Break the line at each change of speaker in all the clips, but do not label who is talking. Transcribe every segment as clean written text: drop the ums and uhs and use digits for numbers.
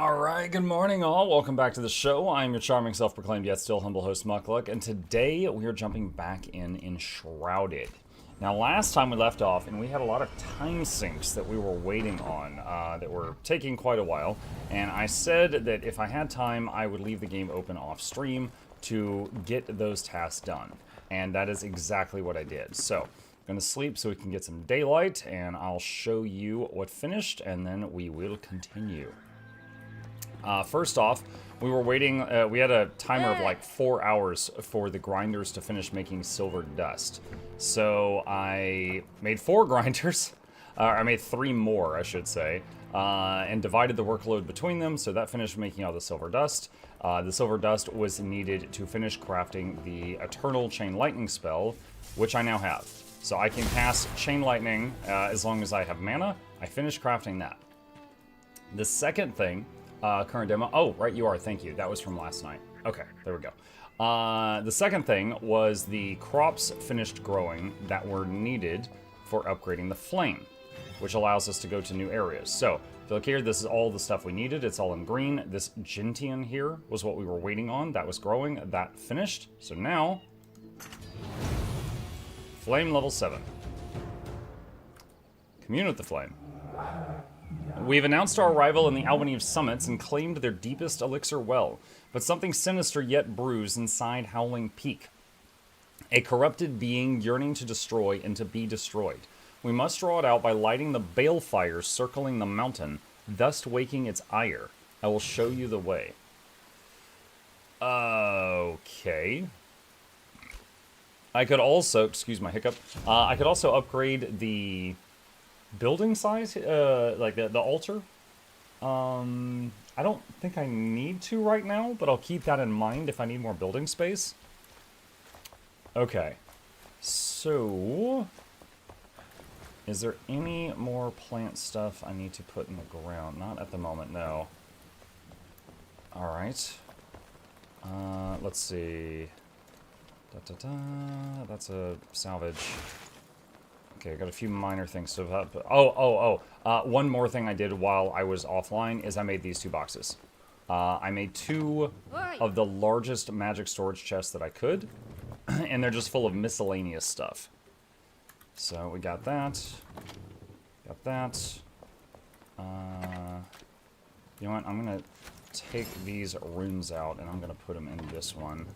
Alright, good morning all. Welcome back to the show. I'm your charming, self-proclaimed, yet still humble host, Mukluk, and today we are jumping back in Enshrouded. Now, last time we left off, and we had a lot of time sinks that we were waiting on, that were taking quite a while, and I said that if I had time, I would leave the game open off-stream to get those tasks done. And that is exactly what I did. So, I'm gonna sleep so we can get some daylight, and I'll show you what finished, and then we will continue. First off, we were waiting, we had a timer of like 4 hours for the grinders to finish making silver dust. So I made 4 grinders, I made 3 more, I should say, and divided the workload between them, so that finished making all the silver dust. The silver dust was needed to finish crafting the Eternal Chain Lightning spell, which I now have. So I can cast Chain Lightning as long as I have mana. I finished crafting that. The second thing, current demo. Oh, right, you are. Thank you. That was from last night. Okay, there we go. The second thing was the crops finished growing that were needed for upgrading the flame, which allows us to go to new areas. So, if you look here, this is all the stuff we needed. It's all in green. This gentian here was what we were waiting on. That was growing. That finished. So now, flame level 7. Commune with the flame. We've announced our arrival in the Albanese summits and claimed their deepest elixir well, but something sinister yet brews inside Howling Peak. A corrupted being yearning to destroy and to be destroyed. We must draw it out by lighting the balefires circling the mountain, thus waking its ire. I will show you the way. Okay. I could also, excuse my hiccup, I could also upgrade the building size, like the altar. I don't think I need to right now, but I'll keep that in mind if I need more building space. Okay, so is there any more plant stuff I need to put in the ground? Not at the moment, no. Alright. Let's see. That's a salvage. Okay, I got a few minor things to have. One more thing I did while I was offline is I made these 2 boxes. I made 2 of the largest magic storage chests that I could, and they're just full of miscellaneous stuff. So we got that. Got that. You know what? I'm gonna take these runes out and I'm gonna put them in this one.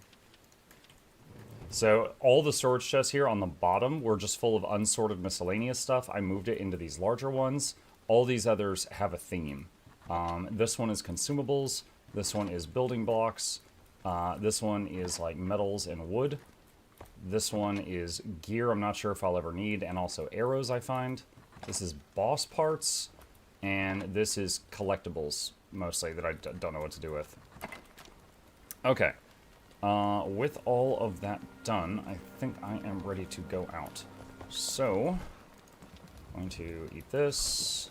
So all the storage chests here on the bottom were just full of unsorted miscellaneous stuff. I moved it into these larger ones. All these others have a theme. This one is consumables. This one is building blocks. This one is like metals and wood. This one is gear I'm not sure if I'll ever need, and also arrows I find. This is boss parts, and this is collectibles mostly that I don't know what to do with. Okay. With all of that done, I think I am ready to go out. So, I'm going to eat this,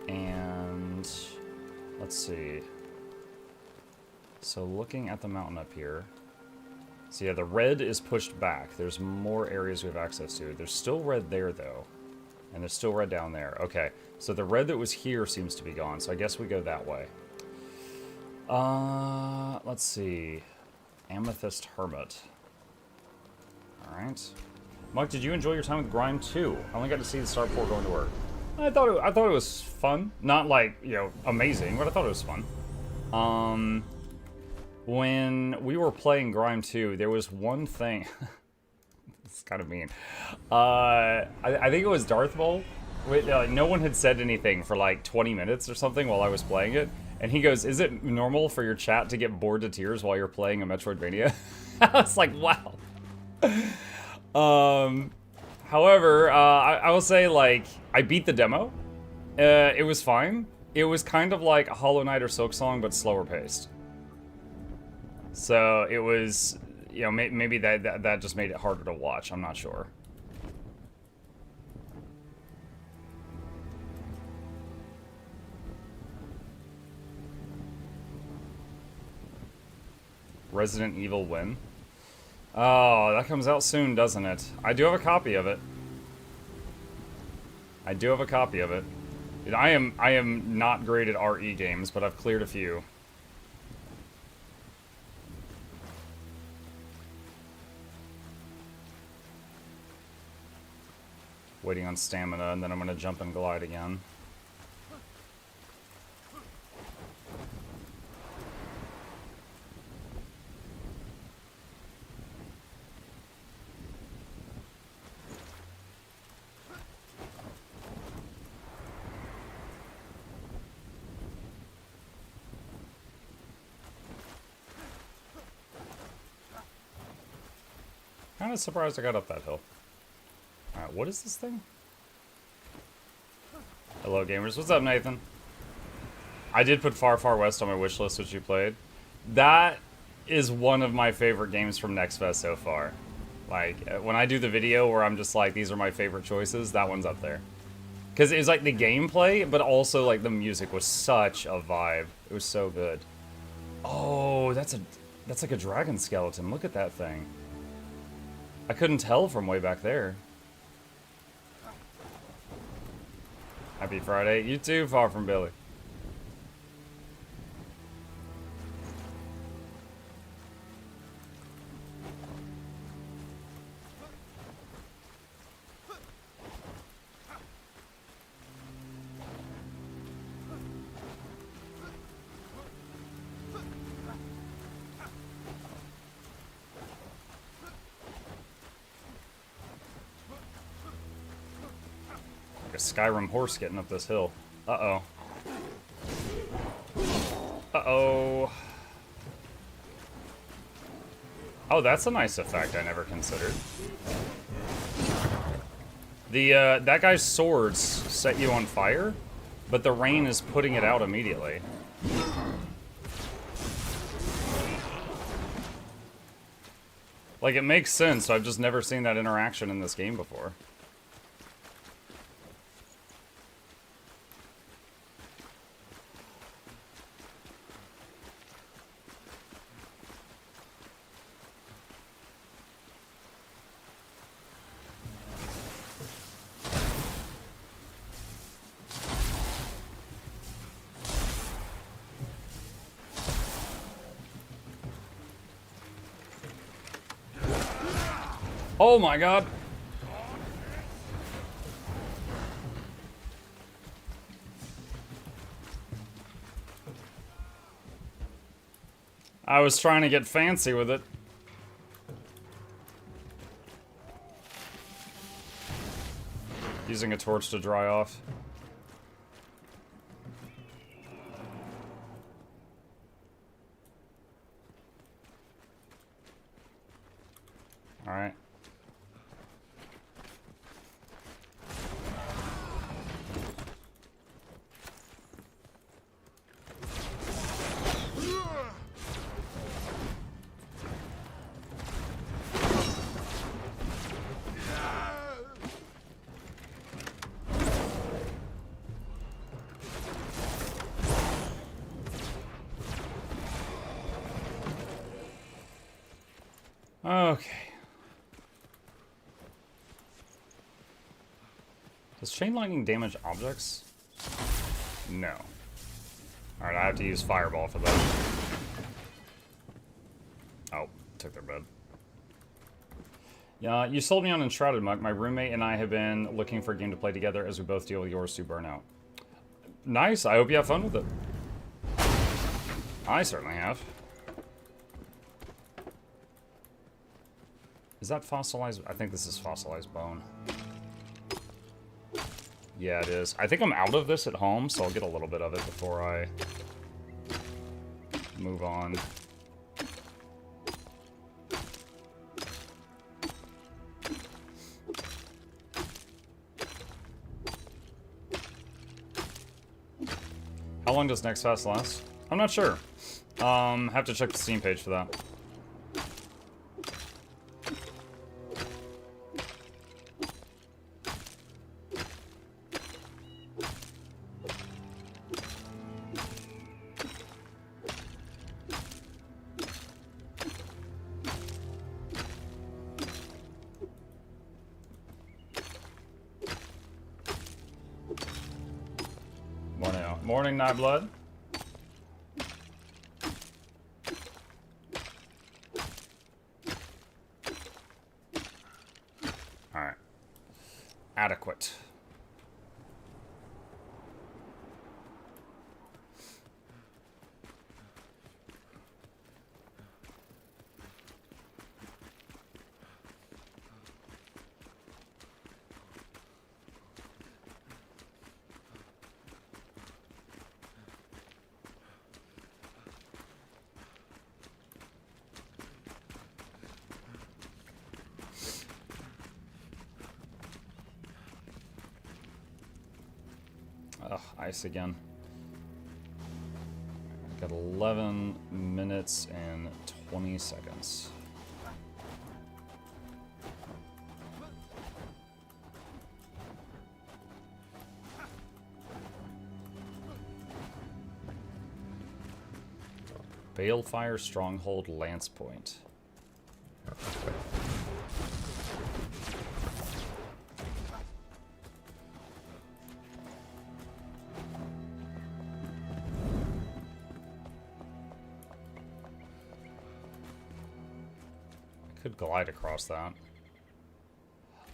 and let's see. So looking at the mountain up here, so yeah, the red is pushed back. There's more areas we have access to. There's still red there though, and there's still red down there. Okay, so the red that was here seems to be gone, so I guess we go that way. Let's see. Amethyst Hermit. Alright. Mike, did you enjoy your time with Grime 2? I only got to see the start before going to work. I thought it was fun. Not like, you know, amazing, but I thought it was fun. When we were playing Grime 2, there was one thing. It's kind of mean. I think it was Darth Maul. No one had said anything for like 20 minutes or something while I was playing it. And he goes, "Is it normal for your chat to get bored to tears while you're playing a Metroidvania?" I was like, wow. However, I will say, like, I beat the demo. It was fine. It was kind of like Hollow Knight or Silksong, but slower paced. So it was, you know, maybe that just made it harder to watch. I'm not sure. Resident Evil win. Oh, that comes out soon, doesn't it? I do have a copy of it. Dude, I am not great at RE games, but I've cleared a few. Waiting on stamina, and then I'm gonna jump and glide again. Kind of surprised I got up that hill. Alright, what is this thing? Hello, gamers. What's up, Nathan? I did put Far Far West on my wish list, which you played. That is one of my favorite games from Next Fest so far. Like, when I do the video where I'm just like, these are my favorite choices, that one's up there. Because it was like the gameplay, but also like the music was such a vibe. It was so good. Oh, that's like a dragon skeleton. Look at that thing. I couldn't tell from way back there. Happy Friday. You too, Far From Billy. A Skyrim horse getting up this hill. Uh-oh. Uh-oh. Oh, that's a nice effect I never considered. That guy's swords set you on fire, but the rain is putting it out immediately. Like, it makes sense, I've just never seen that interaction in this game before. Oh my god! I was trying to get fancy with it. Using a torch to dry off. Alright. Okay. Does chain lightning damage objects? No. Alright, I have to use fireball for that. Oh, took their bed. Yeah, you sold me on Enshrouded, Muck. My roommate and I have been looking for a game to play together as we both deal with yours to burnout. Nice, I hope you have fun with it. I certainly have. Is that fossilized? I think this is fossilized bone. Yeah, it is. I think I'm out of this at home, so I'll get a little bit of it before I move on. How long does Next Fest last? I'm not sure. Have to check the Steam page for that. Morning, Nightblood. Alright. Adequate. Ugh, ice again. Got 11 minutes and 20 seconds. Balefire Stronghold Lance Point. Could glide across that.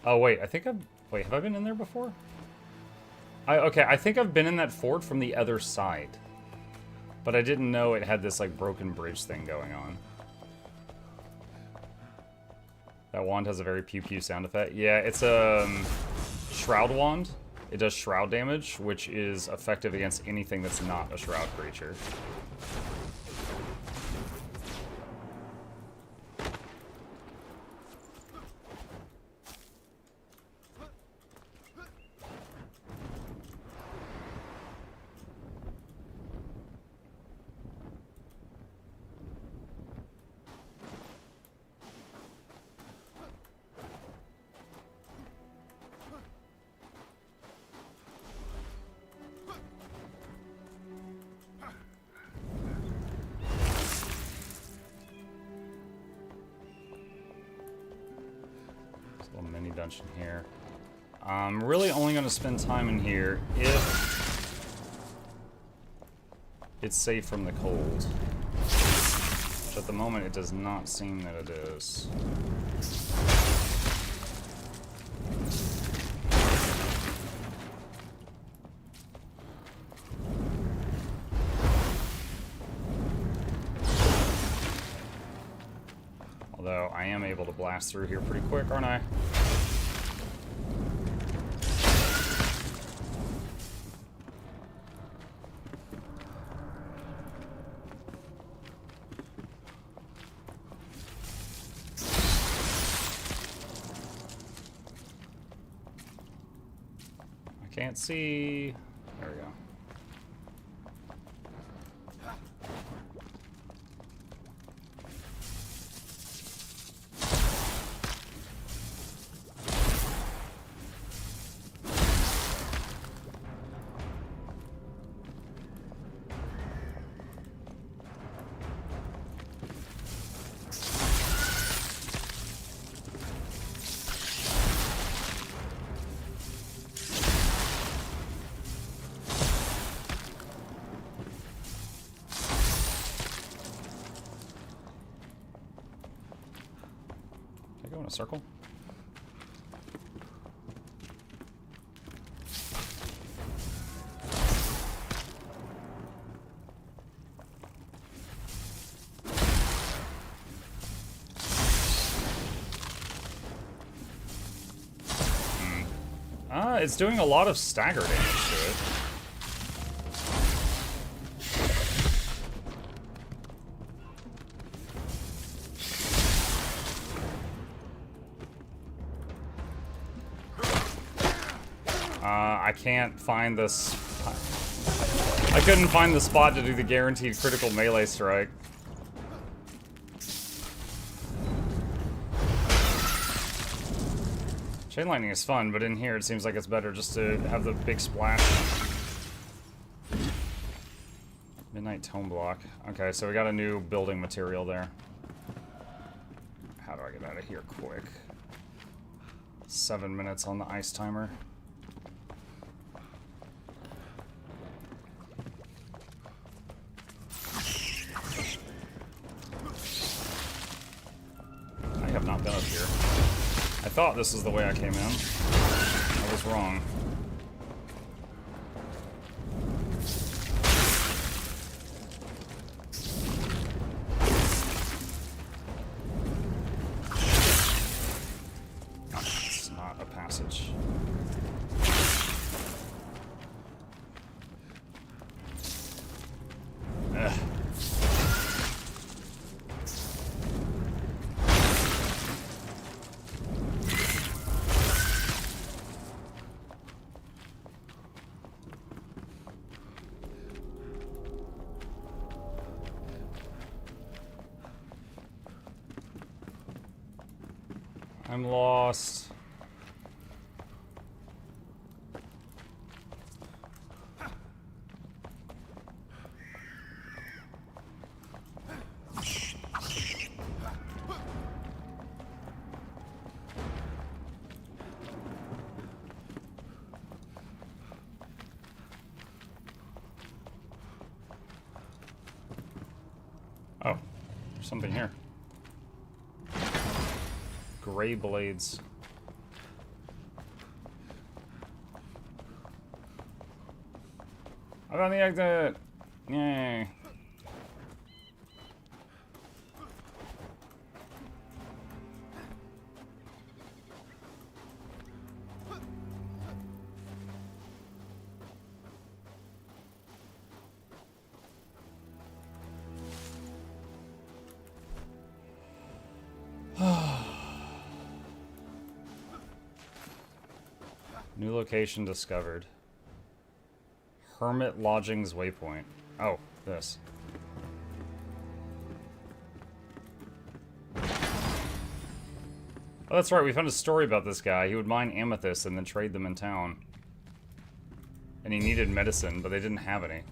Oh wait, I think wait, have I been in there before? Okay, I think I've been in that fort from the other side. But I didn't know it had this like broken bridge thing going on. That wand has a very pew pew sound effect. Yeah, it's a shroud wand. It does shroud damage, which is effective against anything that's not a shroud creature. Mini dungeon here. I'm really only going to spend time in here if it's safe from the cold. Which at the moment it does not seem that it is. Although I am able to blast through here pretty quick, aren't I? I can't see. There we go. Go in a circle. It's doing a lot of stagger damage to it. I can't find this. I couldn't find the spot to do the guaranteed critical melee strike. Chain lightning is fun, but in here it seems like it's better just to have the big splash. Midnight tome block. Okay, so we got a new building material there. How do I get out of here quick? 7 minutes on the ice timer. thought this is the way I came in. I was wrong. It's not a passage. Ugh. I'm lost. Oh, there's something here. Gray blades. I found the exit! Yay. New location discovered. Hermit Lodgings waypoint. Oh, this. Oh, that's right. We found a story about this guy. He would mine amethysts and then trade them in town. And he needed medicine, but they didn't have any.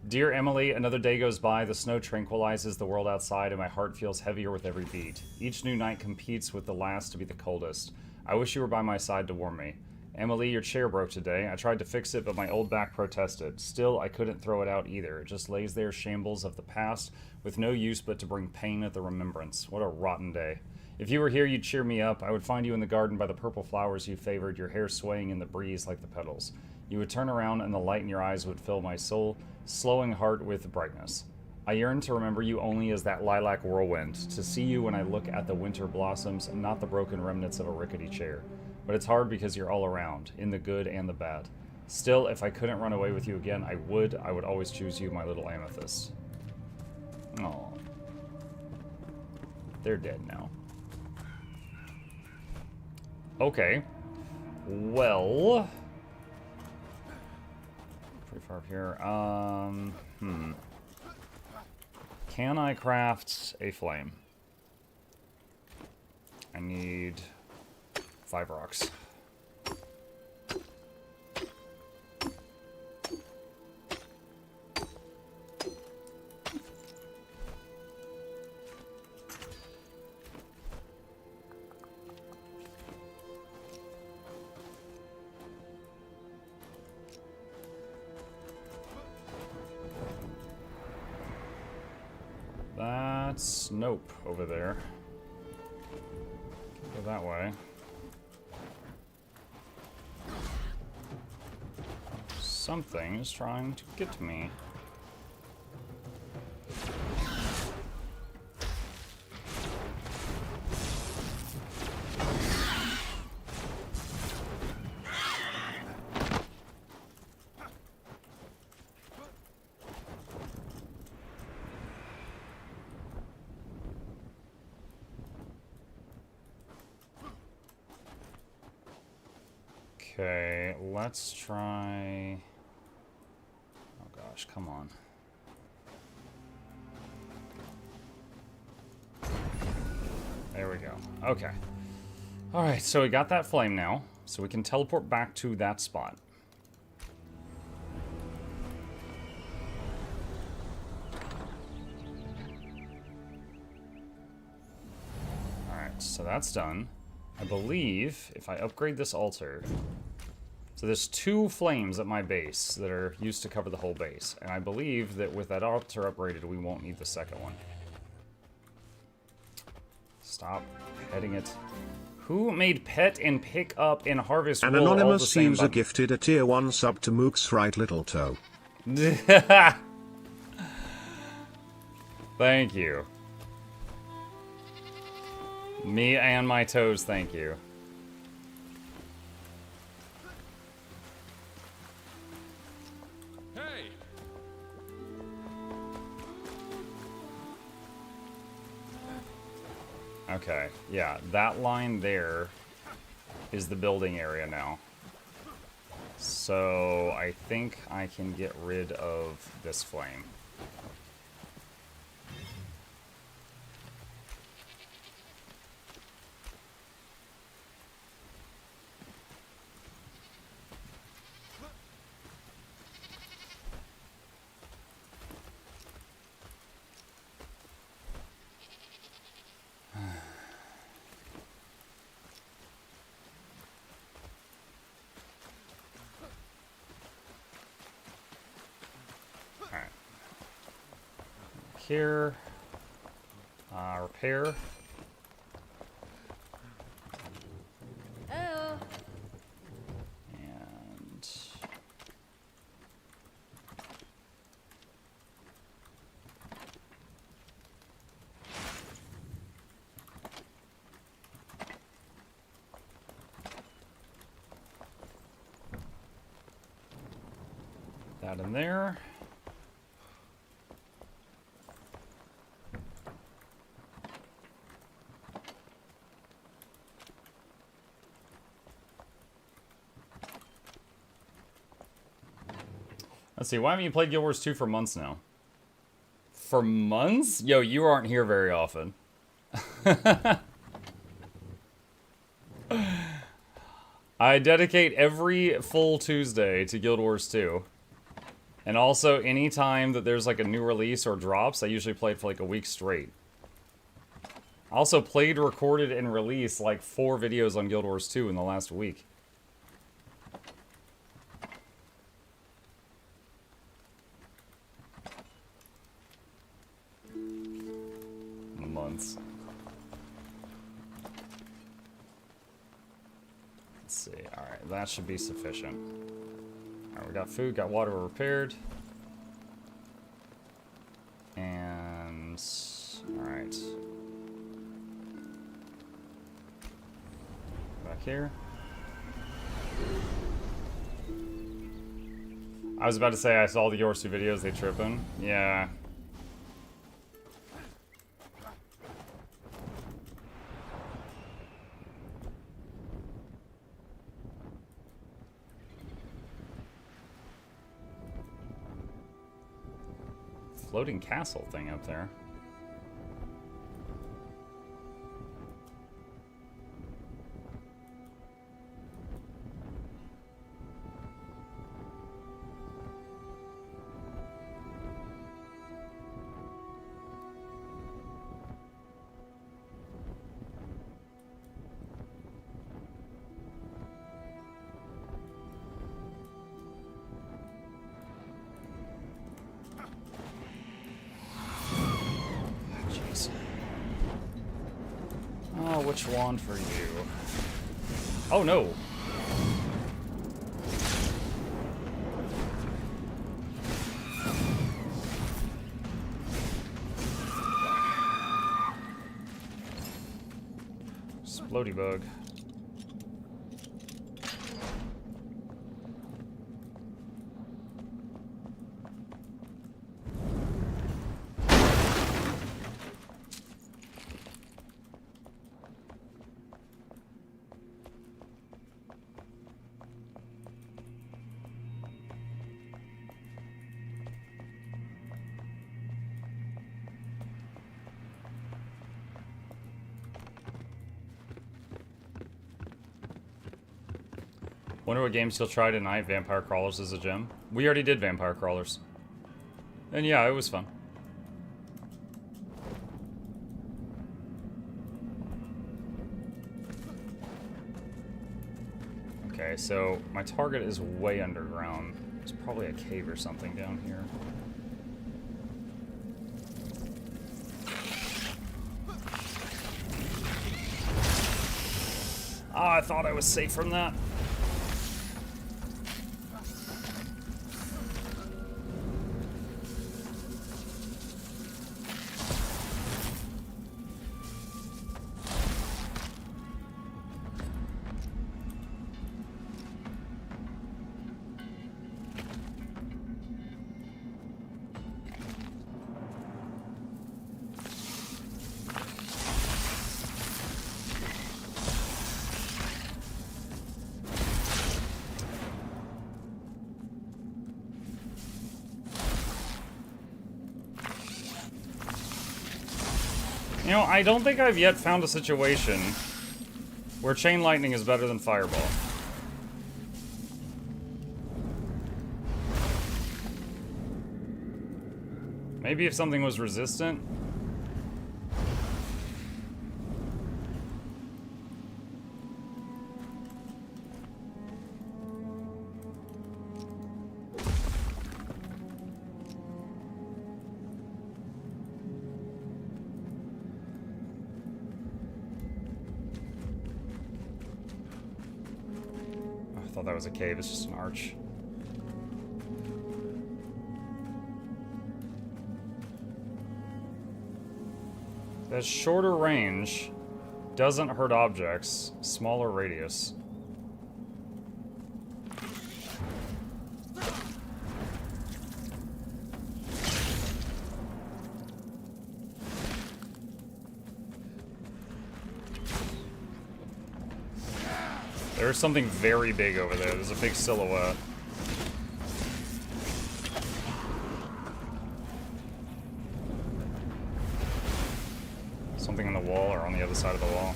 Dear Emily, another day goes by, the snow tranquilizes the world outside, and my heart feels heavier with every beat. Each new night competes with the last to be the coldest. I wish you were by my side to warm me. Emily, your chair broke today. I tried to fix it, but my old back protested. Still, I couldn't throw it out either. It just lays there, shambles of the past, with no use but to bring pain at the remembrance. What a rotten day. If you were here, you'd cheer me up. I would find you in the garden by the purple flowers you favored, your hair swaying in the breeze like the petals. You would turn around, and the light in your eyes would fill my soul, slowing heart with brightness. I yearn to remember you only as that lilac whirlwind, to see you when I look at the winter blossoms and not the broken remnants of a rickety chair. But it's hard because you're all around, in the good and the bad. Still, if I couldn't run away with you again, I would always choose you, my little amethyst. Aw. They're dead now. Okay. Well... pretty far up here. Can I craft a flame? I need 5 rocks. That's nope over there. Go that way. Something is trying to get to me. Okay, let's try... oh gosh, come on. There we go. Okay. Alright, so we got that flame now, so we can teleport back to that spot. Alright, so that's done. I believe if I upgrade this altar... so there's 2 flames at my base that are used to cover the whole base. And I believe that with that altar upgraded, we won't need the second one. Stop heading it. Who made pet and pick up and harvest
An
wool all the
anonymous
same
user
button?
gifted a tier 1 sub to Mook's right little toe.
Thank you. Me and my toes, thank you.
Hey!
Okay, yeah, that line there is the building area now. So I think I can get rid of this flame. Here, repair.
Oh.
And that in there. Let's see, why haven't you played Guild Wars 2 for months now? For months? Yo, you aren't here very often. I dedicate every full Tuesday to Guild Wars 2. And also, any time that there's like a new release or drops, I usually play it for like a week straight. I also played, recorded, and released like 4 videos on Guild Wars 2 in the last week. Months. Let's see. Alright, that should be sufficient. Alright, we got food, got water repaired. And... alright. Back here. I was about to say I saw the Guild Wars 2 videos, they tripping. Yeah. Floating castle thing up there. Oh, which wand for you? Oh no! Splody bug. Wonder what games you'll try tonight. Vampire Crawlers is a gem. We already did Vampire Crawlers. And yeah, it was fun. Okay, so my target is way underground. There's probably a cave or something down here. Ah, I thought I was safe from that. You know, I don't think I've yet found a situation where chain lightning is better than fireball. Maybe if something was resistant. I thought that was a cave, it's just an arch. That shorter range doesn't hurt objects, smaller radius. There's something very big over there. There's a big silhouette. Something in the wall or on the other side of the wall.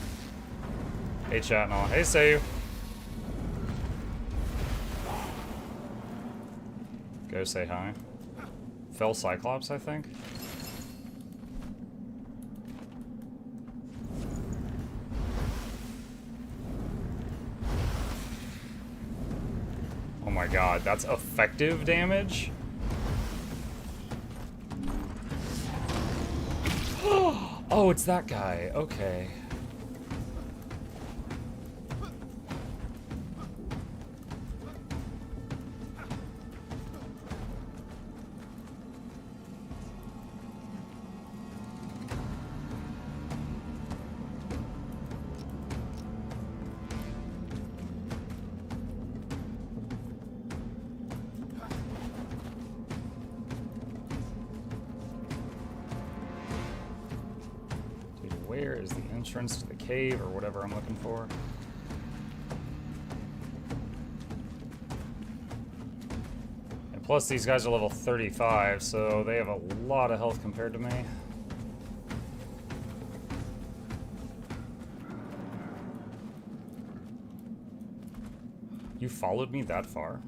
Hey, chat and all. Hey, Save. Go say hi. Fell Cyclops, I think. Oh my god, that's effective damage? Oh, it's that guy. Okay. Where is the entrance to the cave or whatever I'm looking for? And plus these guys are level 35, so they have a lot of health compared to me. You followed me that far?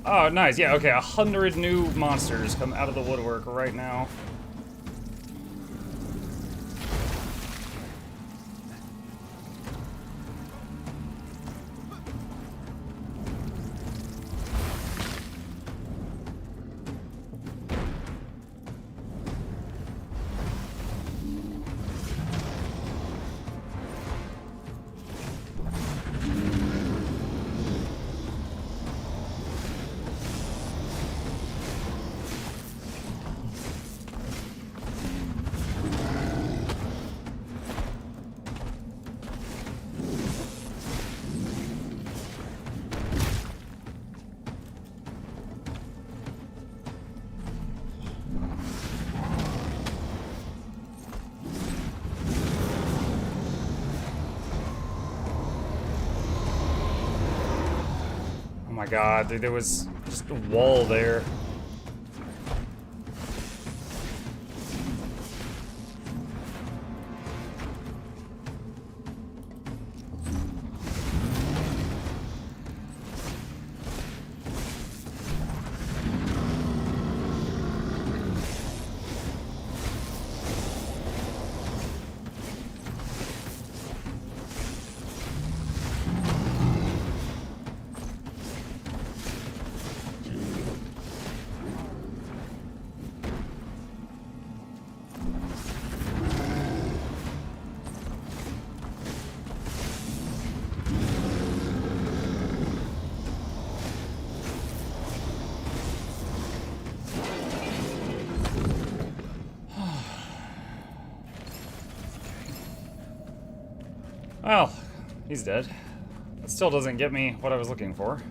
Oh, nice. Yeah, okay. 100 new monsters come out of the woodwork right now. Oh my god, dude, there was just a wall there. Well, he's dead. That still doesn't get me what I was looking for.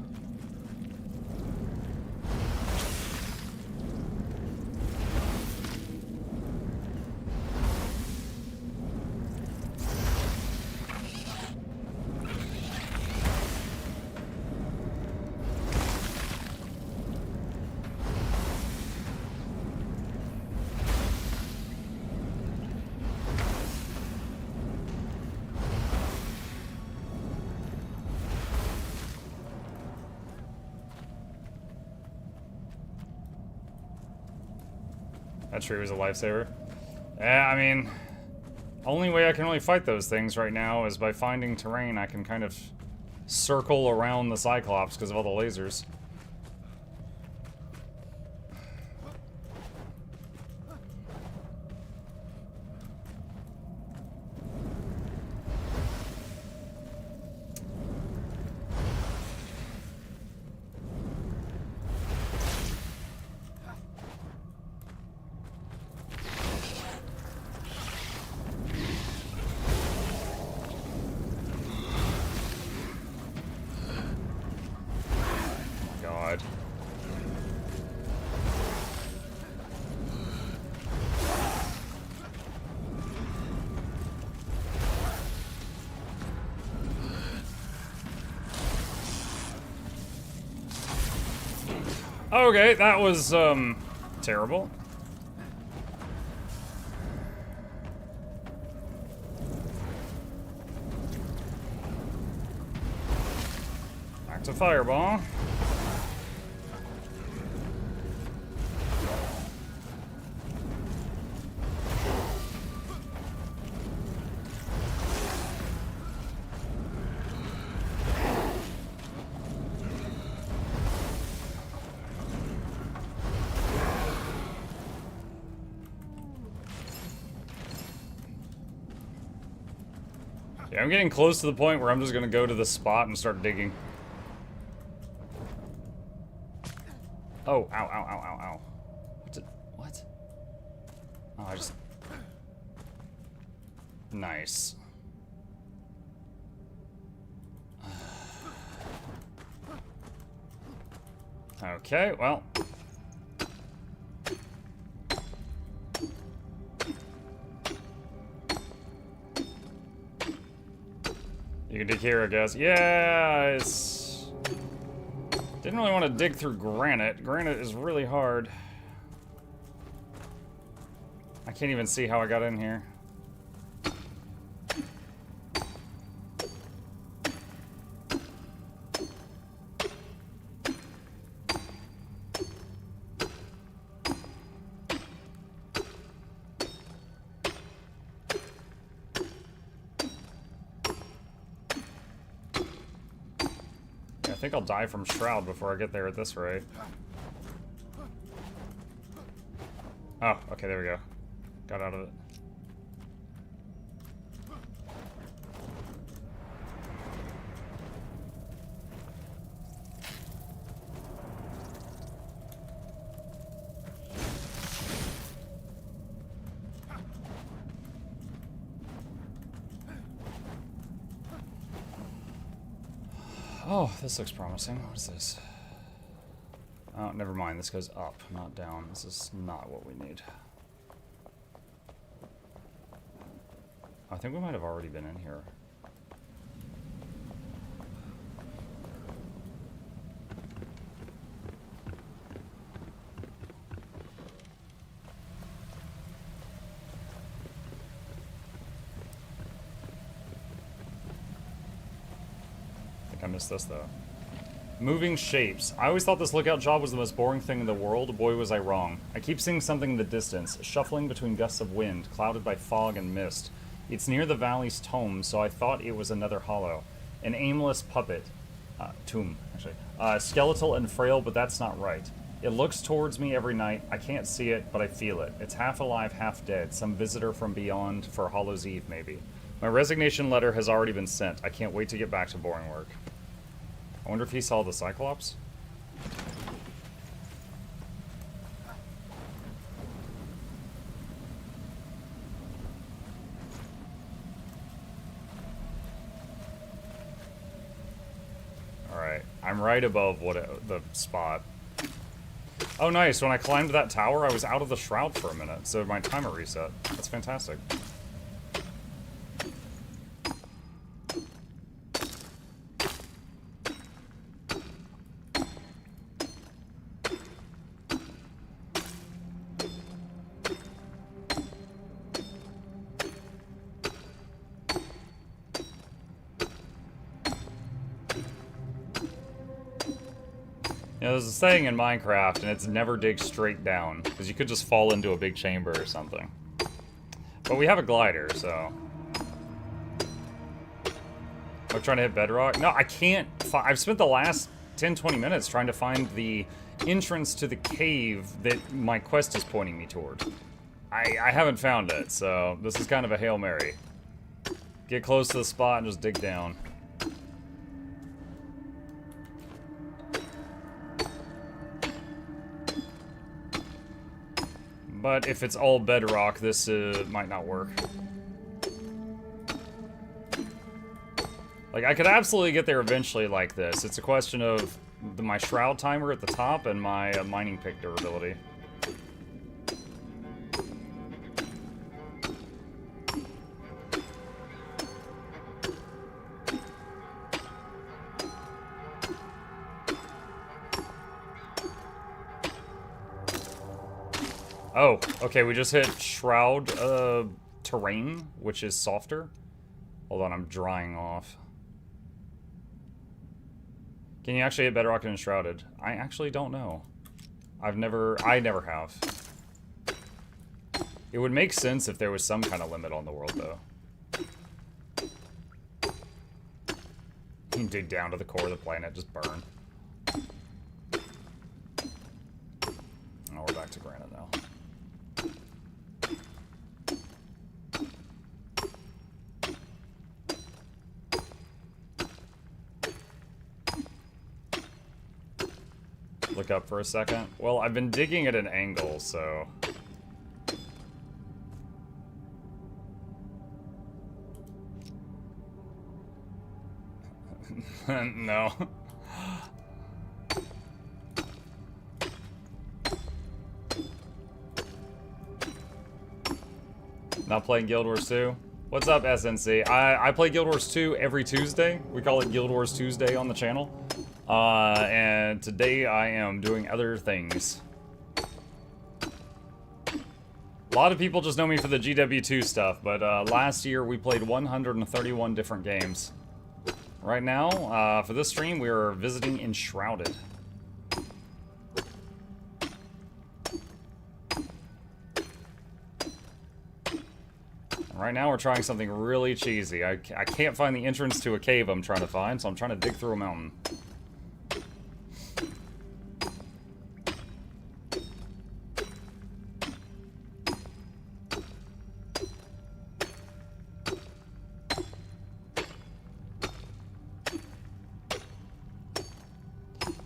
That tree was a lifesaver. Yeah, I mean, only way I can really fight those things right now is by finding terrain I can kind of circle around the Cyclops because of all the lasers. God. Okay, that was, terrible. Back to fireball. Yeah, I'm getting close to the point where I'm just gonna go to the spot and start digging. Oh, ow, ow, ow, ow, ow. What? Oh, I just... Nice. Okay, well... You can dig here, I guess. Yeah, it's... Didn't really want to dig through granite. Granite is really hard. I can't even see how I got in here. I think I'll die from Shroud before I get there at this rate. Oh, okay, there we go. Got out of it. Oh, this looks promising. What is this? Oh, never mind. This goes up, not down. This is not what we need. I think we might have already been in here. I missed this though. Moving shapes. I always thought this lookout job was the most boring thing in the world. Boy, was I wrong. I keep seeing something in the distance, shuffling between gusts of wind, clouded by fog and mist. It's near the valley's tomb, so I thought it was another hollow. An aimless puppet. Tomb, actually. Skeletal and frail, but that's not right. It looks towards me every night. I can't see it, but I feel it. It's half alive, half dead. Some visitor from beyond for Hollow's Eve, maybe. My resignation letter has already been sent. I can't wait to get back to boring work. I wonder if he saw the Cyclops? I'm right above the spot. Oh, nice. When I climbed that tower, I was out of the shroud for a minute, so my timer reset. That's fantastic. You know, there's a saying in Minecraft, and it's never dig straight down, because you could just fall into a big chamber or something. But we have a glider, so... I'm trying to hit bedrock. No, I can't. I've spent the last 10-20 minutes trying to find the entrance to the cave that my quest is pointing me toward. I haven't found it, so this is kind of a Hail Mary. Get close to the spot and just dig down. But if it's all bedrock, this might not work. Like, I could absolutely get there eventually like this. It's a question of my shroud timer at the top and my mining pick durability. Oh, okay, we just hit shroud terrain, which is softer. Hold on, I'm drying off. Can you actually hit bedrock and Enshrouded? I actually don't know. I never have. It would make sense if there was some kind of limit on the world, though. You can dig down to the core of the planet, just burn. Oh, we're back to granite now. Look up for a second. Well, I've been digging at an angle, so... No. Not playing Guild Wars 2? What's up, SNC? I play Guild Wars 2 every Tuesday. We call it Guild Wars Tuesday on the channel. And today I am doing other things. A lot of people just know me for the GW2 stuff, but last year we played 131 different games. Right now, for this stream, we are visiting Enshrouded. Right now we're trying something really cheesy. I can't find the entrance to a cave I'm trying to find, so I'm trying to dig through a mountain.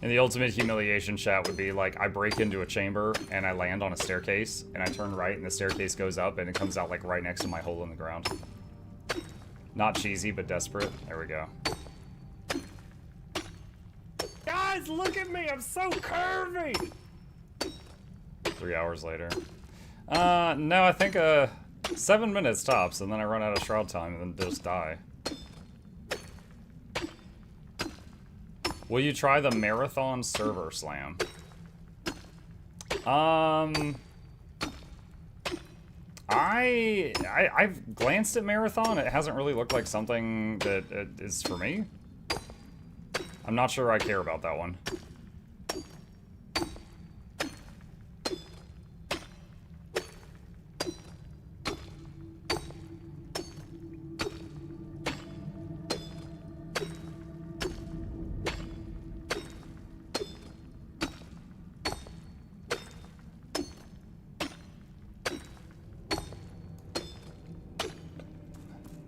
And the ultimate humiliation chat would be like, I break into a chamber and I land on a staircase and I turn right and the staircase goes up and it comes out like right next to my hole in the ground. Not cheesy, but desperate. There we go. Guys, look at me! I'm so curvy! 3 hours later. No, I think 7 minutes tops and then I run out of shroud time and then just die. Will you try the marathon server slam? I've glanced at marathon. It hasn't really looked like something that is for me. I'm not sure I care about that one.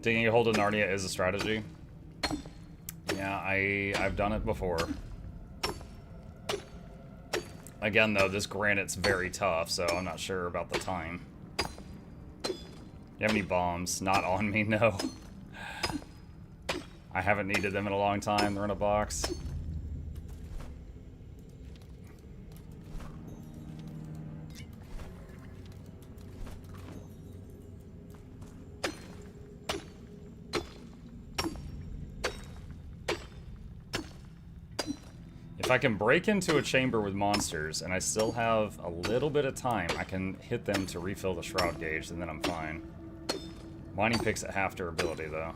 Digging a hole to Narnia is a strategy. Yeah, I've done it before. Again, though, this granite's very tough, so I'm not sure about the time. You have any bombs? Not on me, no. I haven't needed them in a long time. They're in a box. If I can break into a chamber with monsters and I still have a little bit of time, I can hit them to refill the shroud gauge, and then I'm fine. Mining picks at half durability, though.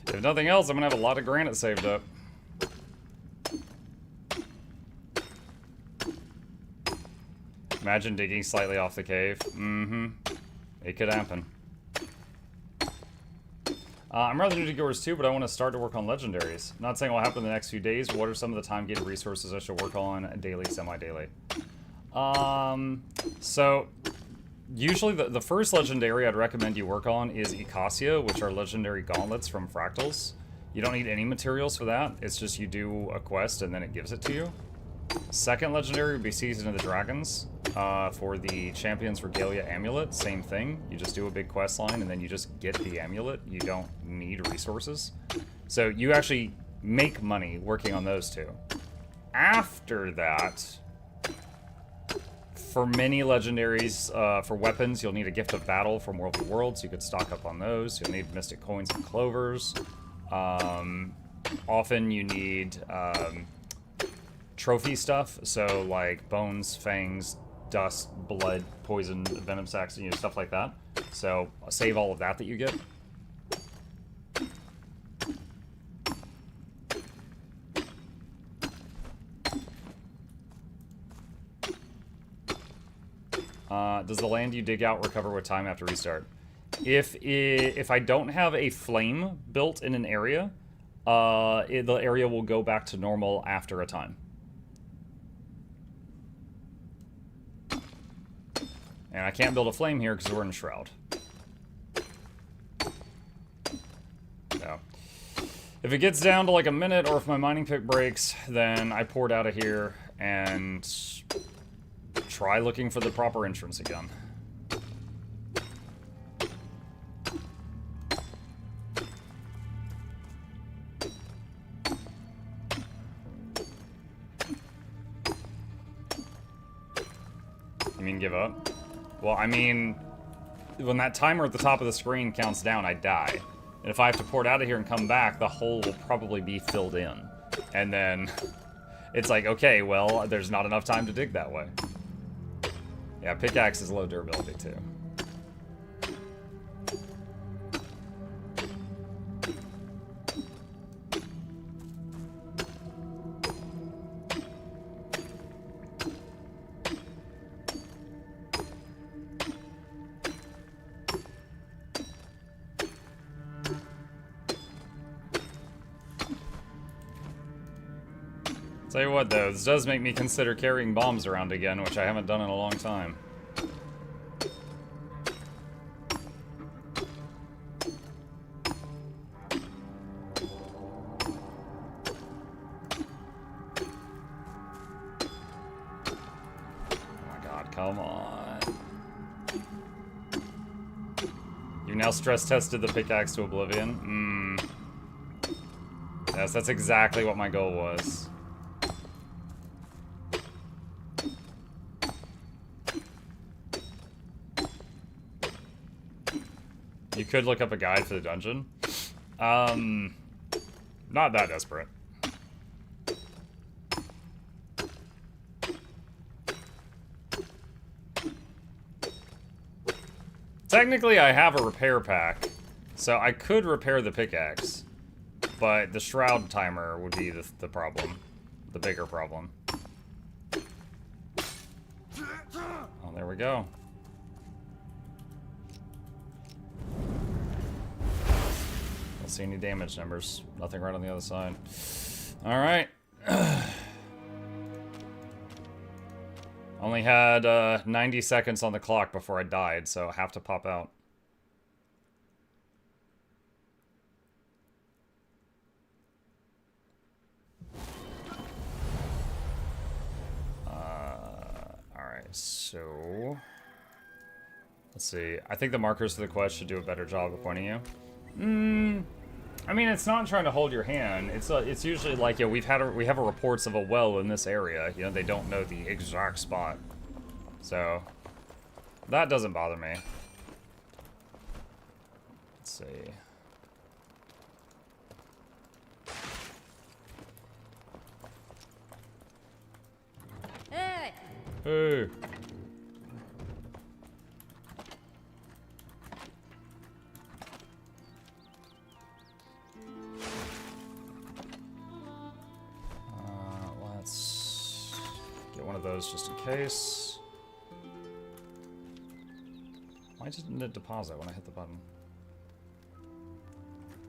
If nothing else, I'm gonna have a lot of granite saved up. Imagine digging slightly off the cave. Mm-hmm. It could happen. I'm rather new to Guild 2, but I want to start to work on legendaries. Not saying what will happen in the next few days. What are some of the time-gated resources I should work on daily, semi-daily? So, usually the first legendary I'd recommend you work on is Icacia, which are legendary gauntlets from Fractals. You don't need any materials for that. It's just you do a quest and then it gives it to you. Second legendary would be Season of the Dragons. For the Champions Regalia Amulet, same thing. You just do a big quest line and then you just get the amulet. You don't need resources. So you actually make money working on those two. After that, for many legendaries, for weapons, you'll need a Gift of Battle from World of Worlds. You could stock up on those. You'll need Mystic Coins and Clovers. Often you need trophy stuff, so like bones, fangs, dust, blood, poison, venom sacs, you know, stuff like that. So save all of that you get. Does the land you dig out recover with time after restart? If I don't have a flame built in an area, the area will go back to normal after a time. And I can't build a flame here because we're in Shroud. So, if it gets down to like a minute, or if my mining pick breaks, then I port out of here and try looking for the proper entrance again. You mean give up? Well, I mean, when that timer at the top of the screen counts down, I die. And if I have to port out of here and come back, the hole will probably be filled in. And then it's like, okay, well, there's not enough time to dig that way. Yeah, pickaxe is low durability too. Tell you what, though, this does make me consider carrying bombs around again, which I haven't done in a long time. Oh my god, come on. You've now stress tested the pickaxe to oblivion? Yes, that's exactly what my goal was. You could look up a guide for the dungeon. Not that desperate. Technically, I have a repair pack, so I could repair the pickaxe, but the shroud timer would be the problem, the bigger problem. Oh, there we go. See any damage numbers. Nothing right on the other side. Alright. Only had 90 seconds on the clock before I died, so I have to pop out. Alright, so... Let's see. I think the markers for the quest should do a better job of pointing you. I mean, it's not trying to hold your hand. It's usually like, yeah, we have reports of a well in this area. You know, they don't know the exact spot. So that doesn't bother me. Let's see.
Hey.
Hey. Let's get one of those just in case. Why didn't it deposit when I hit the button?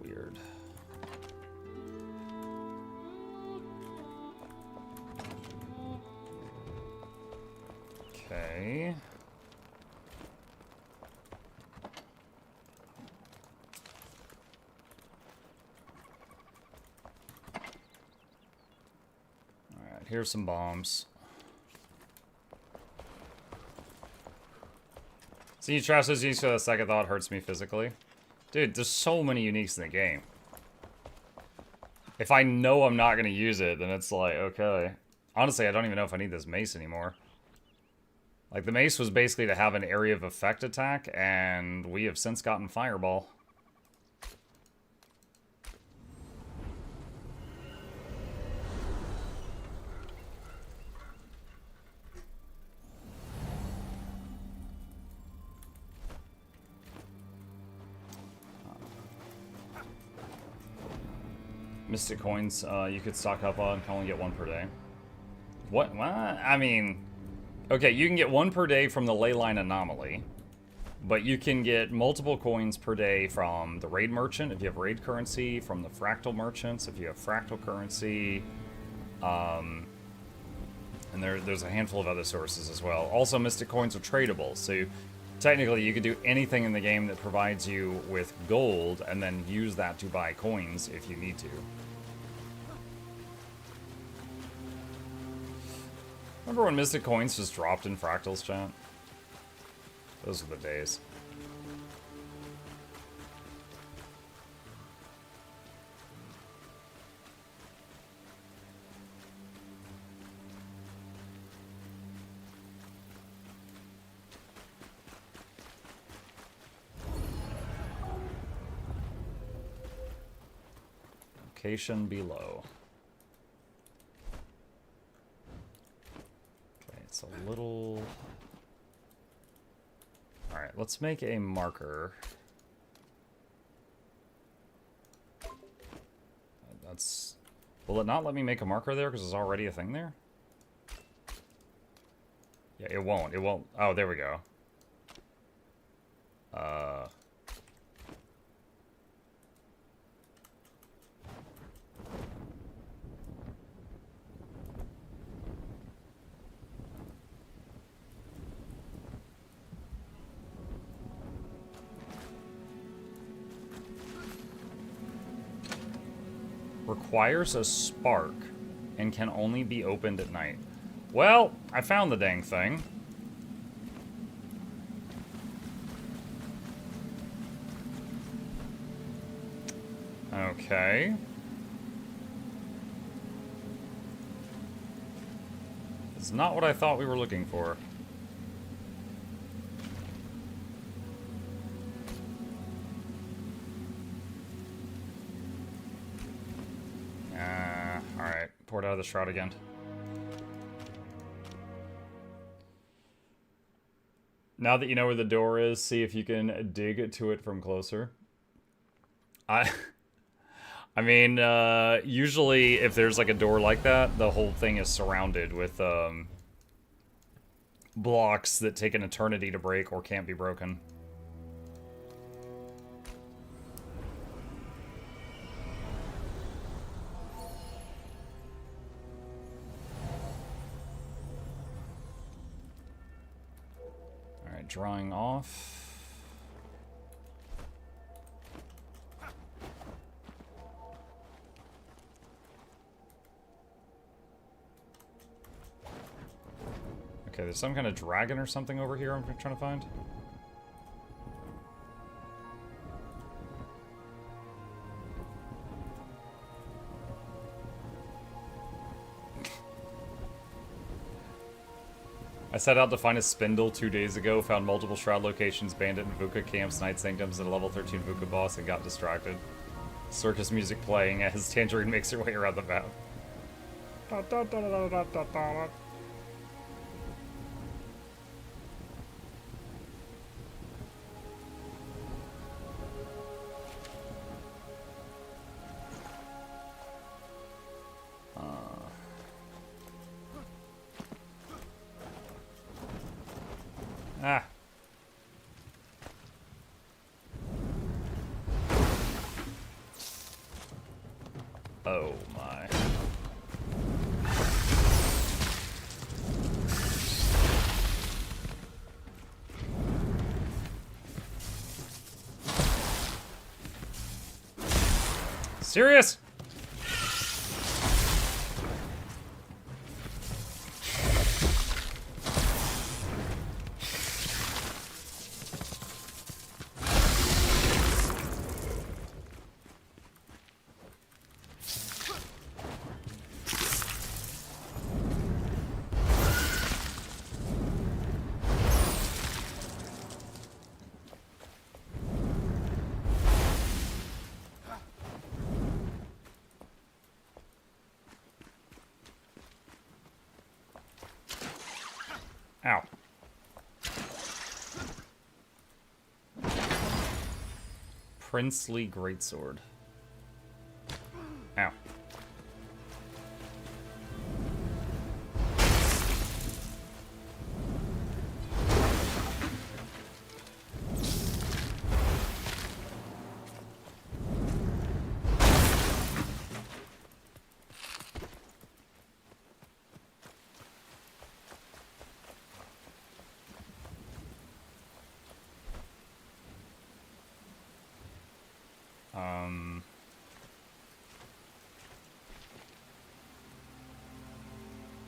Weird. Okay. Alright, here's some bombs. See, trash those uniques for the second thought hurts me physically. Dude, there's so many uniques in the game. If I know I'm not going to use it, then it's like, okay. Honestly, I don't even know if I need this mace anymore. Like, the mace was basically to have an area of effect attack, and we have since gotten Fireball. Mystic coins, you could stock up on, can only get one per day. What? I mean... Okay, you can get one per day from the Leyline Anomaly, but you can get multiple coins per day from the Raid Merchant, if you have Raid currency, from the Fractal Merchants, if you have Fractal currency, and there's a handful of other sources as well. Also, Mystic coins are tradable, so technically you could do anything in the game that provides you with gold, and then use that to buy coins if you need to. Remember when Mystic Coins just dropped in Fractals, chat? Those were the days. Location below. It's a little... Alright, let's make a marker. That's... Will it not let me make a marker there because there's already a thing there? Yeah, it won't. It won't... Oh, there we go. Requires a spark and can only be opened at night. Well, I found the dang thing. Okay. It's not what I thought we were looking for. Alright, poured out of the shroud again. Now that you know where the door is, see if you can dig to it from closer. I mean, usually if there's like a door like that, the whole thing is surrounded with blocks that take an eternity to break or can't be broken. Alright, drawing off. Okay, there's some kind of dragon or something over here I'm trying to find. I set out to find a spindle 2 days ago, found multiple Shroud locations, bandit and Vuka camps, Night Sanctums, and a level 13 Vuka boss, and got distracted. Circus music playing as Tangerine makes her way around the map. Da, da, da, da, da, da, da. Ah. Oh my. Serious? Ow. Princely Greatsword. Ow.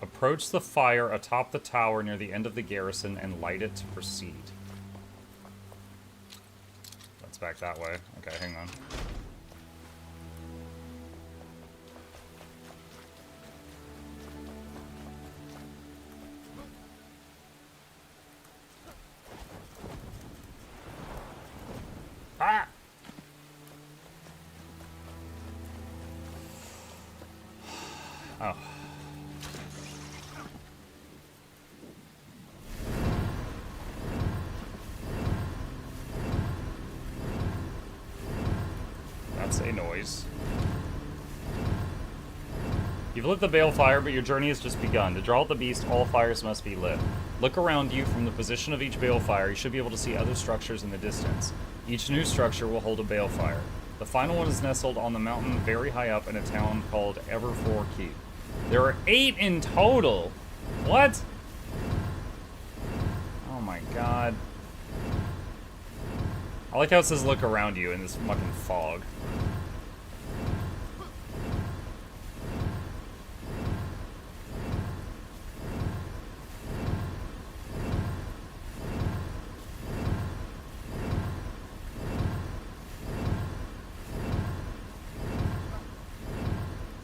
Approach the fire atop the tower near the end of the garrison and light it to proceed. That's back that way. Okay, hang on. Ah! Oh. That's a noise. You've lit the balefire, but your journey has just begun. To draw out the beast, all fires must be lit. Look around you from the position of each balefire. You should be able to see other structures in the distance. Each new structure will hold a balefire. The final one is nestled on the mountain very high up in a town called Everfour Keep. There are 8 in total. What? Oh my god. I like how it says look around you in this fucking fog.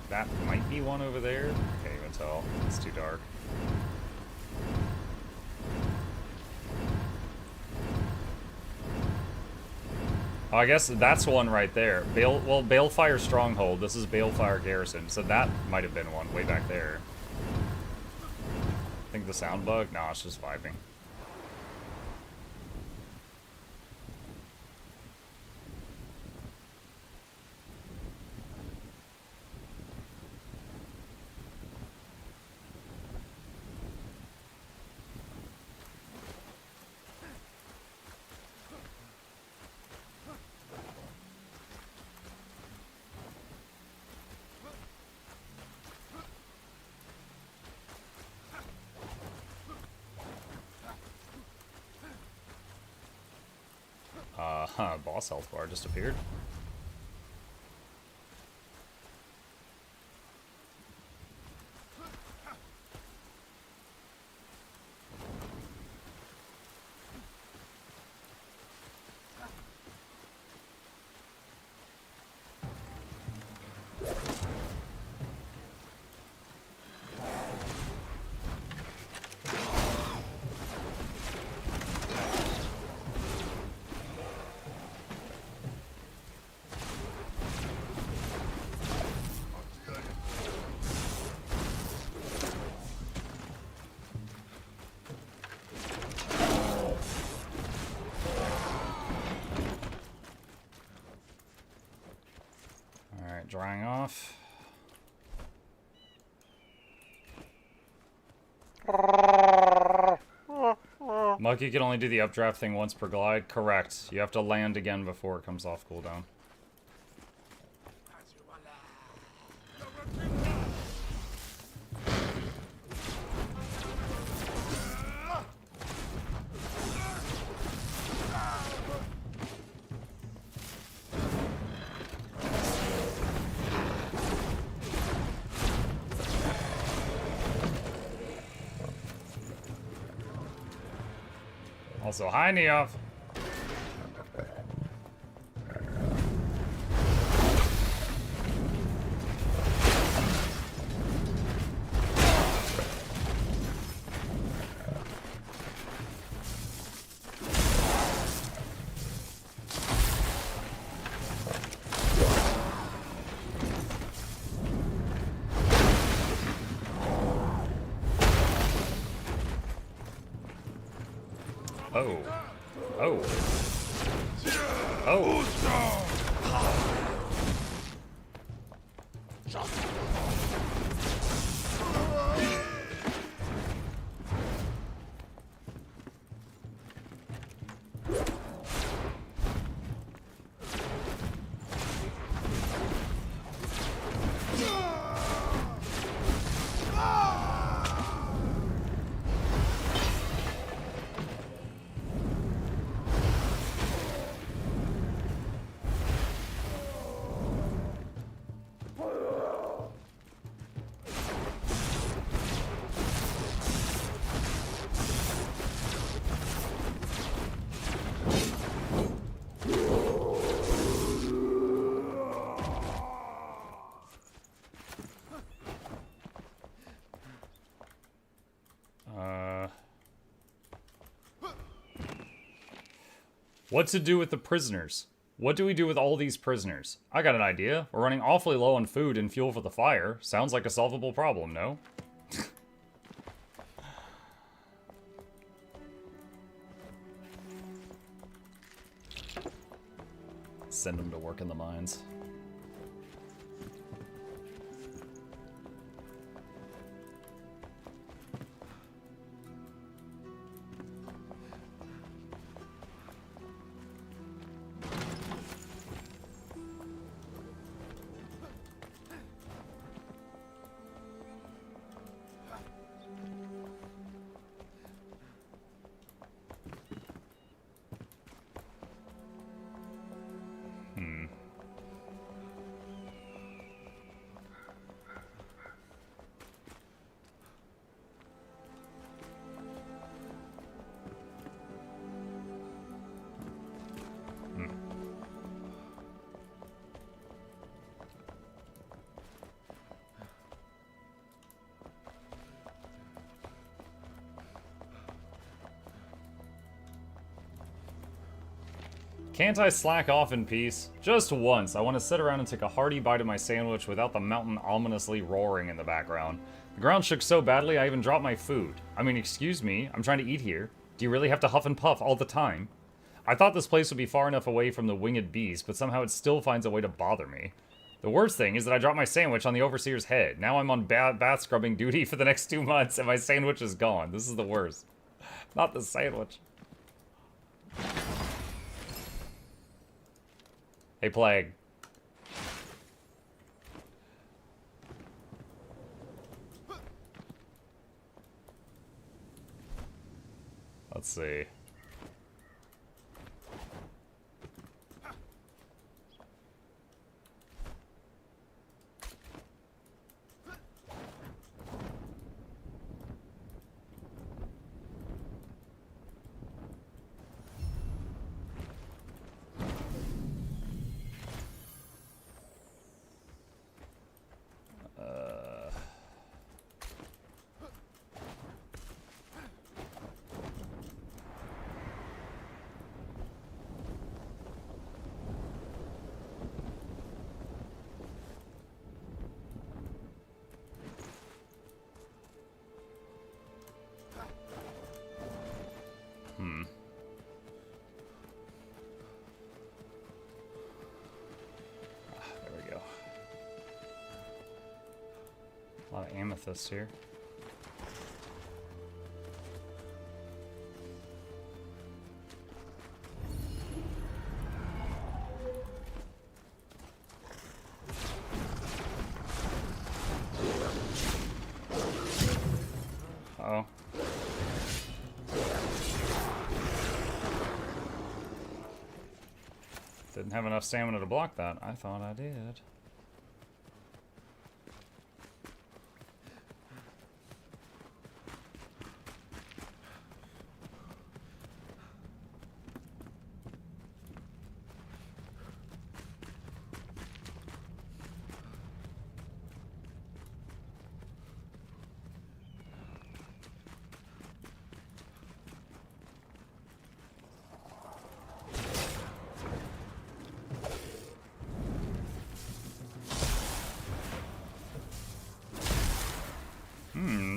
That might be one over there. Can't even tell. It's too dark. Oh, I guess that's one right there. Balefire Stronghold. This is Balefire Garrison. So that might have been one way back there. I think the sound bug? No, it's just vibing. Boss health bar just appeared. drying off. Monkey can only do the updraft thing once per glide. Correct. You have to land again before it comes off cooldown. Also, hi, Neof. Oh. Oh. Oh. What to do with the prisoners? What do we do with all these prisoners? I got an idea. We're running awfully low on food and fuel for the fire. Sounds like a solvable problem, no? Send them to work in the mines. Can't I slack off in peace? Just once. I want to sit around and take a hearty bite of my sandwich without the mountain ominously roaring in the background. The ground shook so badly I even dropped my food. I mean, excuse me, I'm trying to eat here. Do you really have to huff and puff all the time? I thought this place would be far enough away from the winged beast, but somehow it still finds a way to bother me. The worst thing is that I dropped my sandwich on the overseer's head. Now I'm on bath scrubbing duty for the next 2 months and my sandwich is gone. This is the worst. Not the sandwich. Hey, Plague. Let's see. A lot of amethyst here. Uh-oh. Didn't have enough stamina to block that. I thought I did.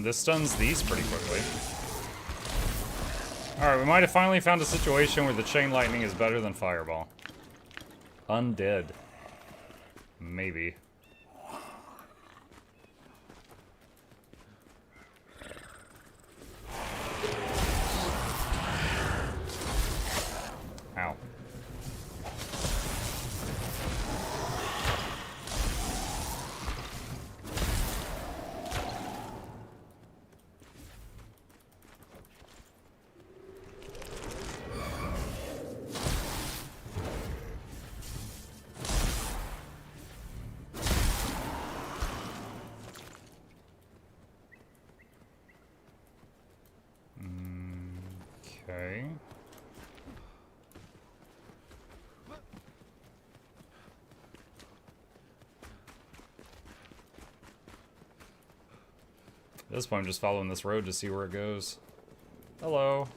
This stuns these pretty quickly. Alright, we might have finally found a situation where the chain lightning is better than fireball. Undead. Maybe. Ow. Okay. At this point, I'm just following this road to see where it goes. Hello.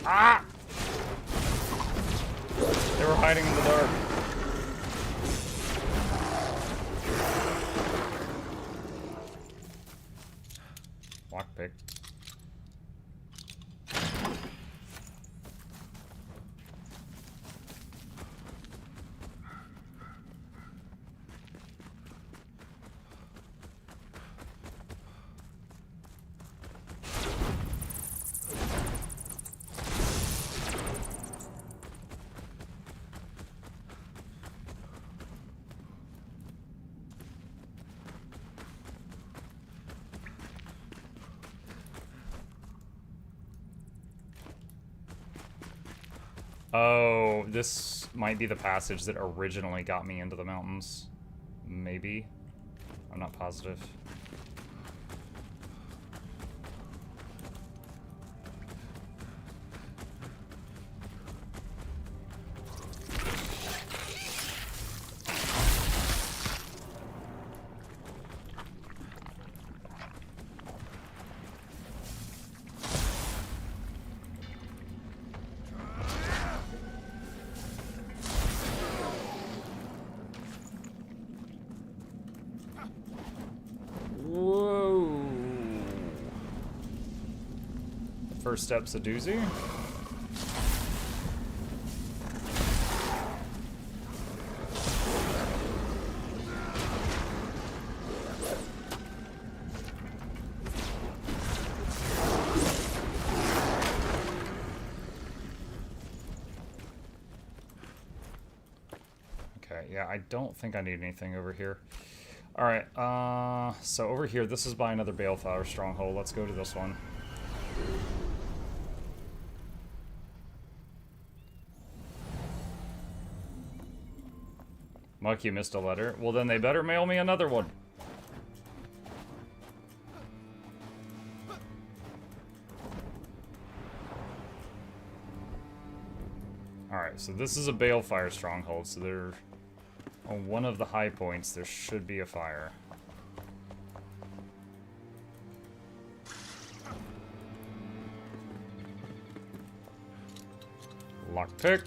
Ah! They were hiding in the dark. Lockpick. Oh, this might be the passage that originally got me into the mountains. Maybe. I'm not positive. First step's a doozy. Okay, yeah, I don't think I need anything over here. Alright, so over here, this is by another Baleflower stronghold. Let's go to this one. Muck, you missed a letter. Well, then they better mail me another one. Alright, so this is a Balefire stronghold, so they're on one of the high points. There should be a fire. Lockpick.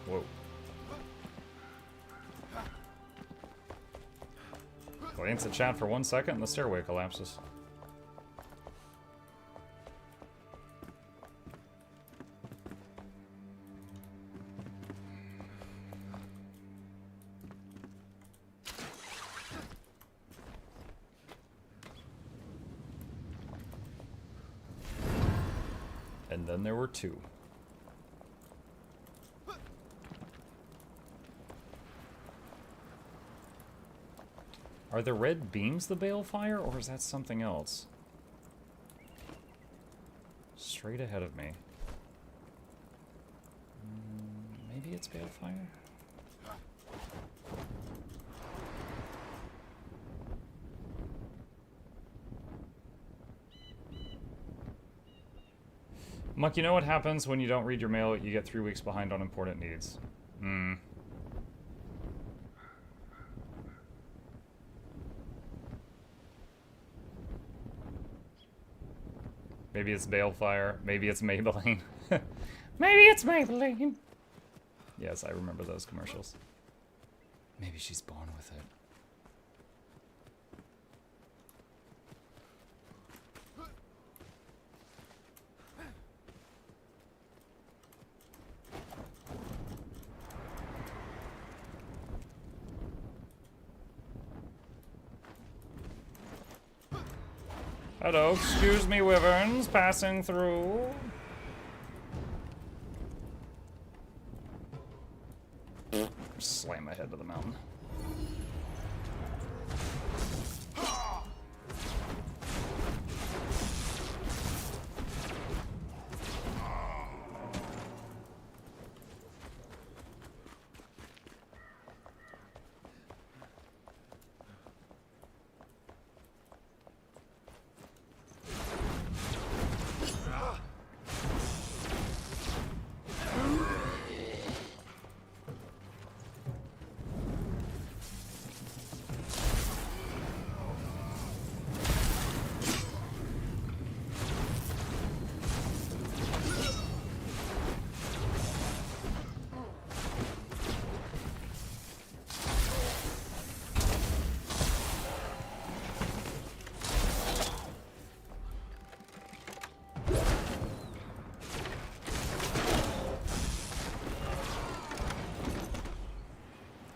Whoa. Glance at chat for 1 second and the stairway collapses. And then there were 2. Are the red beams the balefire, or is that something else? Straight ahead of me. Maybe it's balefire? Muck, you know what happens when you don't read your mail? You get 3 weeks behind on important needs. Maybe it's balefire. Maybe it's Maybelline. Maybe it's Maybelline. Yes, I remember those commercials. Maybe she's born with it. Hello, excuse me, wyverns, passing through. Slam my head to the mountain.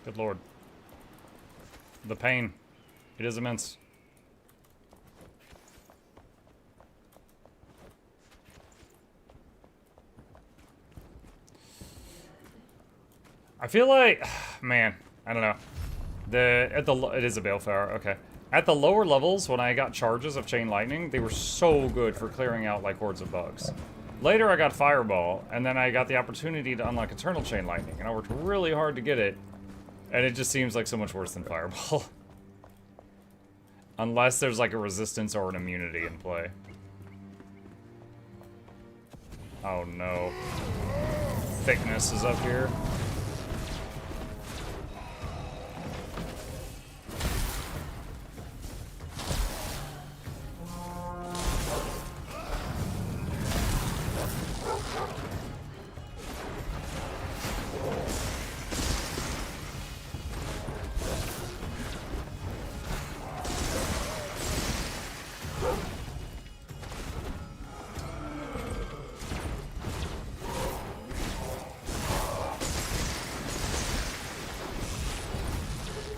Good lord. The pain. It is immense. I feel like, man, I don't know. It is a balefire, okay. At the lower levels, when I got charges of chain lightning, they were so good for clearing out like hordes of bugs. Later I got fireball, and then I got the opportunity to unlock eternal chain lightning, and I worked really hard to get it. And it just seems like so much worse than fireball. Unless there's like a resistance or an immunity in play. Oh no. Thickness is up here.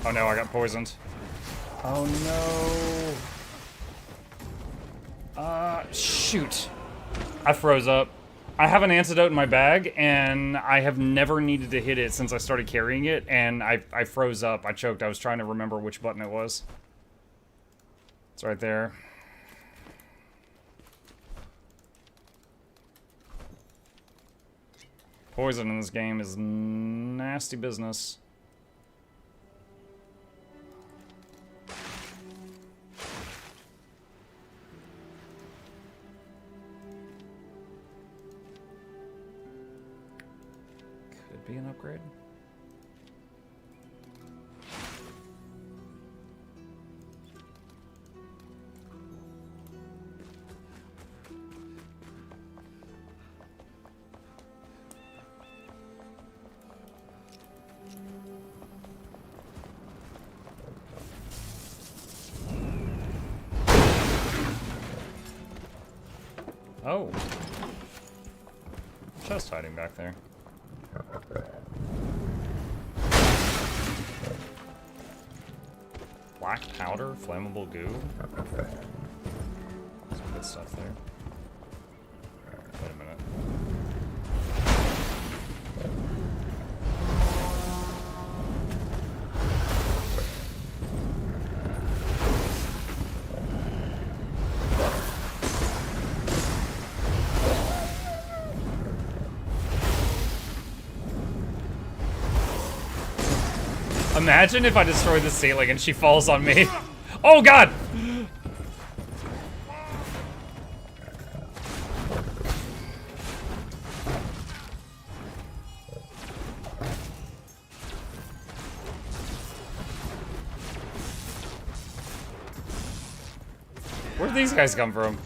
Oh no, I got poisoned. Oh no. Shoot. I froze up. I have an antidote in my bag, and I have never needed to hit it since I started carrying it, and I froze up. I choked. I was trying to remember which button it was. It's right there. Poison in this game is nasty business. Be an upgrade. Oh. Chest hiding back there. Black powder, flammable goo. Some good stuff there. Wait a minute. Imagine if I destroy the ceiling and she falls on me. Oh god! Where'd these guys come from?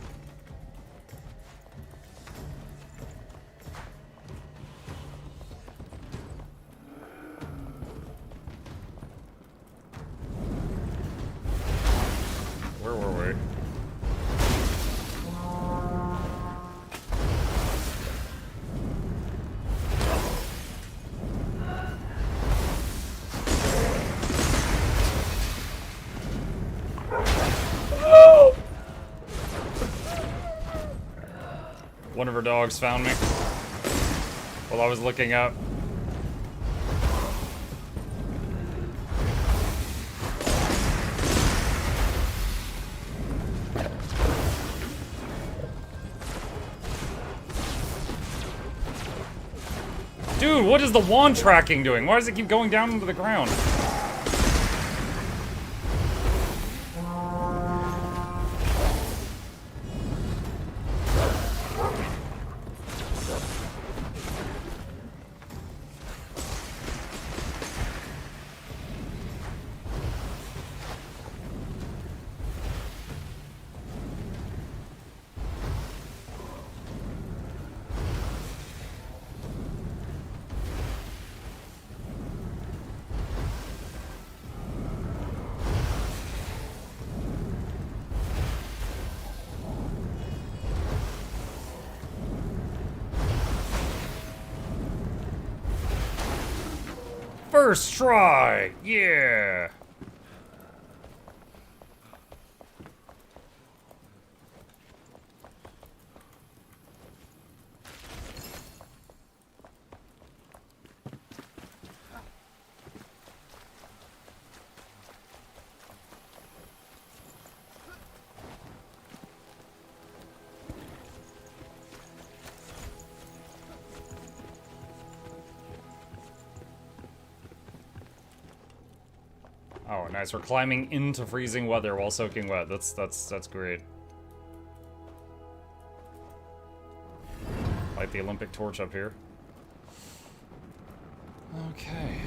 Where were we? One of her dogs found me while I was looking up. Dude, what is the wand tracking doing? Why does it keep going down into the ground? First try! Yeah! Oh, nice. We're climbing into freezing weather while soaking wet. That's great. Light the Olympic torch up here. Okay.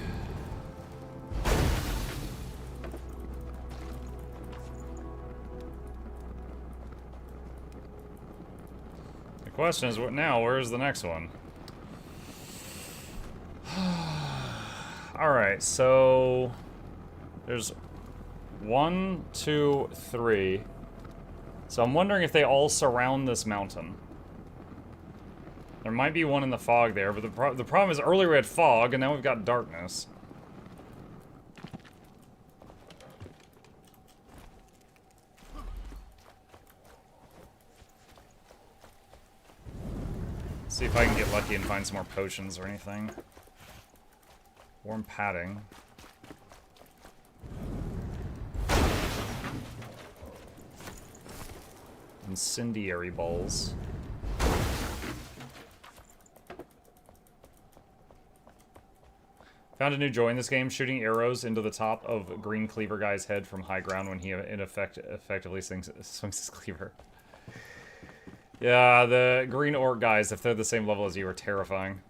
The question is, what now? Where's the next one? Alright, so there's 1, 2, 3. So I'm wondering if they all surround this mountain. There might be one in the fog there, but the problem is earlier we had fog, and now we've got darkness. See if I can get lucky and find some more potions or anything. Warm padding. Incendiary balls. Found a new joy in this game, shooting arrows into the top of Green Cleaver guy's head from high ground when he effectively swings his cleaver. Yeah, the green orc guys, if they're the same level as you, are terrifying.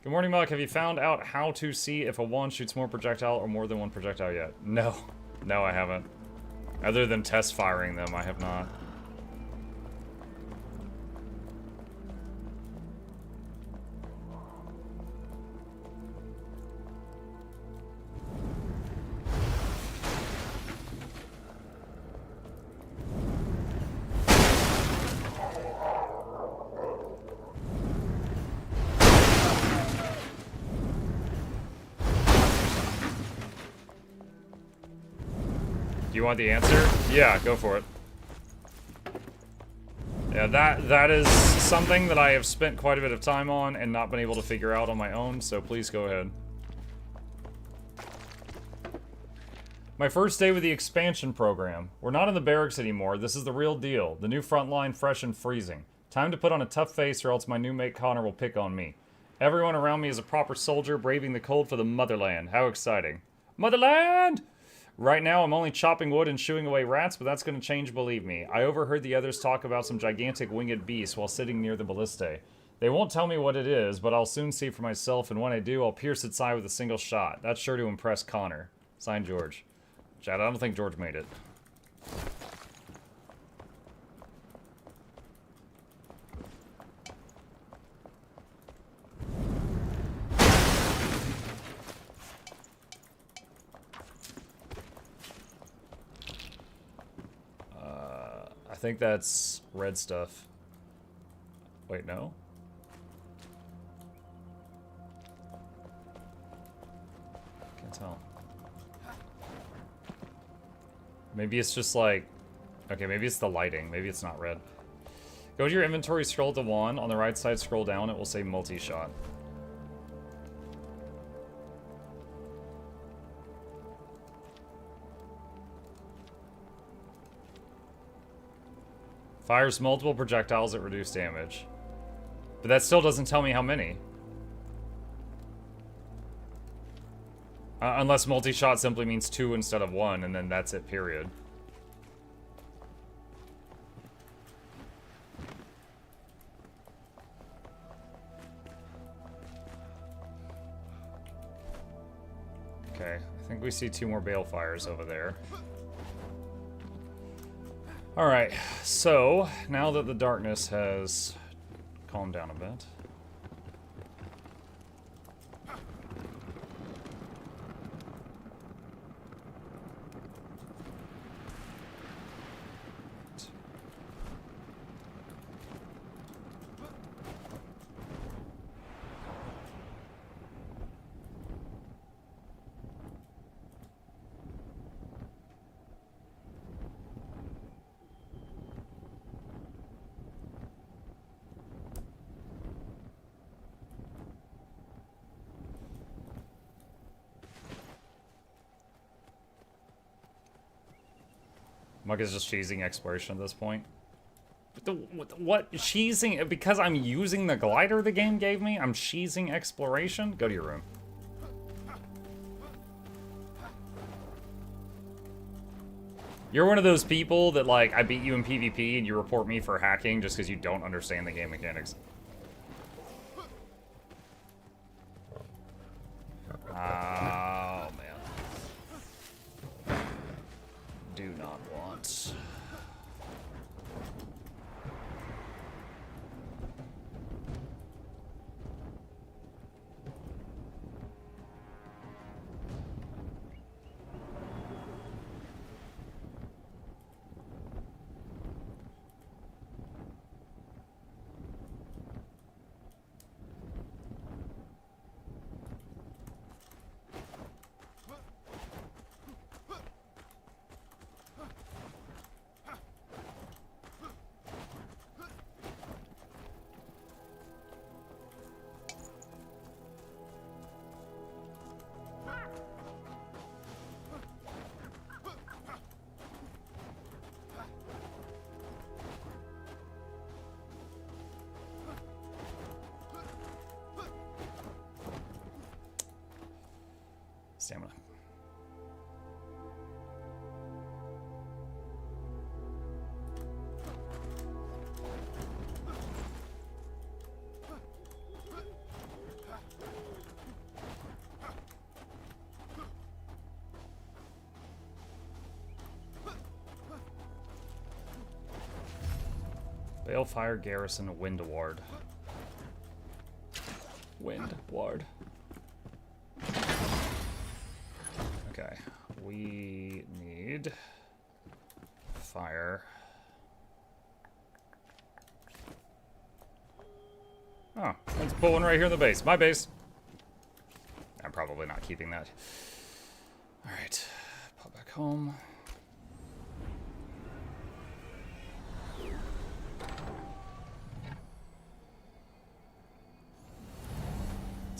Good morning, Muk. Have you found out how to see if a wand shoots more projectile or more than one projectile yet? No. No, I haven't. Other than test firing them, I have not. Do you want the answer? Yeah, go for it. Yeah, that is something that I have spent quite a bit of time on and not been able to figure out on my own, so please go ahead. My first day with the expansion program. We're not in the barracks anymore. This is the real deal. The new front line, fresh and freezing. Time to put on a tough face or else my new mate Connor will pick on me. Everyone around me is a proper soldier, braving the cold for the motherland. How exciting. Motherland! Right now, I'm only chopping wood and shooing away rats, but that's going to change, believe me. I overheard the others talk about some gigantic winged beast while sitting near the ballistae. They won't tell me what it is, but I'll soon see for myself, and when I do, I'll pierce its eye with a single shot. That's sure to impress Connor. Signed, George. Chad, I don't think George made it. I think that's red stuff. Wait, no? Can't tell. Maybe it's just like... Okay, maybe it's the lighting. Maybe it's not red. Go to your inventory, scroll to 1. On the right side, scroll down. It will say multi-shot. Fires multiple projectiles at reduced damage. But that still doesn't tell me how many. Unless multi-shot simply means 2 instead of 1, and then that's it, period. Okay, I think we see 2 more balefires over there. Alright, so now that the darkness has calmed down a bit. Mug is just cheesing exploration at this point. What? Cheesing? Because I'm using the glider the game gave me? I'm cheesing exploration? Go to your room. You're one of those people that, like, I beat you in PvP and you report me for hacking just because you don't understand the game mechanics. Oh, man. Do not want. Stamina. Balefire Garrison Wind Ward. Wind Ward. Okay, we need fire. Oh, let's put one right here in the base. My base. I'm probably not keeping that. Alright, pop back home.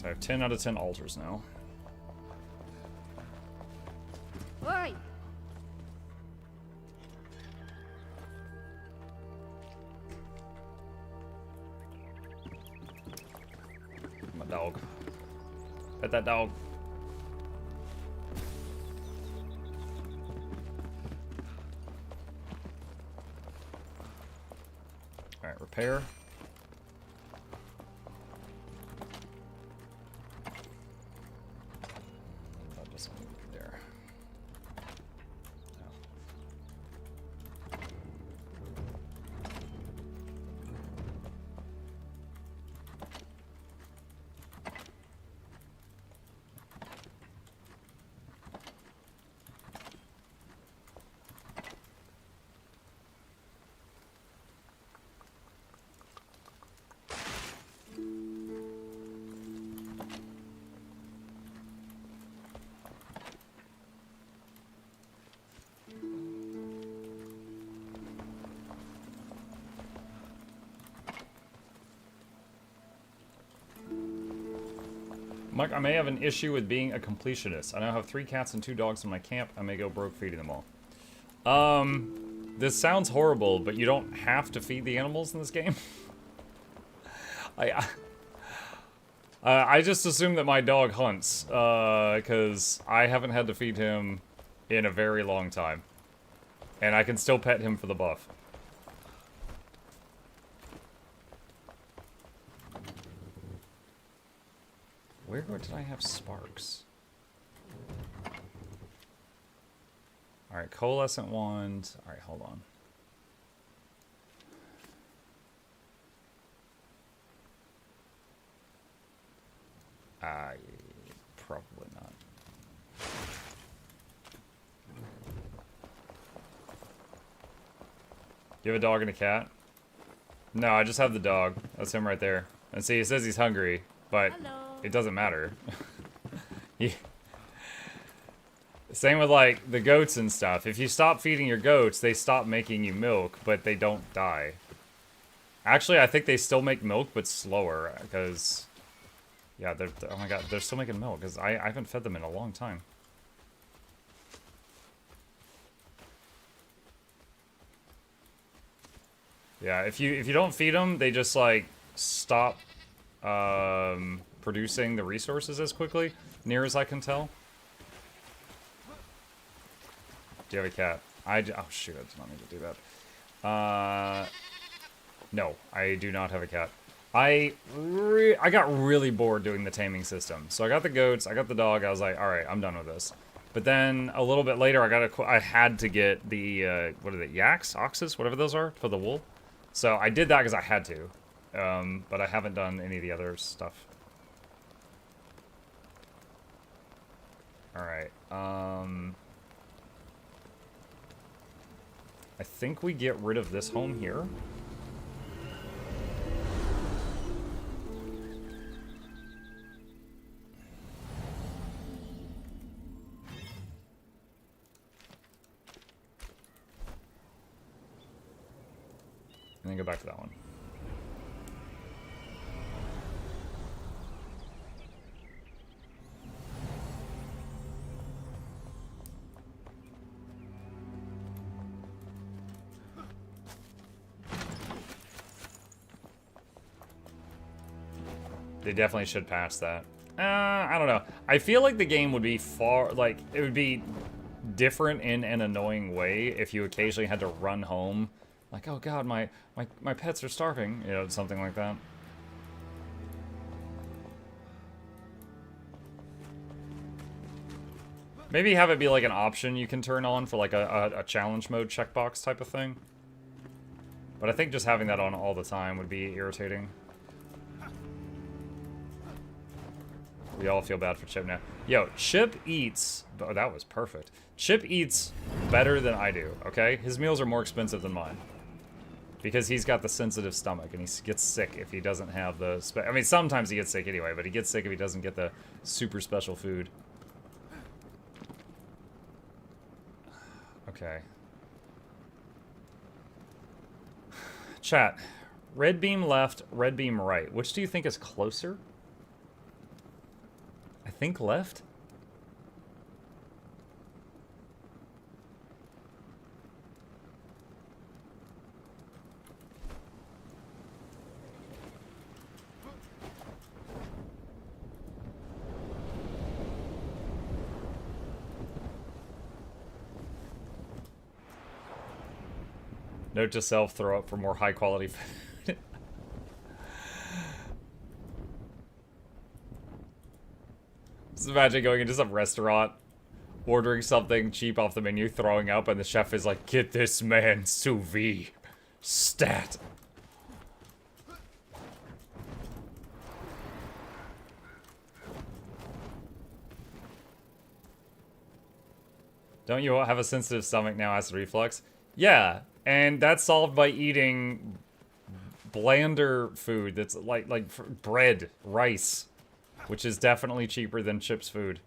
So I have 10 out of 10 altars now.
Oi!
My dog. Pet that dog. Alright, repair. That doesn't need to be there. No. Mike, I may have an issue with being a completionist. I now have 3 cats and 2 dogs in my camp. I may go broke feeding them all. This sounds horrible, but you don't have to feed the animals in this game. I just assume that my dog hunts, because I haven't had to feed him in a very long time. And I can still pet him for the buff. Where did I have sparks? Alright, coalescent wand. Alright, hold on. Probably not. You have a dog and a cat? No, I just have the dog. That's him right there. And see, he says he's hungry, but it doesn't matter. Same with, like, the goats and stuff. If you stop feeding your goats, they stop making you milk, but they don't die. Actually, I think they still make milk, but slower, because... Yeah, oh my god, they're still making milk, because I haven't fed them in a long time. Yeah, if you don't feed them, they just, like, stop producing the resources as quickly, near as I can tell. Do you have a cat? Oh shoot, I did not need to do that. No, I do not have a cat. I got really bored doing the taming system. So I got the goats, I got the dog, I was like, alright, I'm done with this. But then, a little bit later, I had to get the, what are they, yaks? Oxes? Whatever those are, for the wool. So I did that because I had to. But I haven't done any of the other stuff. Alright, I think we get rid of this home here. And then go back to that one. They definitely should pass that. I don't know. I feel like the game would be it would be different in an annoying way if you occasionally had to run home. Like, oh god, my pets are starving. You know, something like that. Maybe have it be like an option you can turn on for like a challenge mode checkbox type of thing. But I think just having that on all the time would be irritating. We all feel bad for Chip now. Yo, Chip eats... Oh, that was perfect. Chip eats better than I do, okay? His meals are more expensive than mine. Because he's got the sensitive stomach, and he gets sick if he doesn't have the... I mean, sometimes he gets sick anyway, but he gets sick if he doesn't get the super special food. Okay. Chat. Red beam left, red beam right. Which do you think is closer? I think left. Note to self, throw up for more high quality food. Just imagine going into some restaurant, ordering something cheap off the menu, throwing up, and the chef is like, "Get this man sous vide. Stat." Don't you have a sensitive stomach now, acid reflux? Yeah, and that's solved by eating blander food that's like bread, rice, which is definitely cheaper than chips food.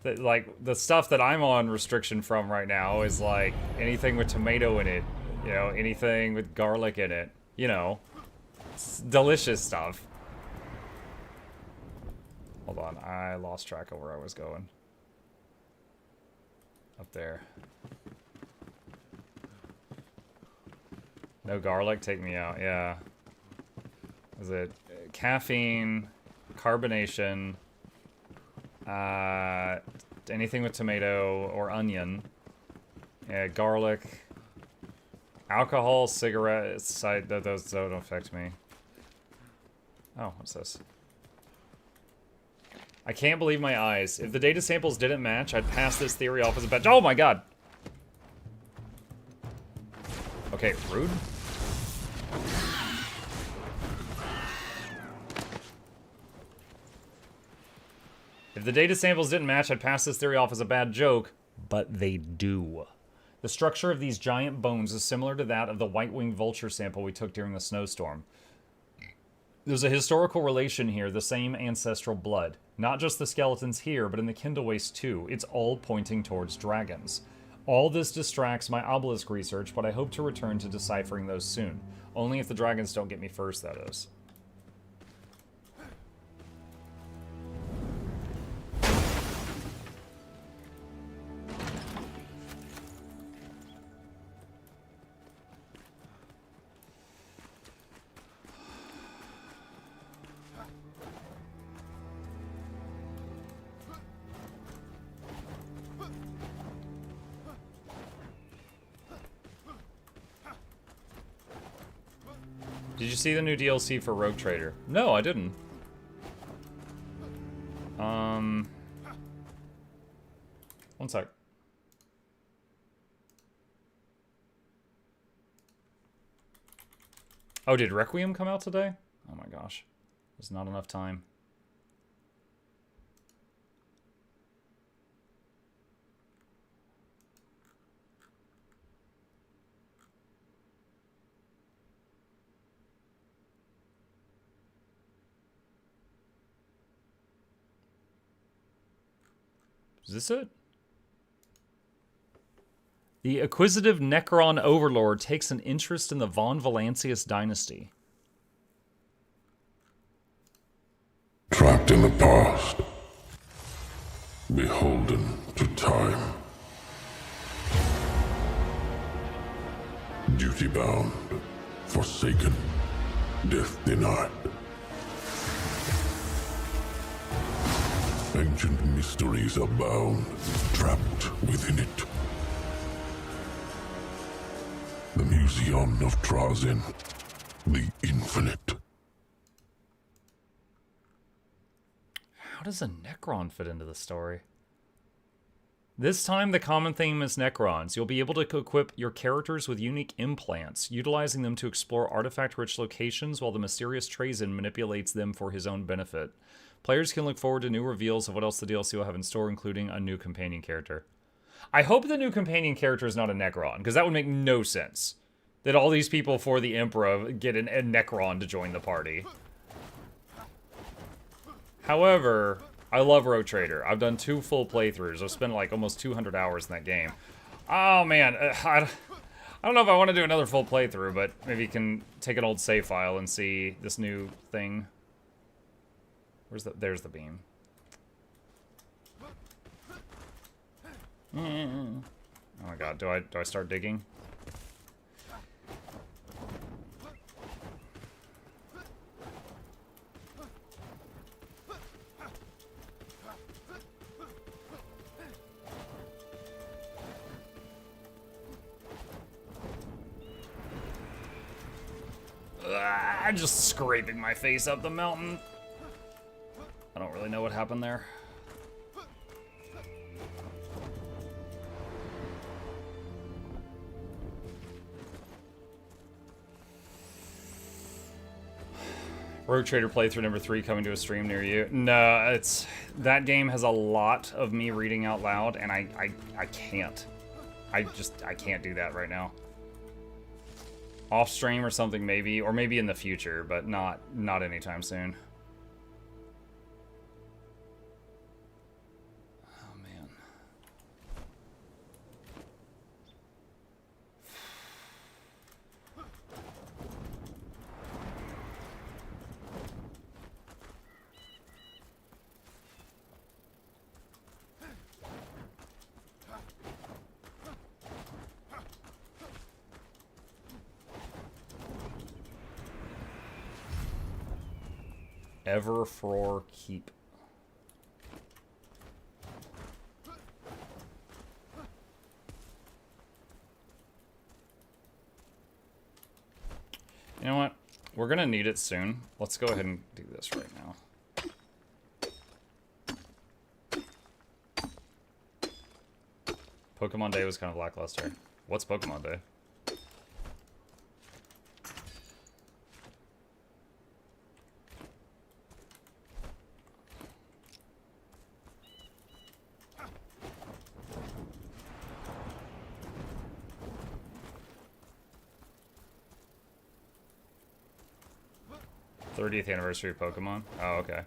Like, the stuff that I'm on restriction from right now is like anything with tomato in it, you know, anything with garlic in it, you know, it's delicious stuff. Hold on, I lost track of where I was going. Up there. No garlic, take me out, yeah. Is it caffeine, carbonation, anything with tomato or onion, garlic, alcohol, cigarettes, those don't affect me. Oh, what's this? I can't believe my eyes. If the data samples didn't match, I'd pass this theory off as a bet. Oh my god! Okay, rude. If the data samples didn't match, I'd pass this theory off as a bad joke, but they do. The structure of these giant bones is similar to that of the white-winged vulture sample we took during the snowstorm. There's a historical relation here, the same ancestral blood. Not just the skeletons here, but in the Kindle Waste too. It's all pointing towards dragons. All this distracts my obelisk research, but I hope to return to deciphering those soon. Only if the dragons don't get me first, that is. Did you see the new DLC for Rogue Trader? No, I didn't. One sec. Oh, did Requiem come out today? Oh my gosh. There's not enough time. Is this it? The acquisitive Necron Overlord takes an interest in the Von Valancius dynasty.
Trapped in the past, beholden to time, duty-bound, forsaken, death denied. Ancient mysteries abound, trapped within it. The Museum of Trazin, the Infinite.
How does a Necron fit into the story? This time, the common theme is Necrons. You'll be able to equip your characters with unique implants, utilizing them to explore artifact-rich locations while the mysterious Trazin manipulates them for his own benefit. Players can look forward to new reveals of what else the DLC will have in store, including a new companion character. I hope the new companion character is not a Necron, because that would make no sense. That all these people for the Emperor get a Necron to join the party. However, I love Rogue Trader. I've done 2 full playthroughs. I've spent like almost 200 hours in that game. Oh man, I don't know if I want to do another full playthrough, but maybe you can take an old save file and see this new thing. Where's the... There's the beam. Oh my god, do I start digging? I'm just scraping my face up the mountain. I don't really know what happened there. Rogue Trader playthrough number 3 coming to a stream near you. No, it's... That game has a lot of me reading out loud, and I can't. I can't do that right now. Off stream or something maybe, or maybe in the future, but not anytime soon. Oh man. Ever for keep. You know what? We're gonna need it soon. Let's go ahead and do this right now. Pokemon Day was kind of lackluster. What's Pokemon Day? '30th anniversary of Pokemon? Oh, okay.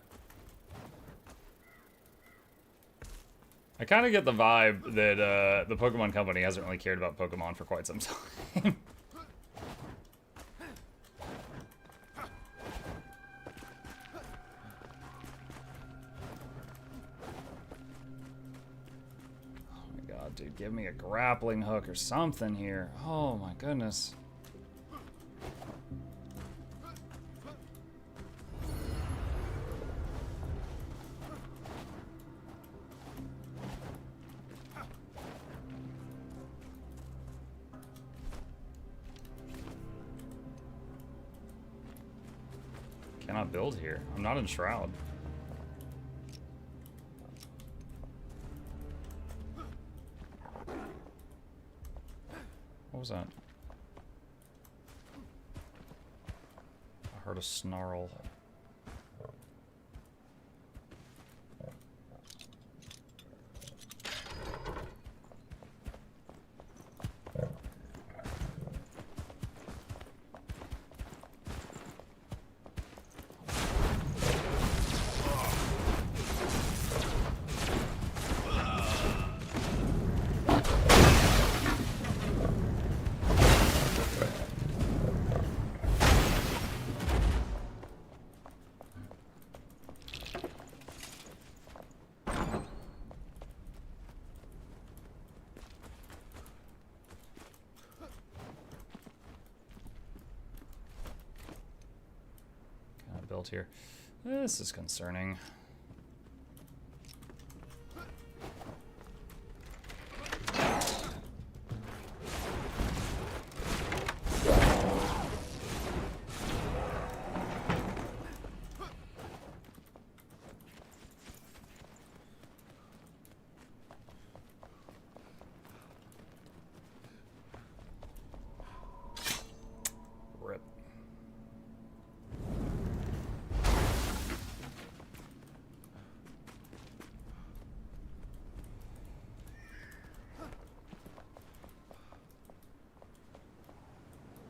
I kind of get the vibe that the Pokemon Company hasn't really cared about Pokemon for quite some time. Oh my god, dude, give me a grappling hook or something here. Oh my goodness. Cannot build here. I'm not in Shroud. What was that? I heard a snarl. Build here. This is concerning. Rip.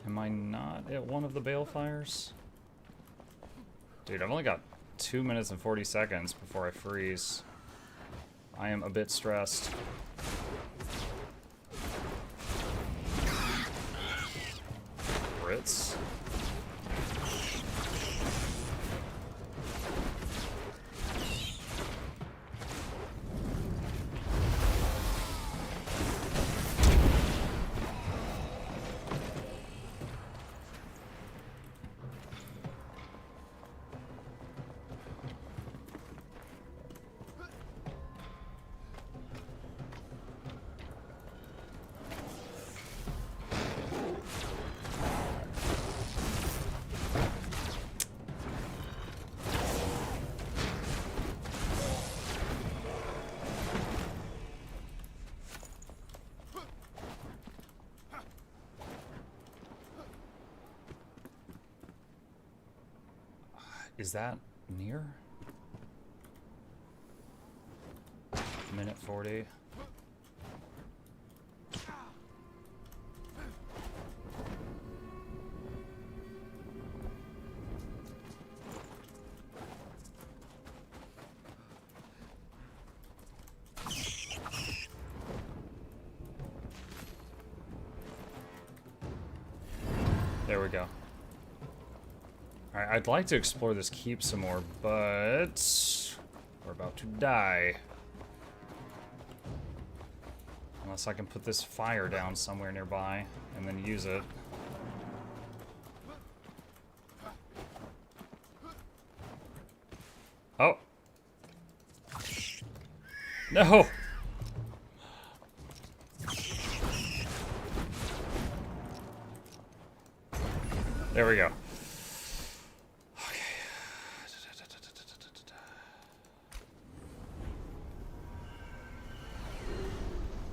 Am I not at one of the balefires? Dude, I've only got 2 minutes and 40 seconds before I freeze. I am a bit stressed. Brits. Is that near? Minute 40. There we go. Alright, I'd like to explore this keep some more, but we're about to die. Unless I can put this fire down somewhere nearby and then use it. Oh. No! There we go. Okay.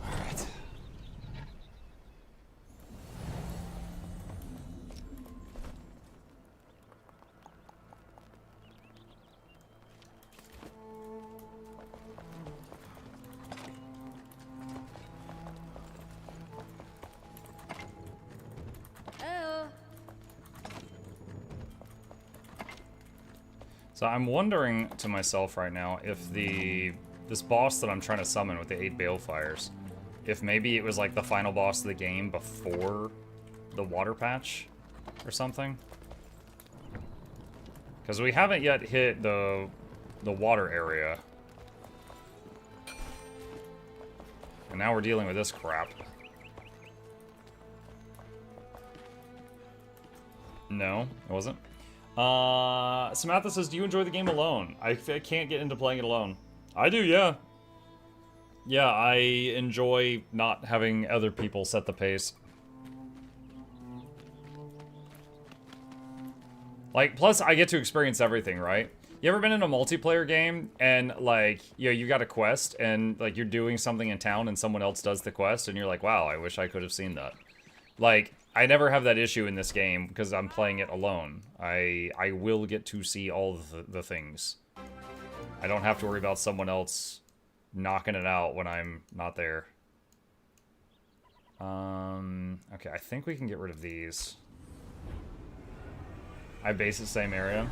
All right.
Oh.
So I'm wondering to myself right now if this boss that I'm trying to summon with the 8 balefires, if maybe it was like the final boss of the game before the water patch or something. Because we haven't yet hit the water area. And now we're dealing with this crap. No, it wasn't. Samantha says, do you enjoy the game alone? I can't get into playing it alone. I do, yeah. Yeah, I enjoy not having other people set the pace. Like, plus I get to experience everything, right? You ever been in a multiplayer game and, like, you got a quest and, like, you're doing something in town and someone else does the quest and you're like, wow, I wish I could have seen that. Like, I never have that issue in this game because I'm playing it alone. I will get to see all the things. I don't have to worry about someone else knocking it out when I'm not there. Okay, I think we can get rid of these. I base the same area.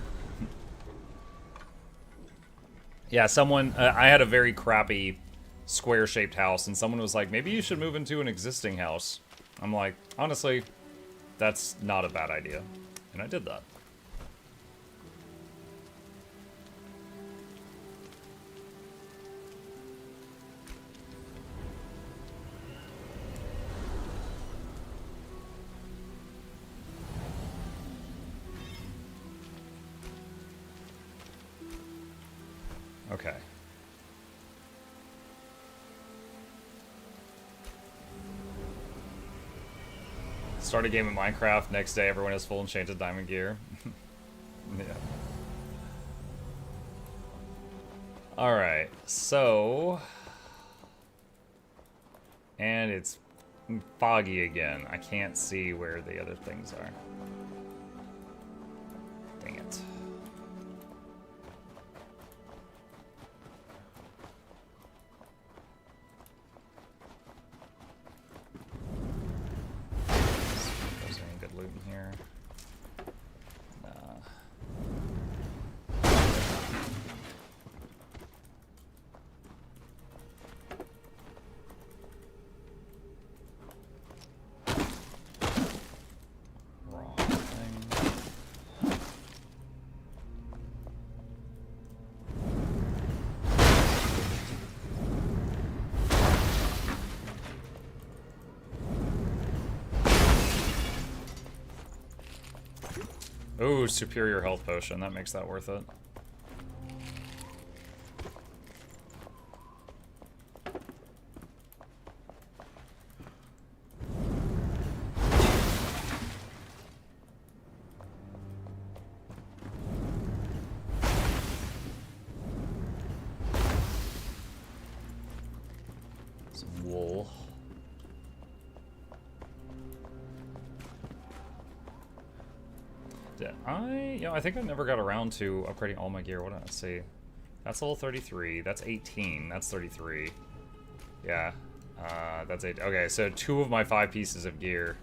Yeah, someone... I had a very crappy square-shaped house, and someone was like, maybe you should move into an existing house. I'm like, honestly, that's not a bad idea. And I did that. Okay. Start a game of Minecraft, next day everyone has full enchanted diamond gear. Yeah. Alright, so... And it's foggy again. I can't see where the other things are. Dang it. There's any good loot in here? Nah. Wrong thing. Ooh, superior health potion. That makes that worth it. Some wool. I think I never got around to upgrading all my gear. What did I see? That's level 33. That's 18. That's 33. Yeah. That's 8. Okay, so 2 of my 5 pieces of gear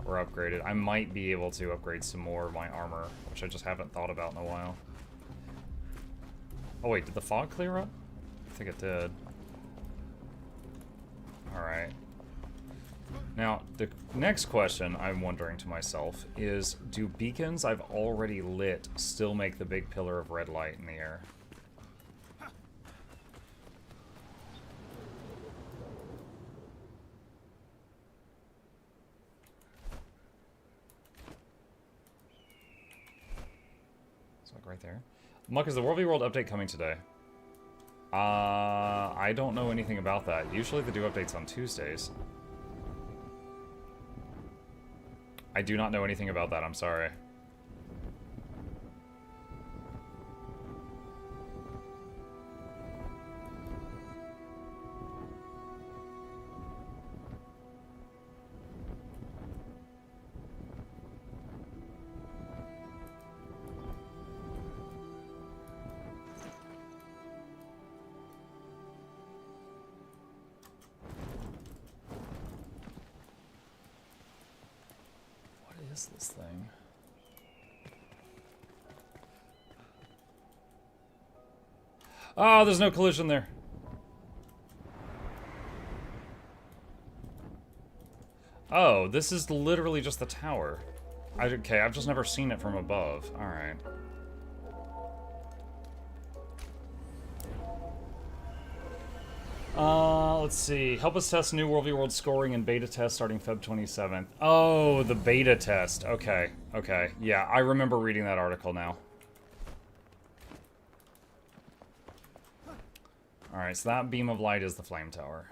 were upgraded. I might be able to upgrade some more of my armor, which I just haven't thought about in a while. Oh wait, did the fog clear up? I think it did. Alright. Now, the next question I'm wondering to myself is, do beacons I've already lit still make the big pillar of red light in the air? It's like right there. Muck, is the World v World update coming today? I don't know anything about that. Usually they do updates on Tuesdays. I do not know anything about that, I'm sorry. This thing. Oh, there's no collision there. Oh, this is literally just the tower. Okay, I've just never seen it from above. Alright. Let's see. Help us test new World v World scoring and beta test starting Feb 27th. Oh, the beta test. Okay, okay. Yeah, I remember reading that article now. Alright, so that beam of light is the flame tower.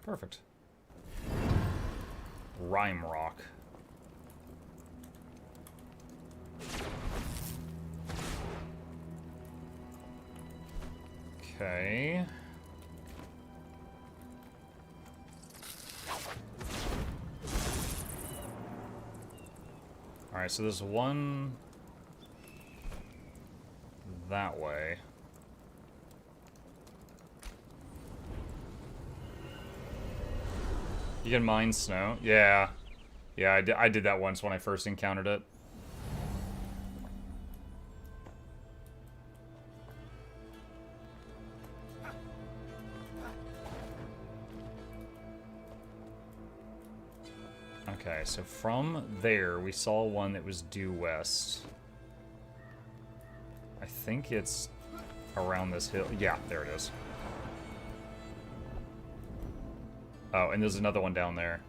Perfect. Rhyme rock. Okay. Alright, so there's one that way. You can mine snow? Yeah. Yeah, I did that once when I first encountered it. Okay, so from there, we saw one that was due west. I think it's around this hill. Yeah, there it is. Oh, and there's another one down there.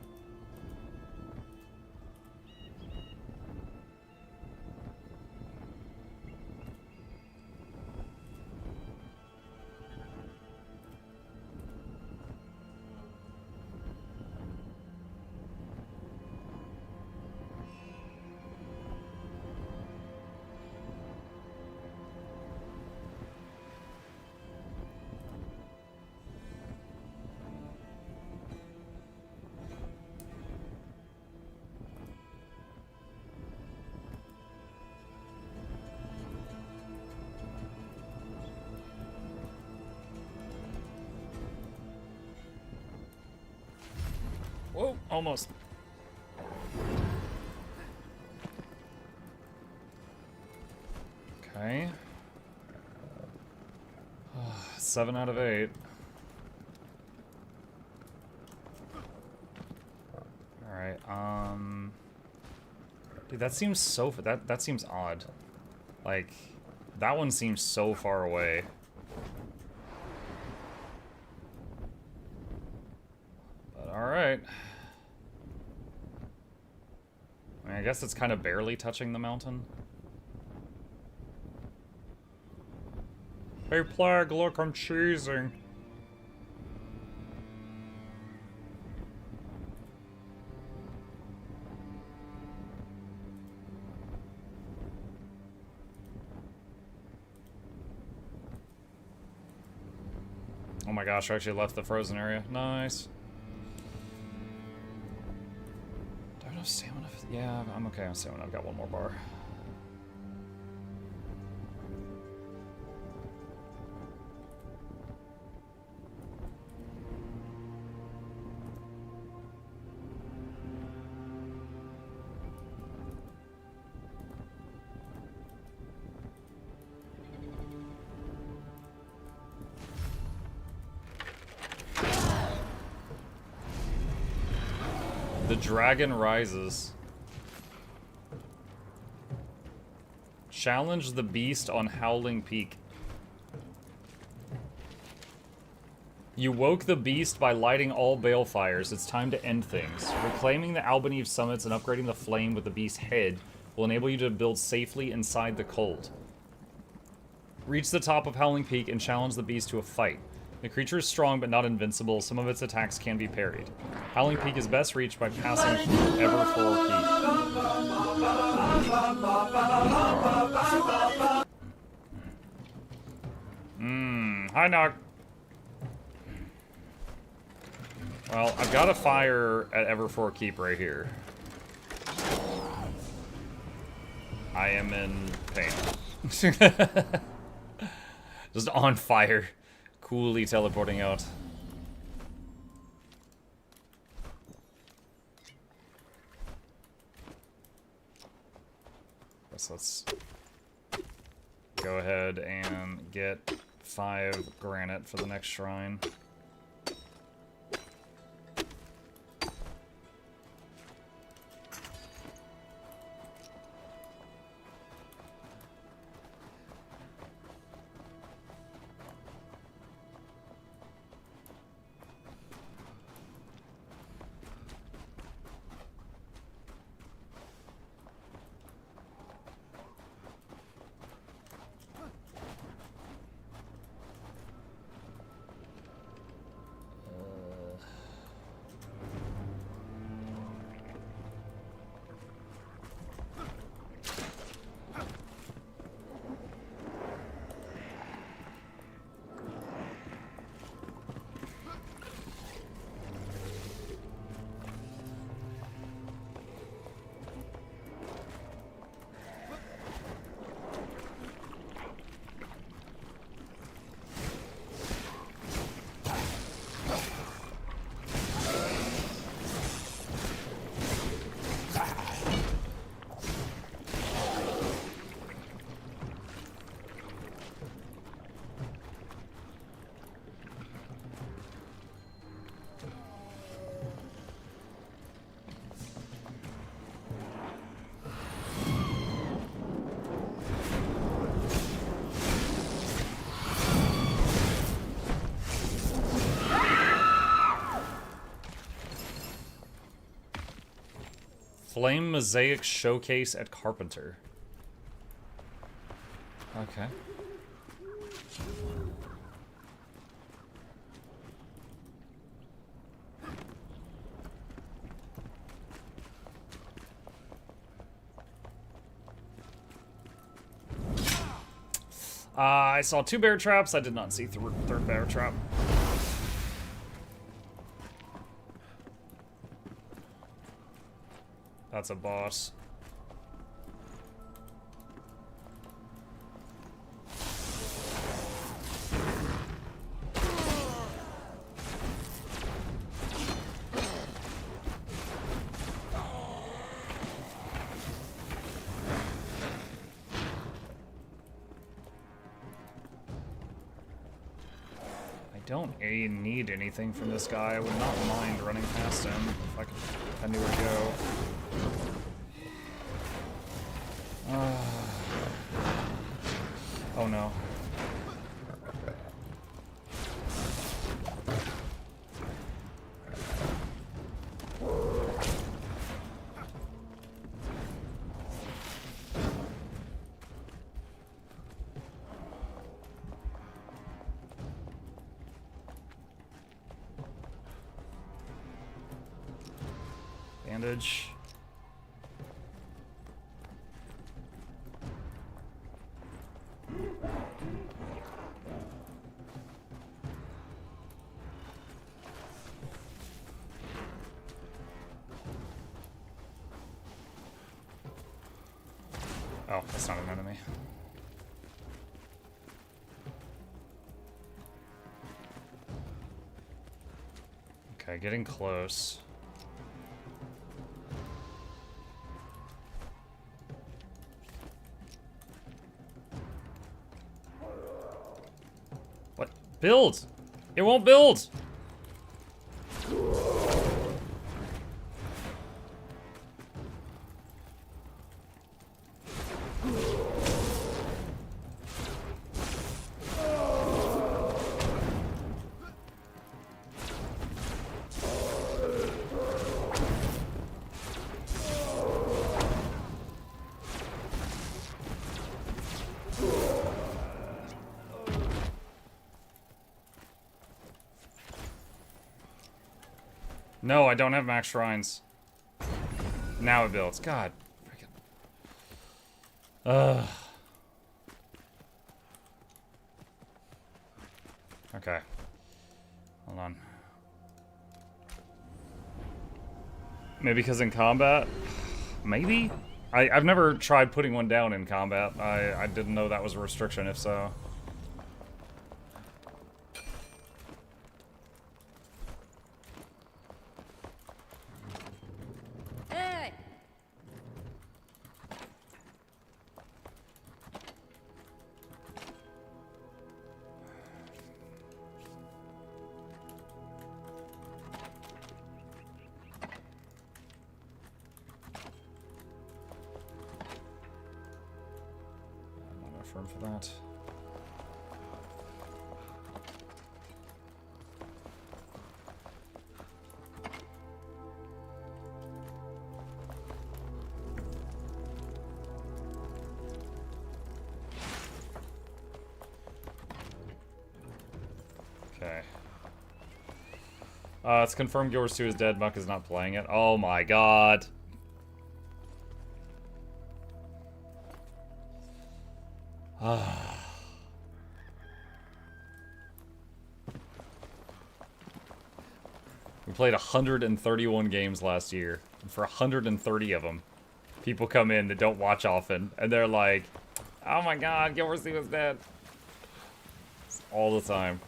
Whoa, almost. Okay. 7 out of 8. Alright, dude, that seems so... That seems odd. Like, that one seems so far away. But alright. I mean, I guess it's kind of barely touching the mountain. Hey, Plague, look, I'm cheesing. Oh my gosh, I actually left the frozen area. Nice. Do I have enough stamina? Yeah, I'm okay on stamina. I've got one more bar. The dragon rises. Challenge the beast on Howling Peak. You woke the beast by lighting all balefires. It's time to end things. Reclaiming the Albanive summits and upgrading the flame with the beast's head will enable you to build safely inside the cold. Reach the top of Howling Peak and challenge the beast to a fight. The creature is strong but not invincible. Some of its attacks can be parried. Howling Peak is best reached by passing through Everfour Keep. Hi, Nog. Well, I've got a fire at Everfour Keep right here. I am in pain. Just on fire. Coolly teleporting out. So let's go ahead and get 5 granite for the next shrine. Flame Mosaic Showcase at Carpenter. Okay. I saw 2 bear traps. I did not see third bear trap. That's a boss. don't need anything from this guy. I would not mind running past him if I knew where to go. Oh no. Bandage. Oh, that's not an enemy. Okay, getting close. What? Build! It won't build! No, I don't have max shrines. Now it builds. God. Freaking. Okay. Hold on. Maybe because in combat? Maybe? I've never tried putting one down in combat. I didn't know that was a restriction, if so. For that. Okay. It's confirmed GW2 is dead. Muck is not playing it. Oh my god. We played 131 games last year, and for 130 of them, people come in that don't watch often, and they're like, oh my god, GW2 is dead. It's all the time.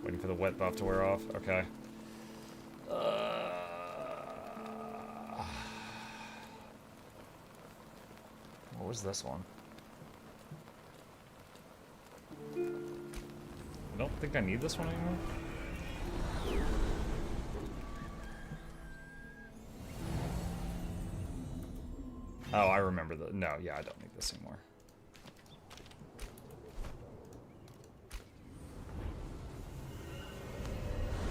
Waiting for the wet buff to wear off. Okay. What was this one? I don't think I need this one anymore. Oh, I remember the... No, yeah, I don't need this anymore.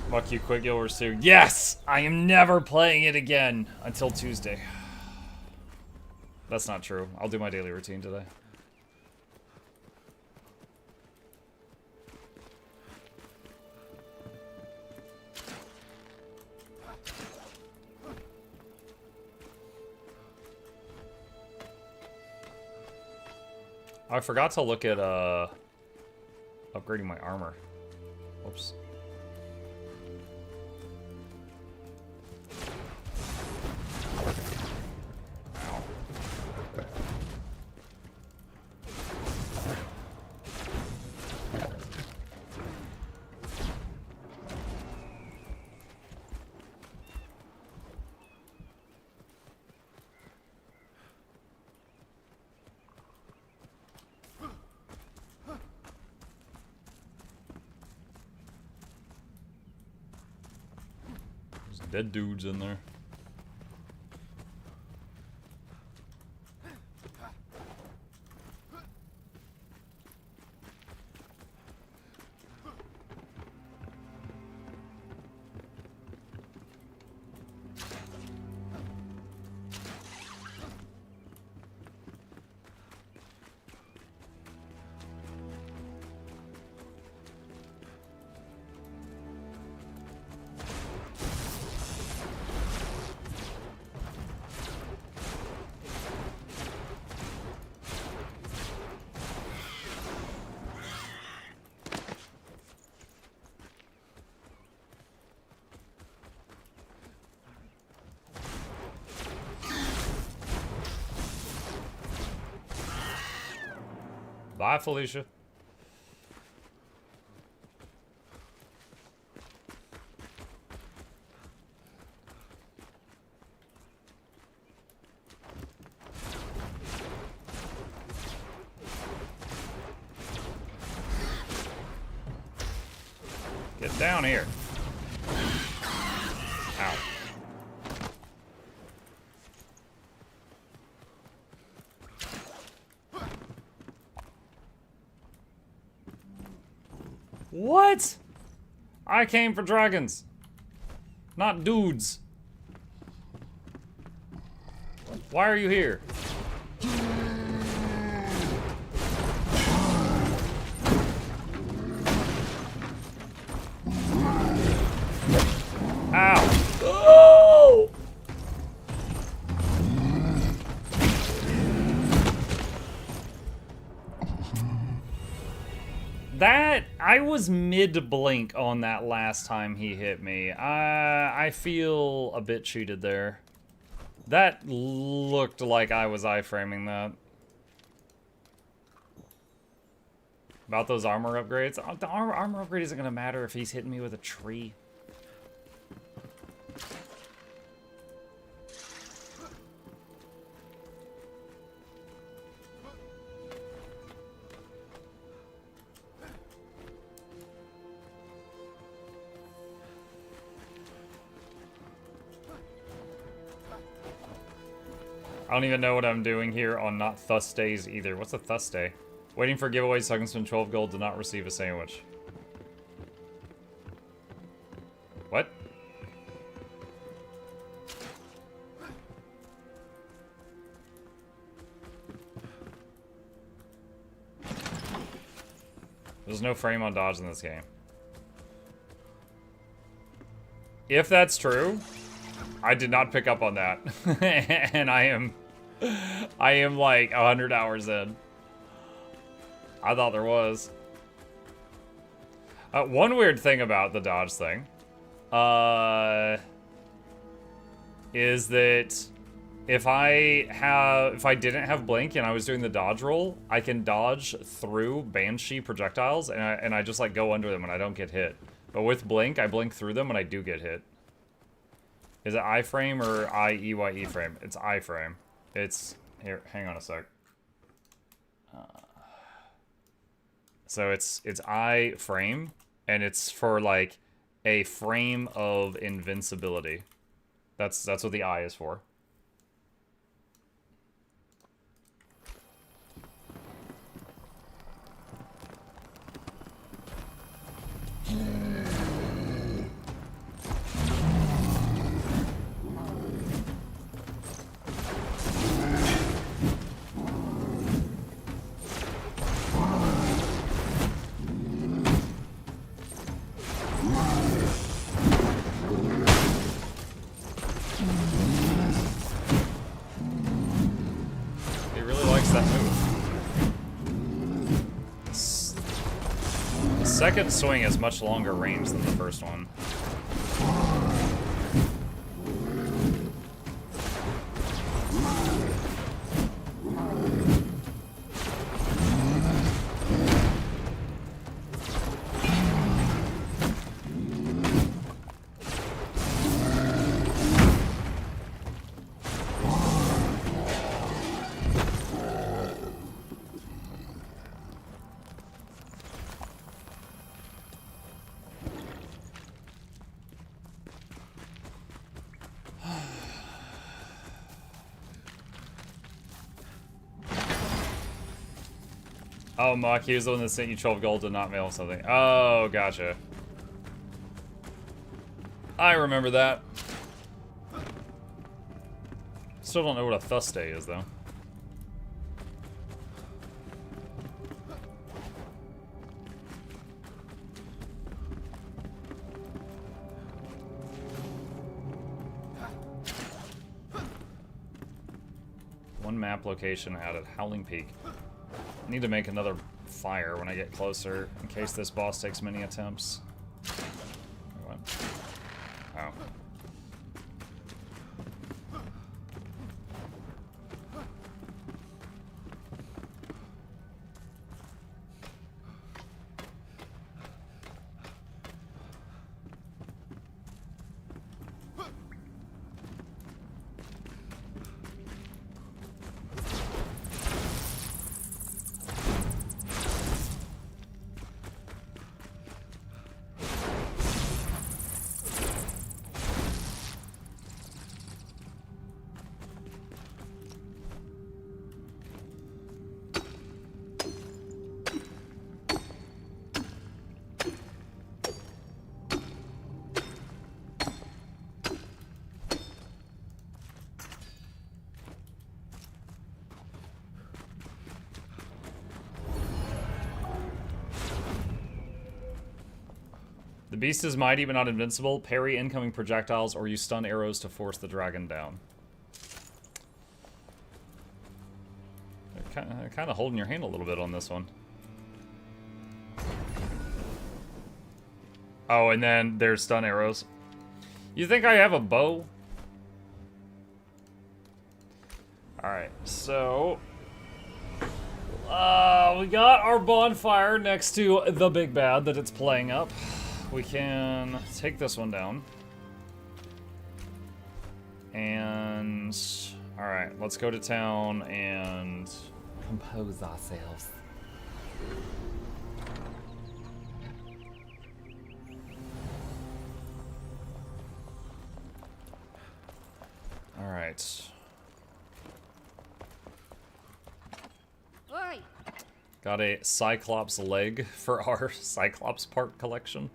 Fuck you, quit GW2. Yes! I am never playing it again until Tuesday. That's not true. I'll do my daily routine today. I forgot to look at upgrading my armor. Whoops. Dead dudes in there. Bye, Felicia. Get down here. Ow. What? I came for dragons, not dudes. Why are you here? Ow. Oh! That, I was mid-blink on that last time he hit me. I feel a bit cheated there. That looked like I was iframing that. About those armor upgrades? The armor upgrade isn't going to matter if he's hitting me with a tree. I don't even know what I'm doing here on not Thus Days either. What's a Thus Day? Waiting for giveaways so I can spend 12 gold to not receive a sandwich. What? There's no frame on dodge in this game. If that's true, I did not pick up on that. And I am like 100 hours in. I thought there was. One weird thing about the dodge thing is that if I didn't have blink and I was doing the dodge roll, I can dodge through banshee projectiles and I just like go under them and I don't get hit. But with blink, I blink through them and I do get hit. Is it iframe or IEYE frame? It's iframe. It's here. Hang on a sec. So it's iframe, and it's for like a frame of invincibility. That's what the I is for. Second swing has much longer range than the first one. Oh, Muck, he was the one that sent you 12 gold to not mail something. Oh, gotcha. I remember that. Still don't know what a Thursday is, though. One map location added. Howling Peak. I need to make another fire when I get closer, in case this boss takes many attempts. What? Oh. The beast is mighty but not invincible. Parry incoming projectiles or use stun arrows to force the dragon down. Kind of holding your hand a little bit on this one. Oh, and then there's stun arrows. You think I have a bow? Alright, so... we got our bonfire next to the big bad that it's playing up. We can take this one down. And... Alright, let's go to town and compose ourselves. Alright.
Oi!
Got a Cyclops leg for our Cyclops part collection.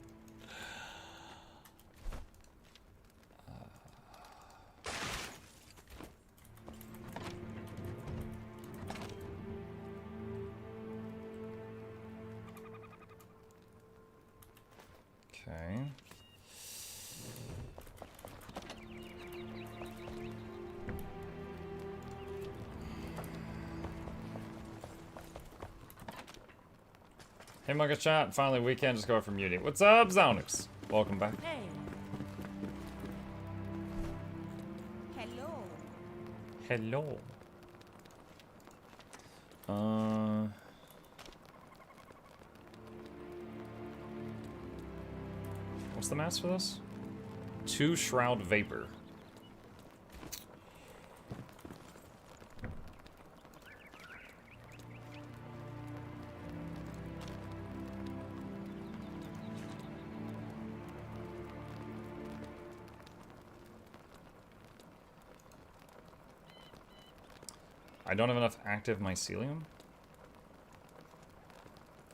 Okay. Hey, Mugga Chat. Finally, we can just go from Uni. What's up, Zonix? Welcome back.
Hey. Hello.
Hello. What's the mask for this? 2 Shroud Vapor. I don't have enough active mycelium?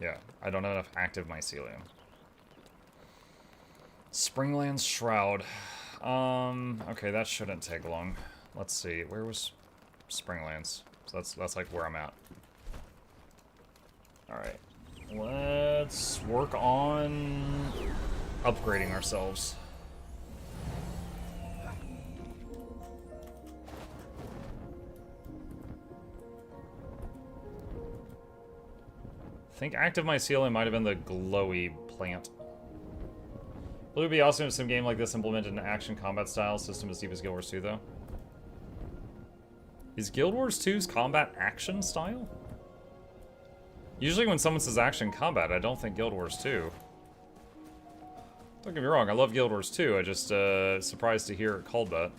Yeah, I don't have enough active mycelium. Springland's Shroud. Okay, that shouldn't take long. Let's see, where was Springlands? So that's like where I'm at. Alright. Let's work on upgrading ourselves. I think active mycelium might have been the glowy plant. It would be awesome if some game like this implemented an action combat style system as deep as Guild Wars 2, though. Is Guild Wars 2's combat action style? Usually when someone says action combat, I don't think Guild Wars 2. Don't get me wrong, I love Guild Wars 2, I just surprised to hear it called that.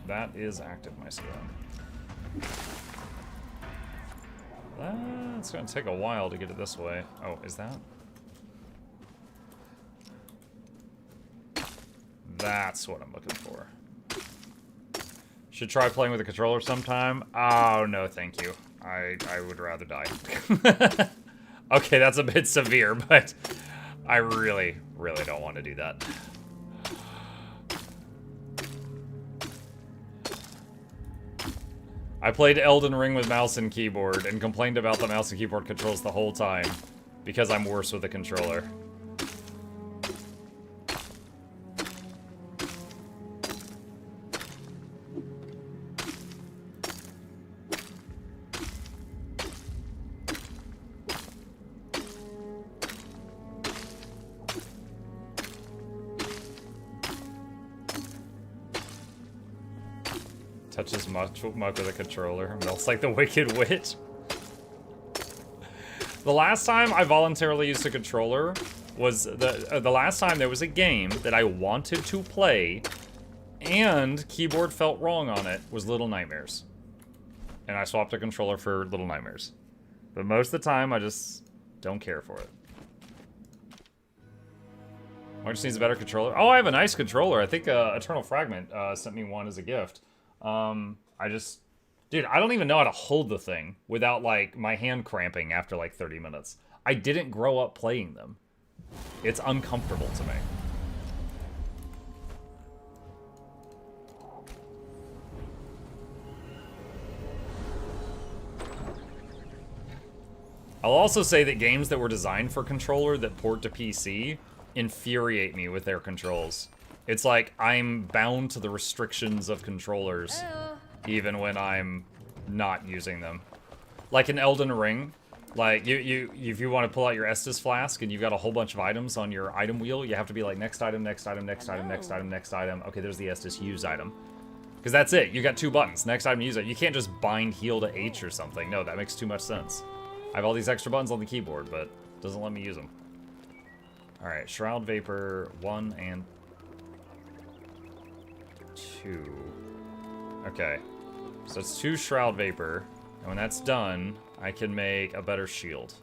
That is active mycelium. That's gonna take a while to get it this way. Oh, is that? That's what I'm looking for. Should try playing with a controller sometime. Oh, no, thank you. I would rather die. Okay, that's a bit severe, but I really, really don't want to do that. I played Elden Ring with mouse and keyboard and complained about the mouse and keyboard controls the whole time because I'm worse with the controller. Touches muck with a controller. Melts like the Wicked Witch. The last time I voluntarily used a controller was the last time there was a game that I wanted to play and keyboard felt wrong on it was Little Nightmares. And I swapped a controller for Little Nightmares. But most of the time I just don't care for it. Or just needs a better controller. Oh, I have a nice controller. I think Eternal Fragment sent me one as a gift. Dude, I don't even know how to hold the thing without, like, my hand cramping after, like, 30 minutes. I didn't grow up playing them. It's uncomfortable to me. I'll also say that games that were designed for controller that port to PC infuriate me with their controls. It's like I'm bound to the restrictions of controllers, even when I'm not using them. Like in Elden Ring, like if you want to pull out your Estus flask and you've got a whole bunch of items on your item wheel, you have to be like next item, next item, next item, next item, next item. Okay, there's the Estus use item. Because that's it. You got 2 buttons. Next item, use it. You can't just bind heal to H or something. No, that makes too much sense. I have all these extra buttons on the keyboard, but it doesn't let me use them. All right, Shroud Vapor 1 and 2. Okay, so it's 2 Shroud Vapor, and when that's done, I can make a better shield.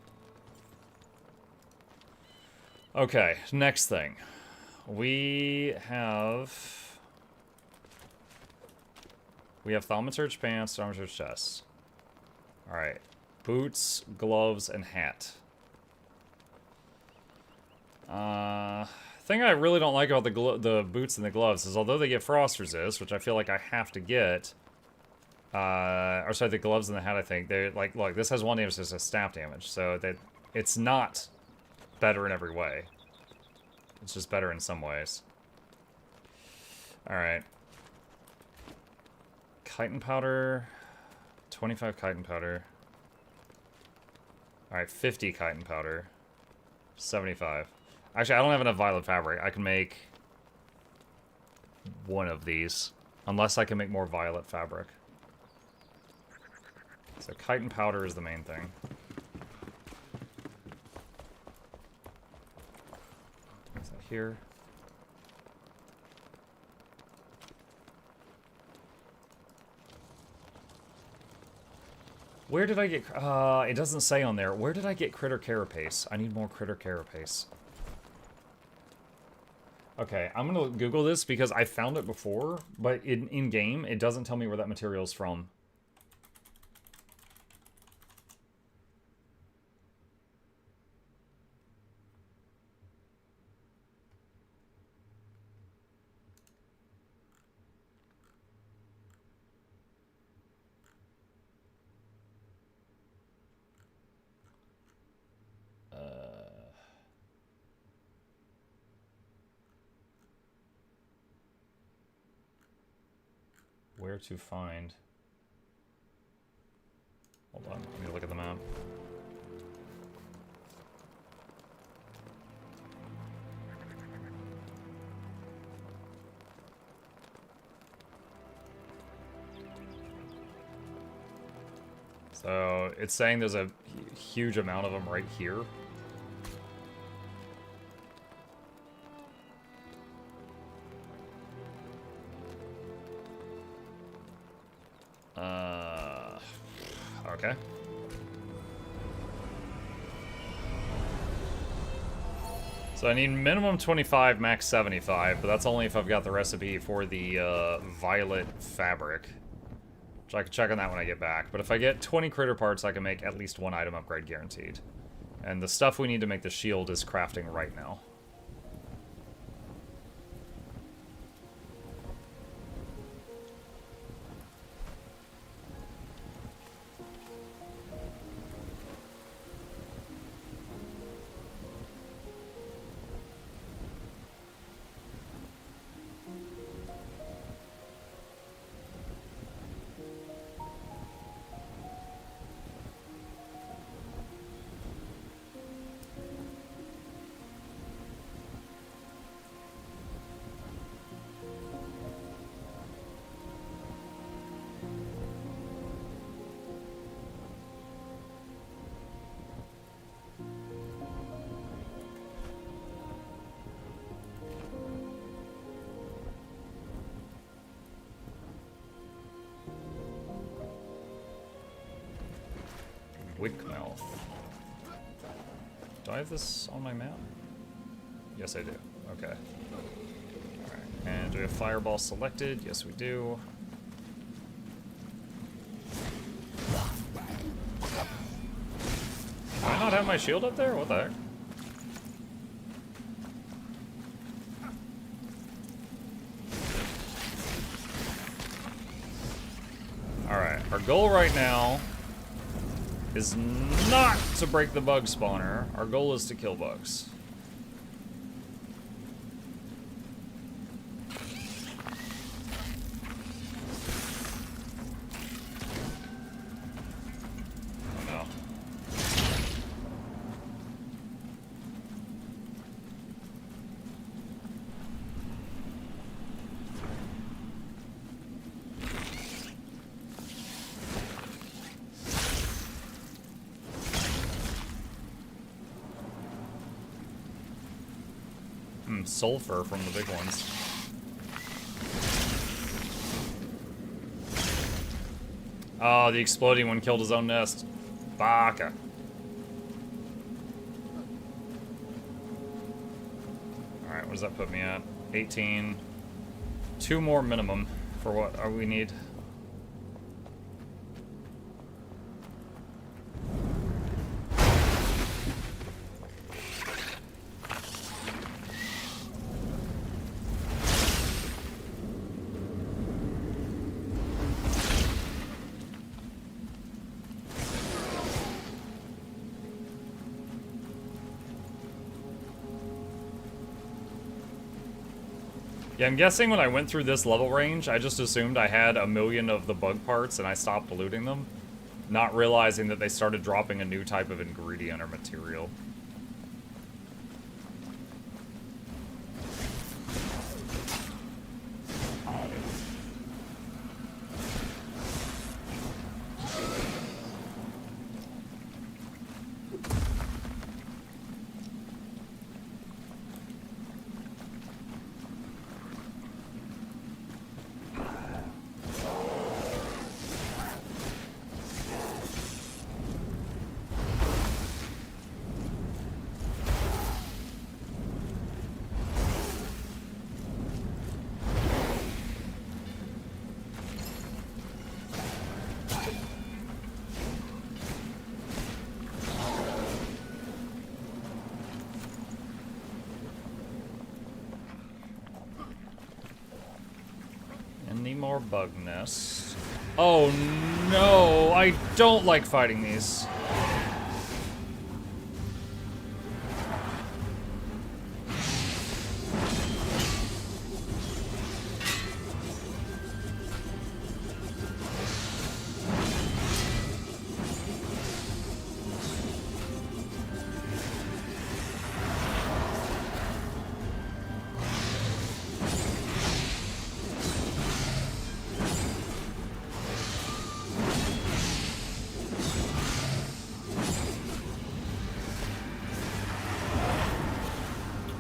Okay, next thing. We have thaumaturge pants, thaumaturge chest. Alright, boots, gloves, and hat. Thing I really don't like about the boots and the gloves is although they get frost resist, which I feel like I have to get, or sorry, the gloves and the hat, I think, they're like, look, this has 1 damage, this has staff damage, so that it's not better in every way. It's just better in some ways. Alright. Chitin powder, 25 chitin powder. Alright, 50 chitin powder, 75. Actually, I don't have enough violet fabric. I can make 1 of these. Unless I can make more violet fabric. So chitin powder is the main thing. Is that here? Where did I get... it doesn't say on there. Where did I get critter carapace? I need more critter carapace. Okay, I'm gonna Google this because I found it before, but in-game, it doesn't tell me where that material is from. Where to find... Hold on, let me look at the map. So, it's saying there's a huge amount of them right here. Okay. So So I need minimum 25, max 75, but that's only if I've got the recipe for the violet fabric. Which I can check on that when I get back. But if I get 20 critter parts, I can make at least one item upgrade guaranteed. And the stuff we need to make the shield is crafting right now. Wickmouth. Do I have this on my map? Yes, I do. Okay. Alright. And do we have Fireball selected? Yes, we do. Do I not have my shield up there? What the heck? Alright. Our goal right now is not to break the bug spawner. Our goal is to kill bugs. Oh no. Sulfur from the big ones. Oh, the exploding one killed his own nest. Baka. Alright, what does that put me at? 18. 2 more minimum for what we need. Yeah, I'm guessing when I went through this level range, I just assumed I had a million of the bug parts and I stopped looting them, not realizing that they started dropping a new type of ingredient or material. Any more bug nests? Oh no, I don't like fighting these.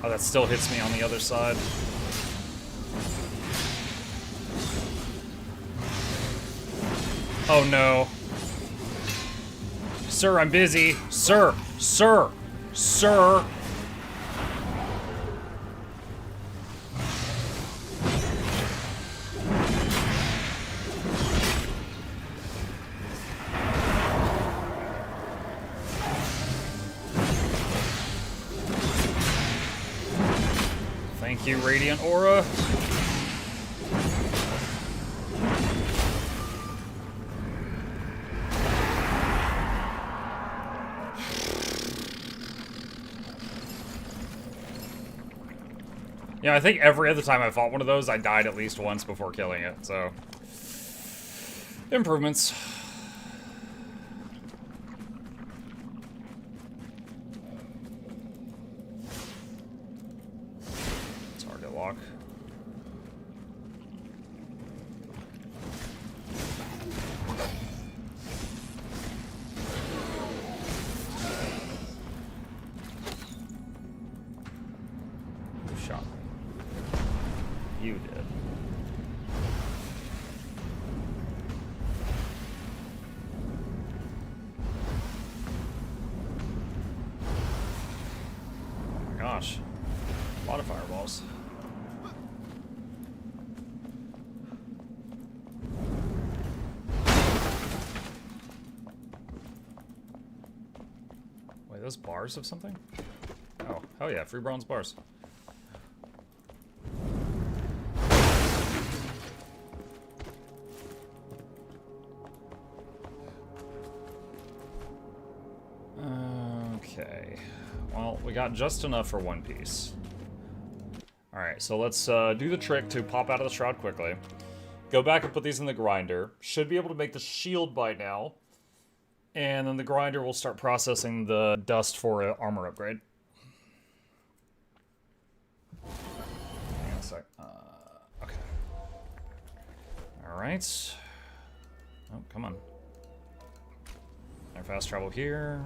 Oh, that still hits me on the other side. Oh no. Sir, I'm busy. Sir! Sir! Sir! Thank you, Radiant Aura. Yeah, I think every other time I fought one of those, I died at least once before killing it, so... improvements. Target lock. Who shot me? You did. Oh my gosh. A lot of fireballs. Wait, those bars of something? Oh, hell yeah, free bronze bars. Okay. Well, we got just enough for one piece. Alright, so let's do the trick to pop out of the shroud quickly. Go back and put these in the grinder. Should be able to make the shield by now. And then the grinder will start processing the dust for an armor upgrade. Hang on a sec. Okay. Alright. Oh, come on. Air fast travel here.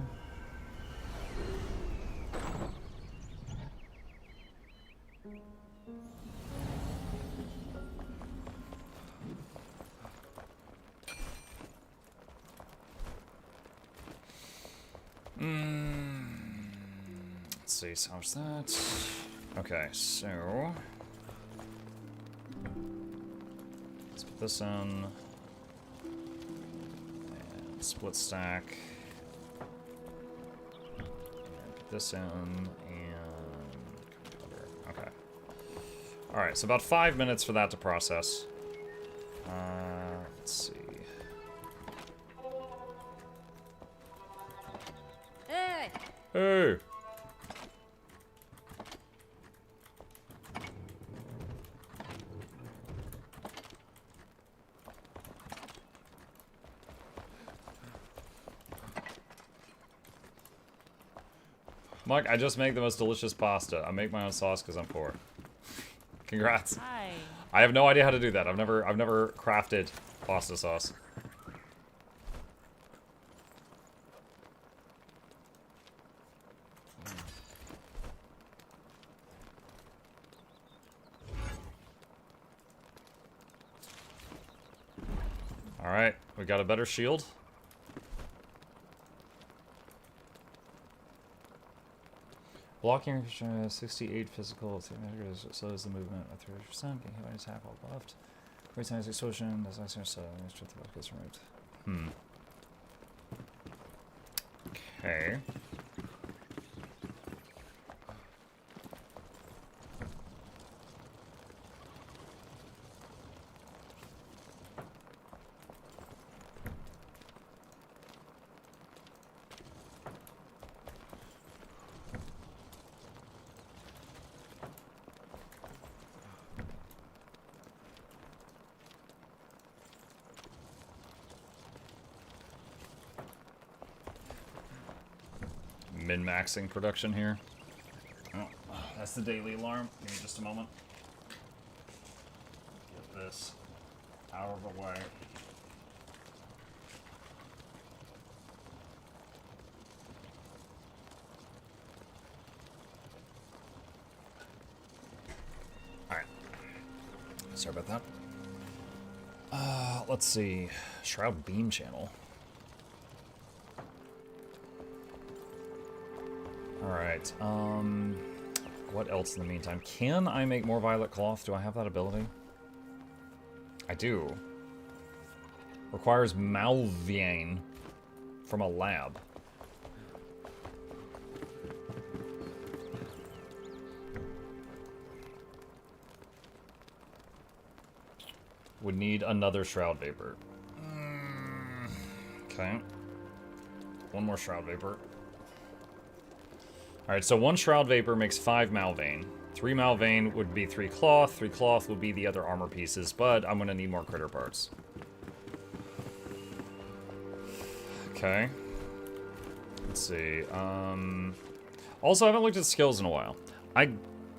Let's see, so how's that? Okay, so let's put this in and split stack. And put this in and okay. Alright, so about 5 minutes for that to process. Let's see.
Hey!
Hey! Mike, I just make the most delicious pasta. I make my own sauce because I'm poor. Congrats.
Hi.
I have no idea how to do that. I've never crafted pasta sauce. Alright, we got a better shield. Blocking 68 physical, slows the movement of 30%, getting hit by an attack while buffed. Great times explosion, that's actually so strength of buff gets removed. Okay. Min-maxing production here. Oh, that's the daily alarm. Give me just a moment. Get this out of the way. Alright. Sorry about that. Let's see. Shroud beam channel. Alright, what else in the meantime? Can I make more violet cloth? Do I have that ability? I do. Requires Malviane from a lab. Would need another Shroud Vapor. Okay. One more Shroud Vapor. Alright, so 1 Shroud Vapor makes 5 Malvein. 3 Malvein would be 3 cloth. 3 cloth would be the other armor pieces, but I'm gonna need more critter parts. Okay. Let's see. Also, I haven't looked at skills in a while. I'm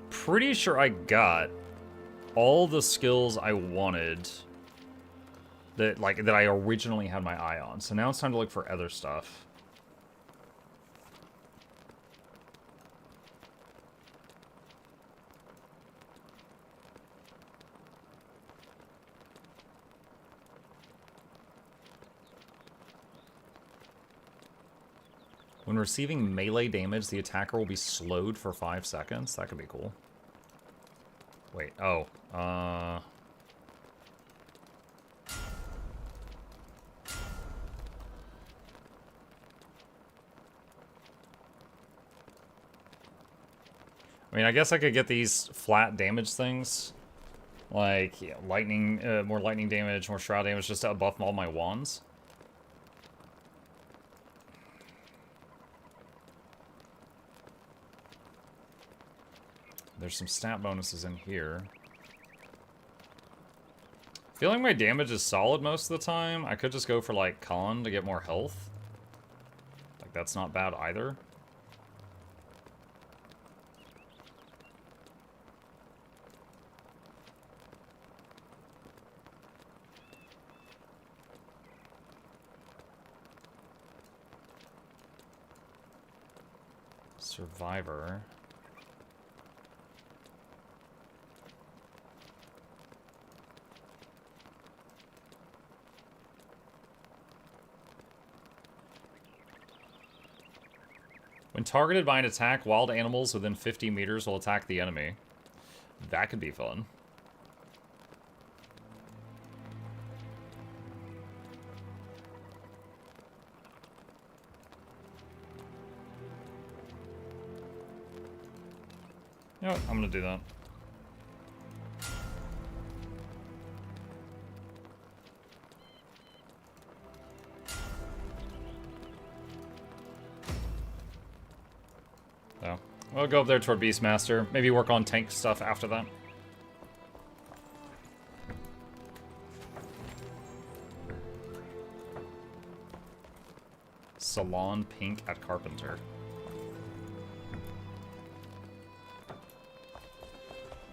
pretty sure I got all the skills I wanted that I originally had my eye on. So now it's time to look for other stuff. When receiving melee damage, the attacker will be slowed for 5 seconds. That could be cool. Wait, oh. I mean, I guess I could get these flat damage things. Like, yeah, lightning, more lightning damage, more shroud damage, just to buff all my wands. There's some stat bonuses in here. Feeling my damage is solid most of the time. I could just go for, like, con to get more health. Like, that's not bad either. Survivor. When targeted by an attack, wild animals within 50 meters will attack the enemy. That could be fun. You know what? I'm gonna do that. So, we'll go up there toward Beastmaster. Maybe work on tank stuff after that. Salon Pink at Carpenter.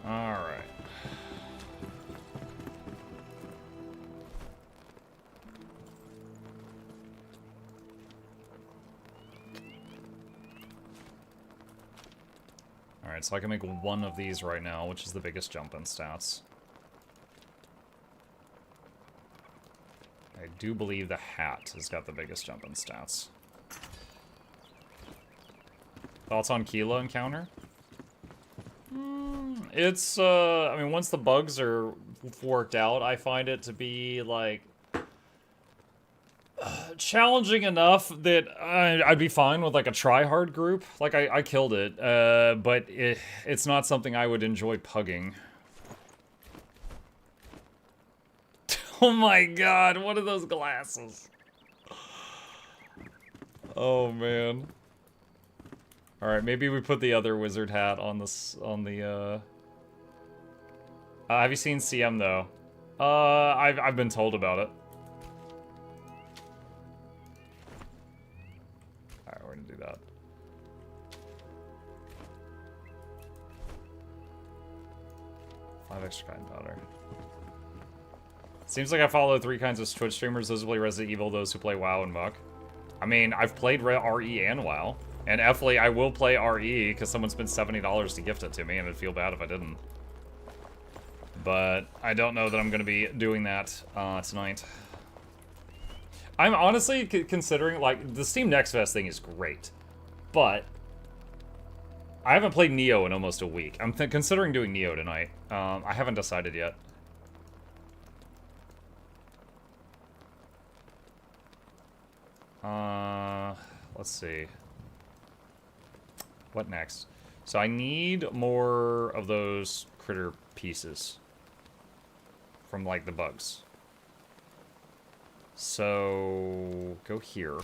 Alright. Alright, so I can make one of these right now, which is the biggest jump in stats. I do believe the hat has got the biggest jump in stats. Thoughts on Keela encounter? It's, I mean, once the bugs are worked out, I find it to be, like, challenging enough that I'd be fine with, like, a try-hard group. Like, I killed it, but it's not something I would enjoy pugging. Oh my god, what are those glasses? Oh, man. Alright, maybe we put the other wizard hat on this, on the, have you seen CM, though? I've been told about it. Alright, we're gonna do that. Five extra kind powder. Seems like I follow 3 kinds of Twitch streamers, those who play Resident Evil, those who play WoW and Muck. I mean, I've played RE and WoW. And definitely, I will play RE, because someone spent $70 to gift it to me, and I'd feel bad if I didn't. But I don't know that I'm going to be doing that tonight. I'm honestly considering, like, the Steam Next Fest thing is great. But I haven't played Neo in almost a week. I'm considering doing Neo tonight. I haven't decided yet. Let's see. What next? So I need more of those critter pieces. from like the bugs. So go here.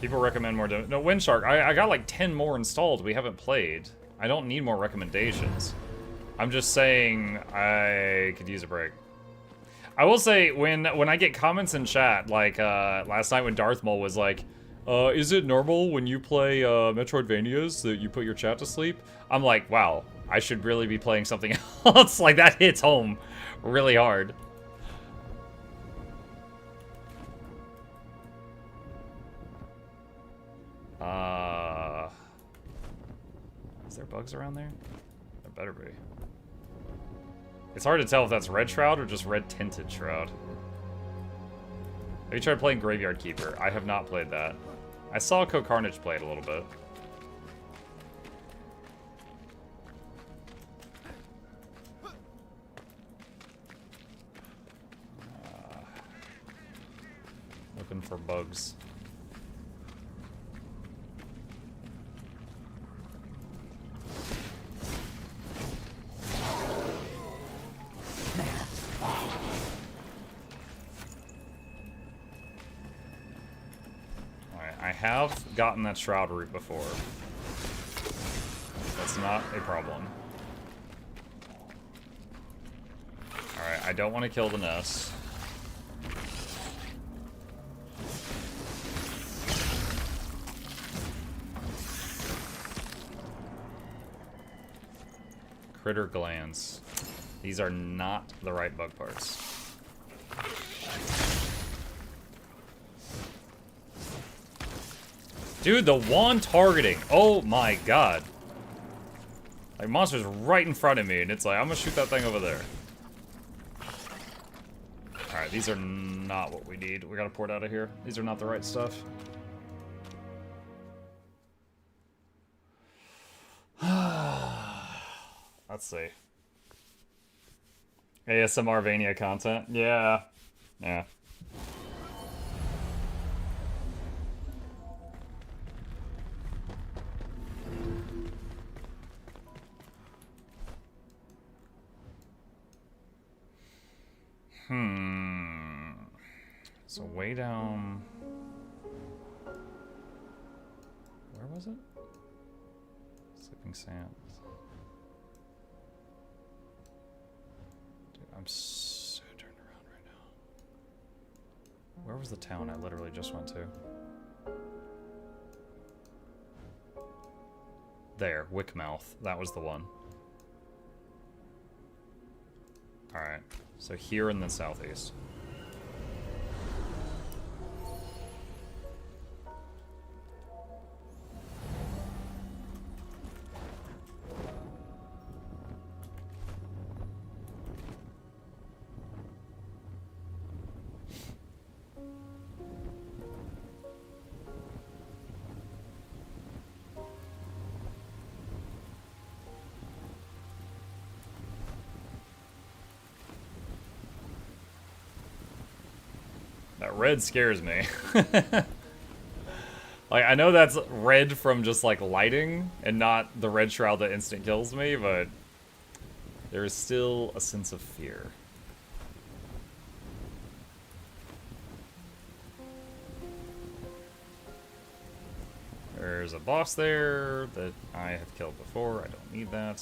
People recommend more. No, Windshark. I got like 10 more installed. We haven't played. I don't need more recommendations. I'm just saying I could use a break. I will say when I get comments in chat, like last night when Darth Maul was like, is it normal when you play Metroidvanias that you put your chat to sleep? I'm like, wow, I should really be playing something else. Like that hits home really hard. Is there bugs around there? There better be. It's hard to tell if that's red shroud or just red tinted shroud. Have you tried playing Graveyard Keeper? I have not played that. I saw Carnage play it a little bit. Looking for bugs. I have gotten that shroud route before. That's not a problem. Alright, I don't want to kill the nest. Critter glands. These are not the right bug parts. Dude, the wand targeting. Oh my god. Like, monster's right in front of me, and it's like, I'm gonna shoot that thing over there. Alright, these are not what we need. We gotta port out of here. These are not the right stuff. Let's see. ASMR Vania content? Yeah. Yeah. So way down... Where was it? Sleeping Sands. Dude, I'm so turned around right now. Where was the town I literally just went to? There, Wickmouth. That was the one. Alright, so here in the southeast. That red scares me. Like, I know that's red from just, like, lighting, and not the red shroud that instant kills me, but there is still a sense of fear. There's a boss there that I have killed before. I don't need that.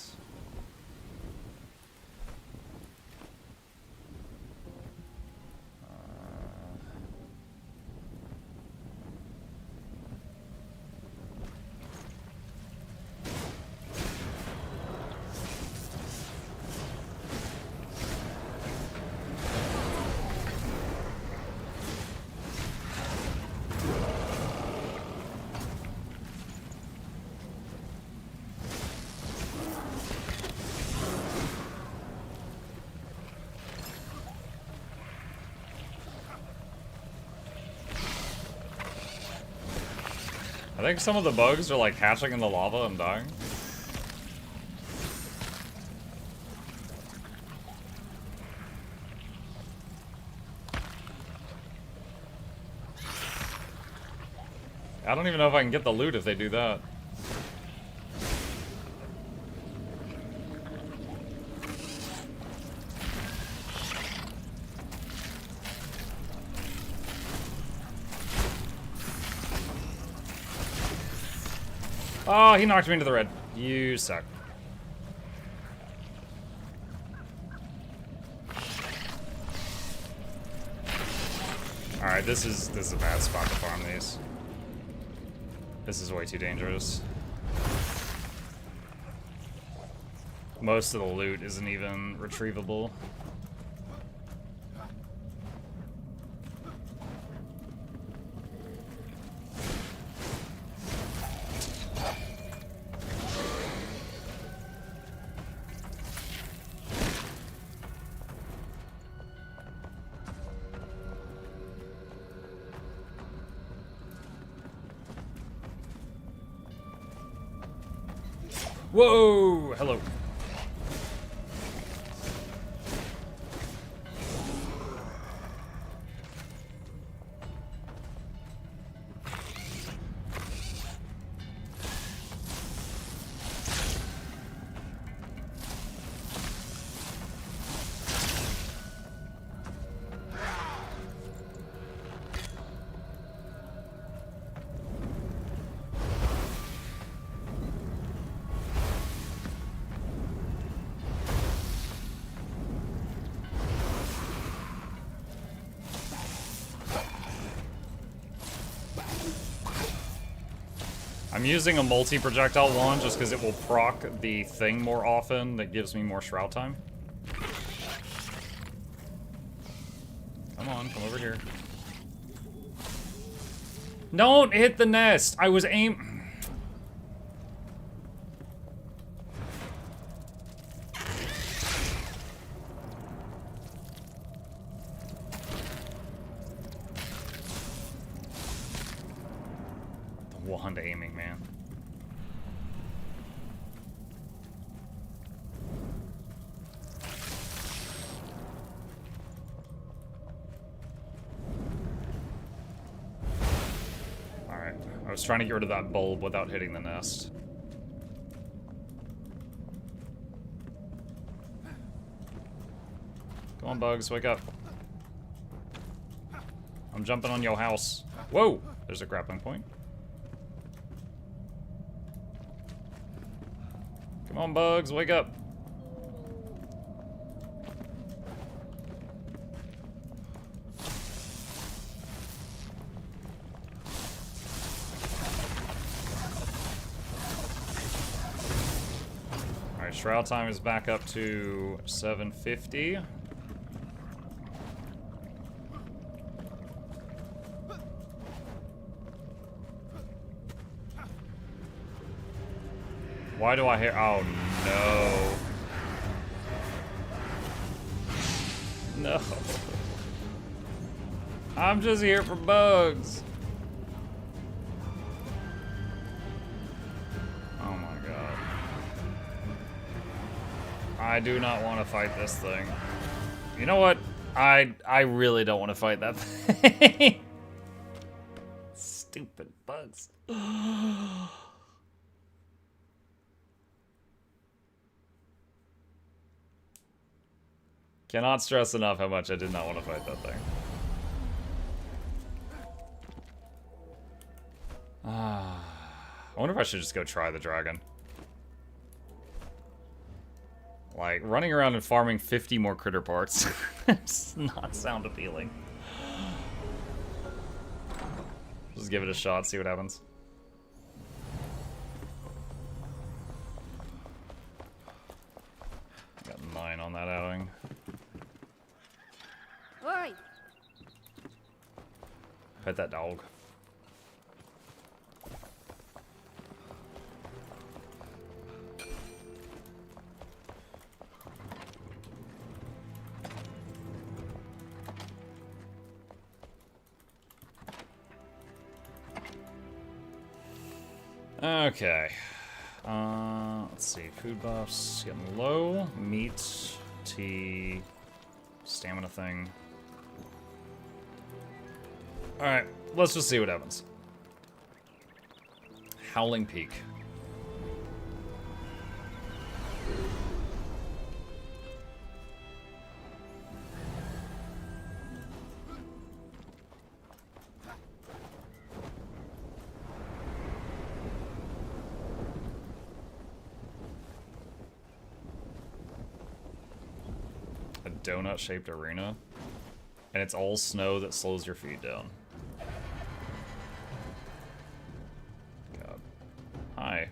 I think some of the bugs are like hatching in the lava and dying. I don't even know if I can get the loot if they do that. Oh, he knocked me into the red. You suck. Alright, this is a bad spot to farm these. This is way too dangerous. Most of the loot isn't even retrievable. Whoa! Hello. I'm using a multi-projectile wand just because it will proc the thing more often. That gives me more shroud time. Come on, come over here. Don't hit the nest! I was aim... Wand aiming, man. Alright, I was trying to get rid of that bulb without hitting the nest. Come on, bugs, wake up. I'm jumping on your house. Whoa! There's a grappling point. Come on, bugs, wake up. Alright, shroud time is back up to 750. Why do I hear? Oh no. No. I'm just here for bugs. Oh my god. I do not want to fight this thing. You know what? I really don't want to fight that thing. Stupid bugs. Cannot stress enough how much I did not want to fight that thing. I wonder if I should just go try the dragon. Like, running around and farming 50 more critter parts does not sound appealing. Just give it a shot, see what happens. Got 9 on that outing.
Oi!
Pet that dog. Okay. Let's see. Food buffs getting low. Meat, tea, stamina thing. Alright, let's just see what happens. Howling Peak. donut-shaped arena. And it's all snow that slows your feet down. God. Hi.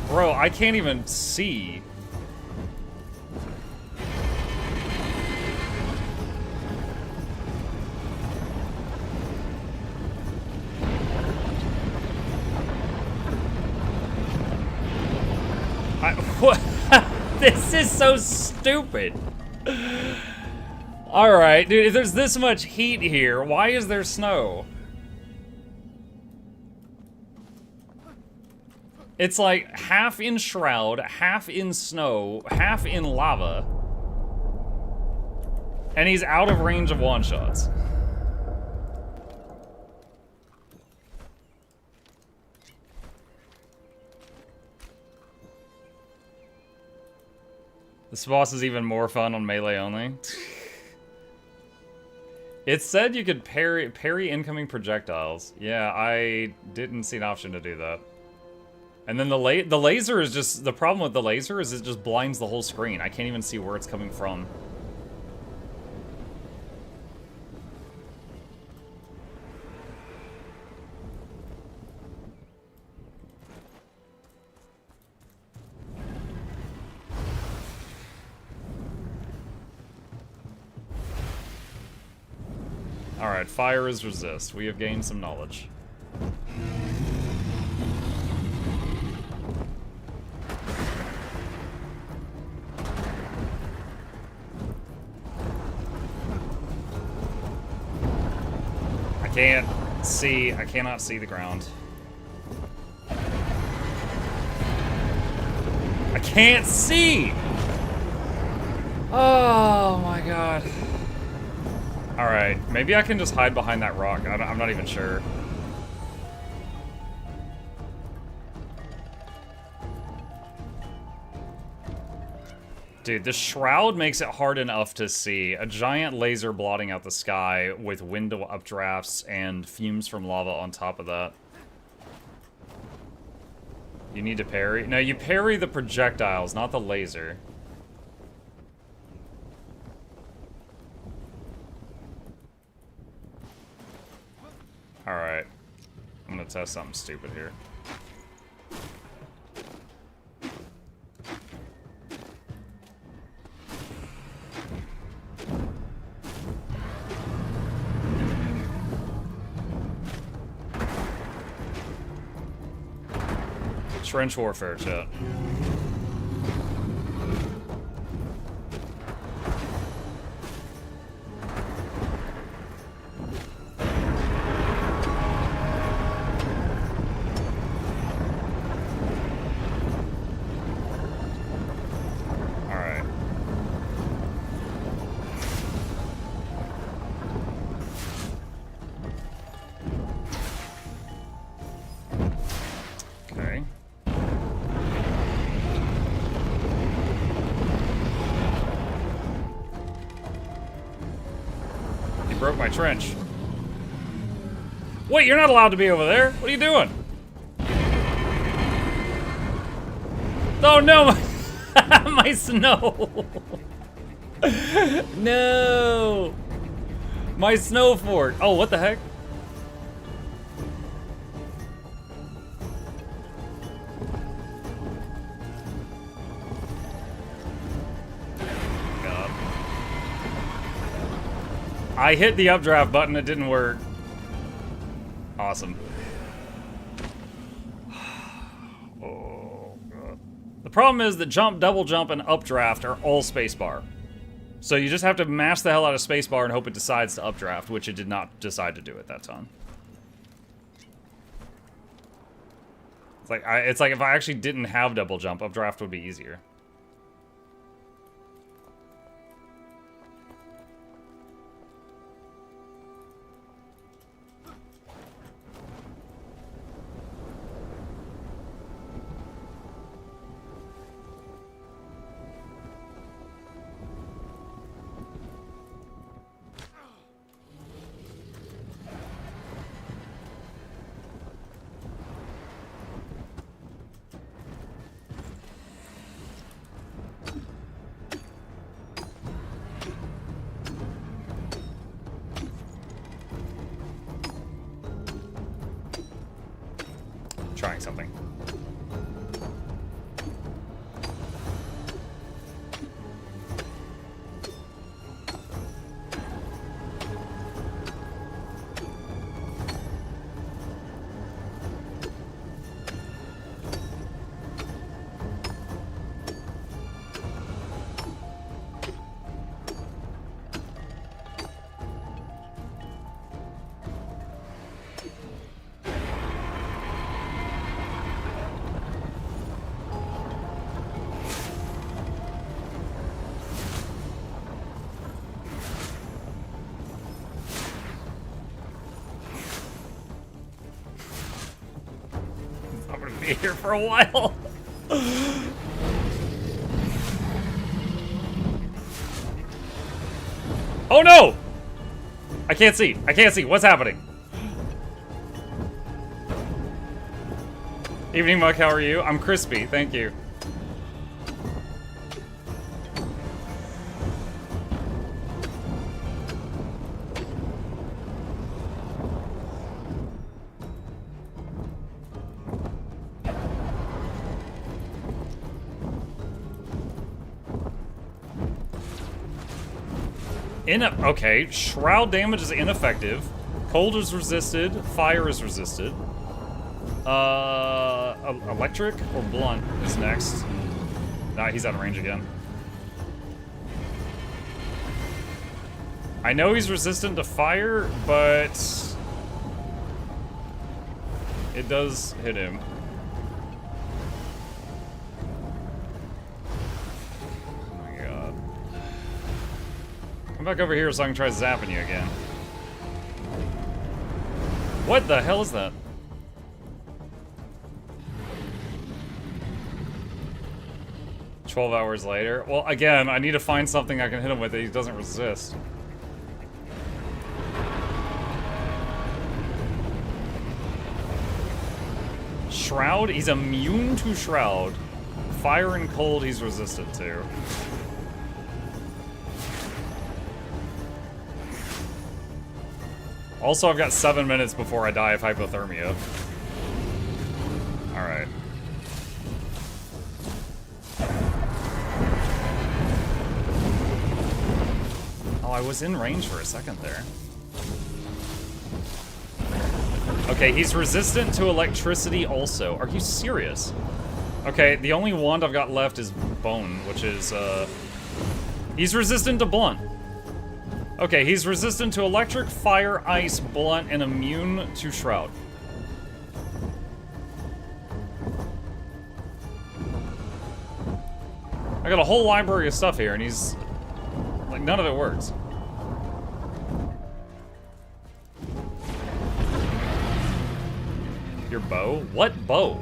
Bro, I can't even see. What? This is so stupid. Alright, dude, if there's this much heat here, why is there snow? It's like half in shroud, half in snow, half in lava. And he's out of range of one-shots. This boss is even more fun on melee only. It said you could parry incoming projectiles. Yeah, I didn't see an option to do that. And then the laser is just, the problem with the laser is it just blinds the whole screen. I can't even see where it's coming from. Alright, fire is resist. We have gained some knowledge. I cannot see the ground. I can't see! Oh my god. Alright, maybe I can just hide behind that rock. I'm not even sure. Dude, the shroud makes it hard enough to see. A giant laser blotting out the sky with wind updrafts and fumes from lava on top of that. You need to parry? No, you parry the projectiles, not the laser. Alright. I'm gonna test something stupid here. Trench warfare, chat. Alright. Okay. Broke my trench. Wait, you're not allowed to be over there. What are you doing? Oh no, my snow. No. My snow fort. Oh, what the heck? I hit the updraft button, it didn't work. Awesome. Oh, God. The problem is that jump, double jump, and updraft are all spacebar. So you just have to mash the hell out of spacebar and hope it decides to updraft, which it did not decide to do at that time. It's like if I actually didn't have double jump, updraft would be easier. trying something. I'm gonna be here for a while. Oh no! I can't see. I can't see. What's happening? Evening, Muck. How are you? I'm crispy. Thank you. Okay, shroud damage is ineffective. Cold is resisted. Fire is resisted. Electric or blunt is next. Nah, he's out of range again. I know he's resistant to fire, but it does hit him. Come back over here so I can try zapping you again. What the hell is that? "12 hours later." Well, again, I need to find something I can hit him with that he doesn't resist. Shroud? He's immune to Shroud. Fire and cold he's resistant to. Also, I've got 7 minutes before I die of hypothermia. Alright. Oh, I was in range for a second there. Okay, he's resistant to electricity also. Are you serious? Okay, the only wand I've got left is Bone, which is, he's resistant to blunt. Okay, he's resistant to electric, fire, ice, blunt, and immune to Shroud. I got a whole library of stuff here, and he's... like, none of it works. Your bow? What bow?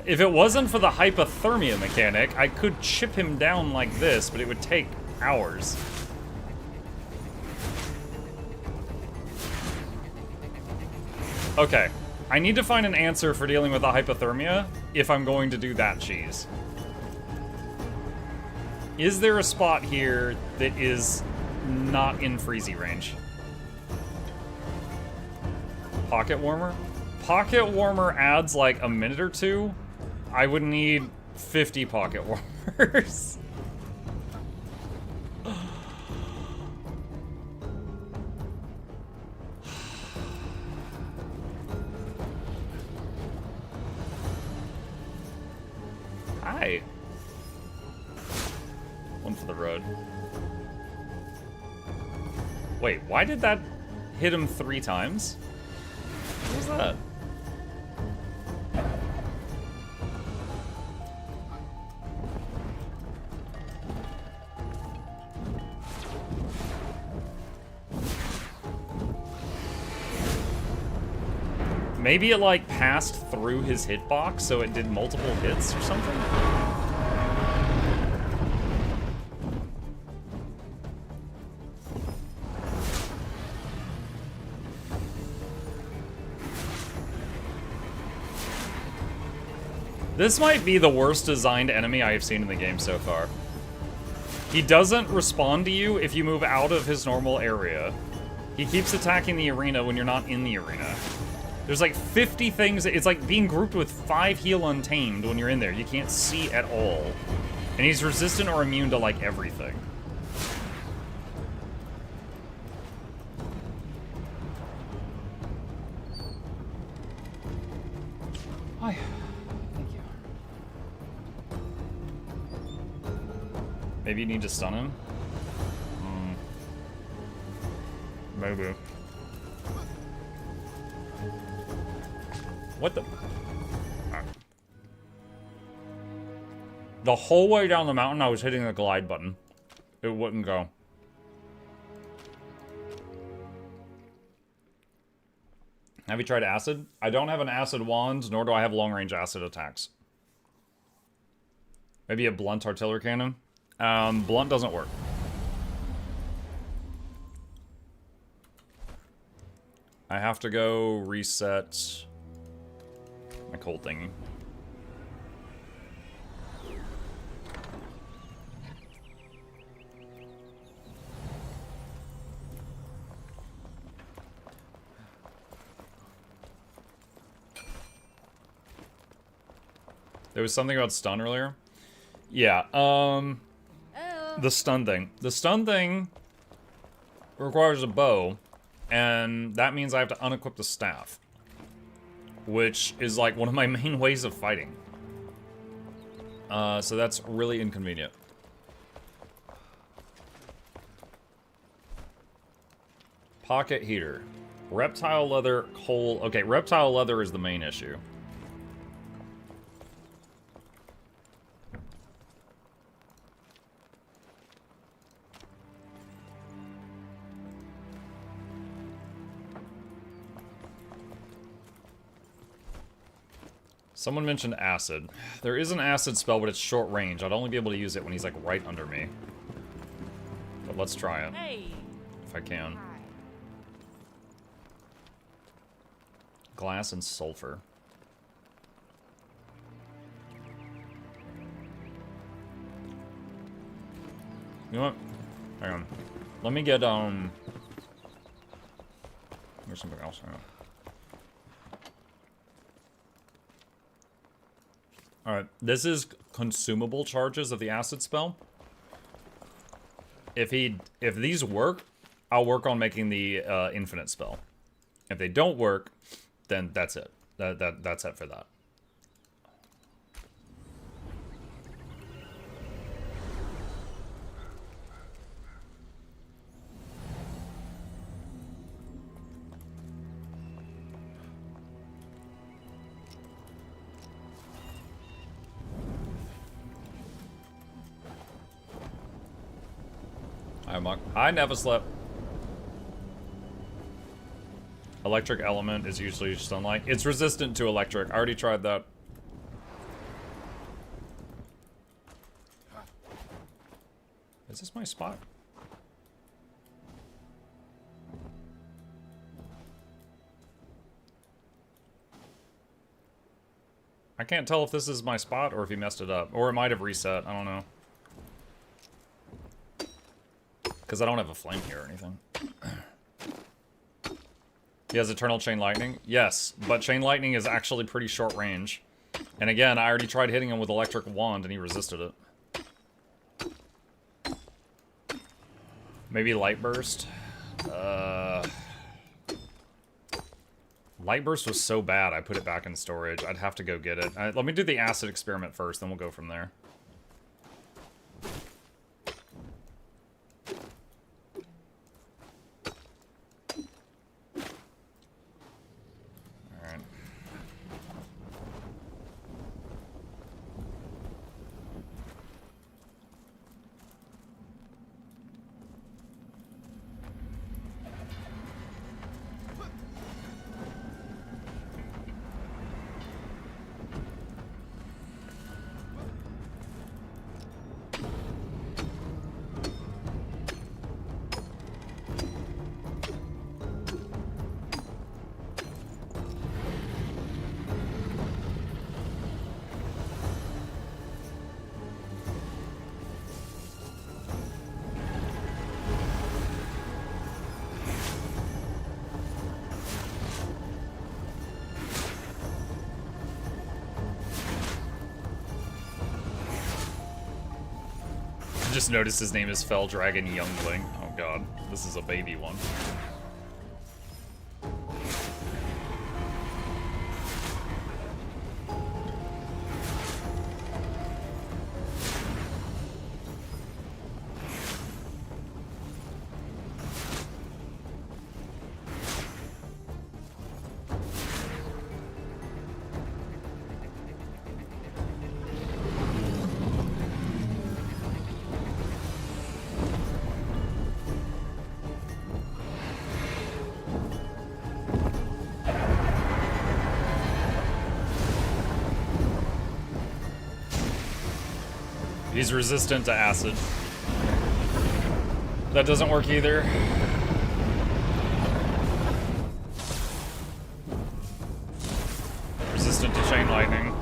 If it wasn't for the hypothermia mechanic, I could chip him down like this, but it would take hours. Okay, I need to find an answer for dealing with the hypothermia if I'm going to do that cheese. Is there a spot here that is not in freezy range? Pocket warmer? Pocket warmer adds like a minute or two. I would need 50 pocket warmers. Hi. One for the road. Wait, why did that hit him 3 times? What was that? Maybe it, like, passed through his hitbox, so it did multiple hits or something? This might be the worst designed enemy I have seen in the game so far. He doesn't respond to you if you move out of his normal area. He keeps attacking the arena when you're not in the arena. There's like 50 things. It's like being grouped with 5 heal untamed when you're in there. You can't see at all. And he's resistant or immune to like everything. Hi. Thank you. Maybe you need to stun him? Maybe. What the? Right. The whole way down the mountain, I was hitting the glide button. It wouldn't go. Have you tried acid? I don't have an acid wand, nor do I have long-range acid attacks. Maybe a blunt artillery cannon? Blunt doesn't work. I have to go reset my cold thingy. There was something about stun earlier. Yeah, the stun thing. The stun thing requires a bow, and that means I have to unequip the staff, which is like one of my main ways of fighting. So that's really inconvenient. Pocket heater. Reptile leather, coal. Okay, reptile leather is the main issue. Someone mentioned acid. There is an acid spell, but it's short range. I'd only be able to use it when he's like right under me. But let's try it.
Hey.
If I can. Glass and sulfur. You know what? Hang on. Let me get, there's something else. Hang on. Alright, this is consumable charges of the acid spell. If these work, I'll work on making the infinite spell. If they don't work, then that's it. That's it for that. I never slept. Electric element is usually sunlight. It's resistant to electric. I already tried that. Is this my spot? I can't tell if this is my spot or if he messed it up. Or it might have reset. I don't know. Because I don't have a flame here or anything. He has Eternal Chain Lightning? Yes, but Chain Lightning is actually pretty short range. And again, I already tried hitting him with Electric Wand and he resisted it. Maybe Light Burst? Light Burst was so bad I put it back in storage. I'd have to go get it. Let me do the acid experiment first, then we'll go from there. just noticed his name is Fell Dragon Youngling. Oh god, this is a baby one. He's resistant to acid. That doesn't work either. Resistant to chain lightning.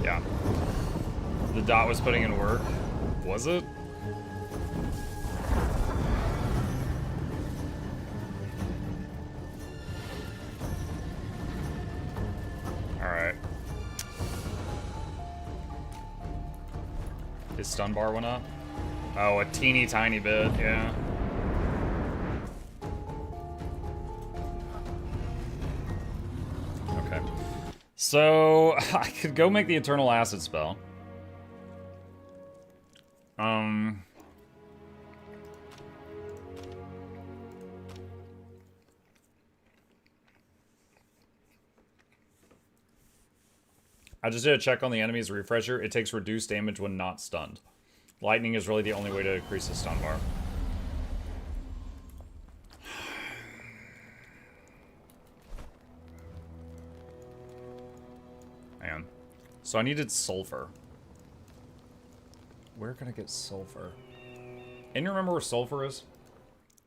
Yeah. The dot was putting in work. Was it? His stun bar went up? Oh, a teeny tiny bit, yeah. Okay. So, I could go make the Eternal Acid spell. I just did a check on the enemy's refresher. It takes reduced damage when not stunned. Lightning is really the only way to increase the stun bar. Man. So I needed sulfur. Where can I get sulfur? Anyone remember where sulfur is?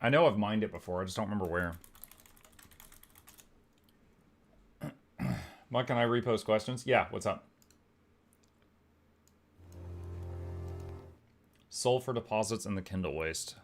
I know I've mined it before, I just don't remember where. What, can I repost questions? Yeah, what's up? Sulfur deposits in the Kindle waste.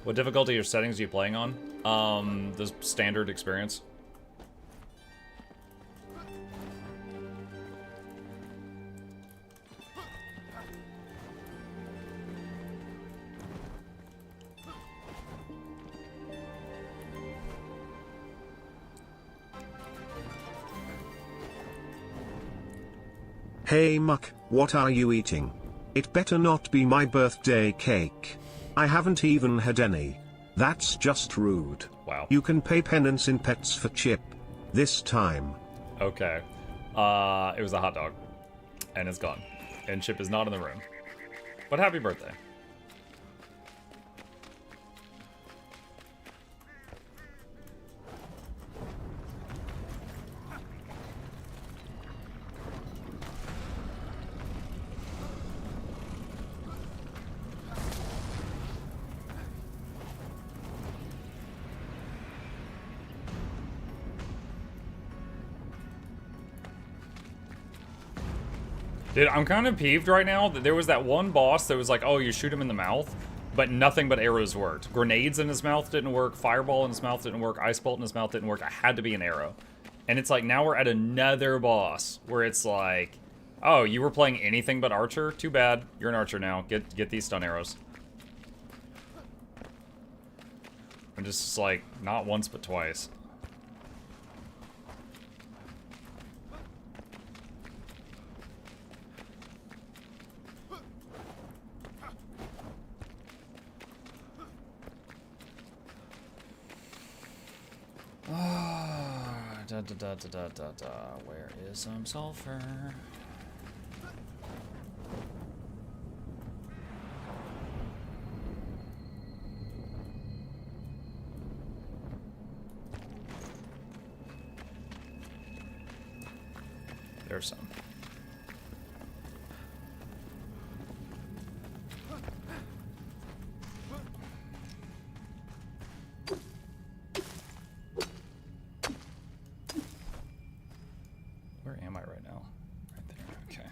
What difficulty or settings are you playing on? The standard experience.
Hey Muck, what are you eating? It better not be my birthday cake. I haven't even had any. That's just rude.
Wow.
You can pay penance in pets for Chip. This time.
Okay. It was a hot dog. And it's gone. And Chip is not in the room. But happy birthday. Dude, I'm kind of peeved right now that there was that one boss that was like, oh, you shoot him in the mouth, but nothing but arrows worked. Grenades in his mouth didn't work, fireball in his mouth didn't work, ice bolt in his mouth didn't work. I had to be an arrow. And it's like, now we're at another boss where it's like, oh, you were playing anything but archer? Too bad. You're an archer now. Get these stun arrows. And just like, not once but twice. Where is some sulfur? there soon. Where am I right now? Right there, okay.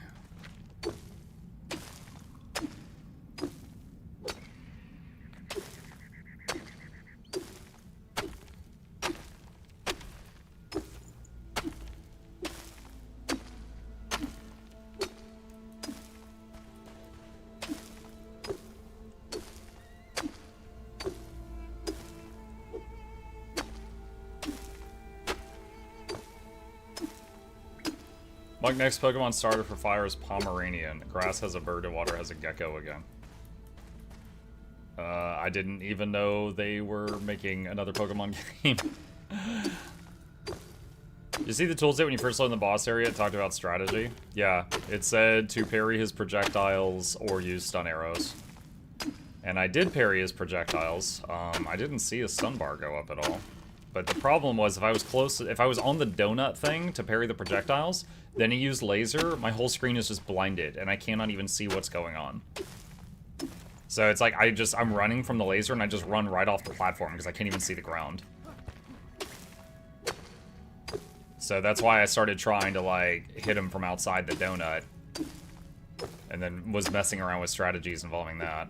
Like next Pokemon starter for fire is Pomeranian. Grass has a bird and water has a gecko again. I didn't even know they were making another Pokemon game. You see the tooltip when you first learned the boss area? It talked about strategy. Yeah, it said to parry his projectiles or use stun arrows. And I did parry his projectiles. I didn't see a stun bar go up at all. But the problem was if I was on the donut thing to parry the projectiles, then he used laser, my whole screen is just blinded, and I cannot even see what's going on. So it's like I'm running from the laser and I just run right off the platform because I can't even see the ground. So that's why I started trying to like hit him from outside the donut. And then was messing around with strategies involving that.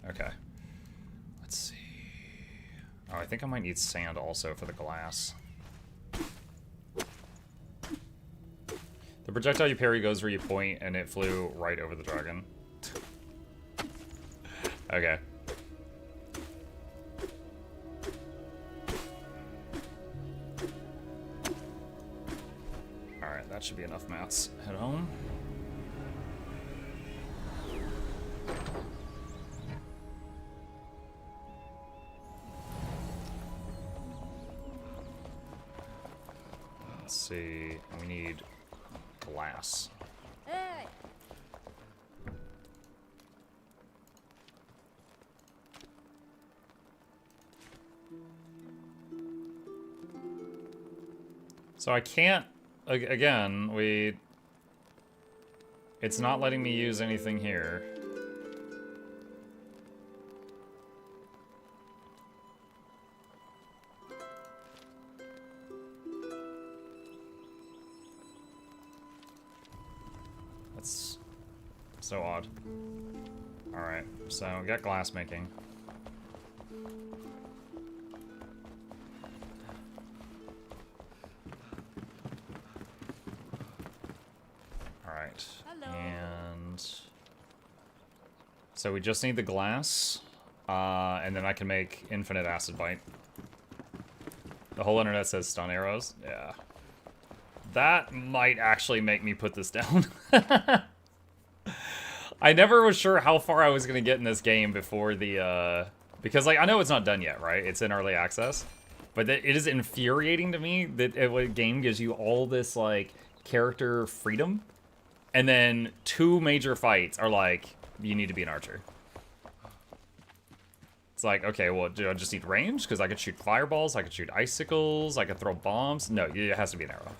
Okay. Let's see. Oh, I think I might need sand also for the glass. The projectile you parry goes where you point, and it flew right over the dragon. Okay. Alright, that should be enough mats. Head home. Let's see. We need glass.
Hey!
So I can't, again, it's not letting me use anything here. That's so odd. Alright, so we got glass making. Alright, and so we just need the glass, and then I can make infinite acid bite. The whole internet says stun arrows. Yeah. That might actually make me put this down. I never was sure how far I was going to get in this game before the, because, like, I know it's not done yet, right? It's in early access. But it is infuriating to me that a game gives you all this, like, character freedom. And then 2 major fights are like, you need to be an archer. It's like, okay, well, do I just need range? Because I could shoot fireballs, I could shoot icicles, I could throw bombs. No, it has to be an arrow.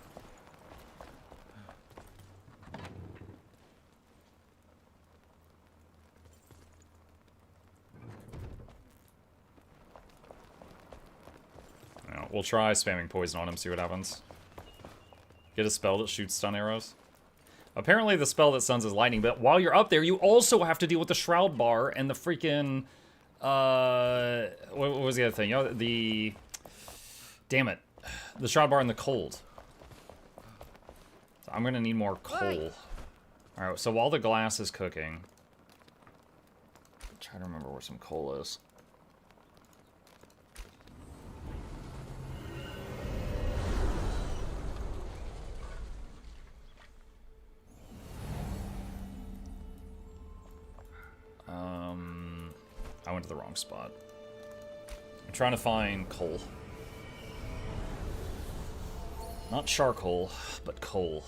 We'll try spamming poison on him, see what happens. Get a spell that shoots stun arrows. Apparently the spell that stuns is lightning, but while you're up there, you also have to deal with the shroud bar and the freaking... what was the other thing? You know, the... Damn it. The shroud bar and the cold. So I'm gonna need more coal. Alright, so while the glass is cooking... I'm trying to remember where some coal is. I went to the wrong spot. I'm trying to find coal. Not charcoal, but coal.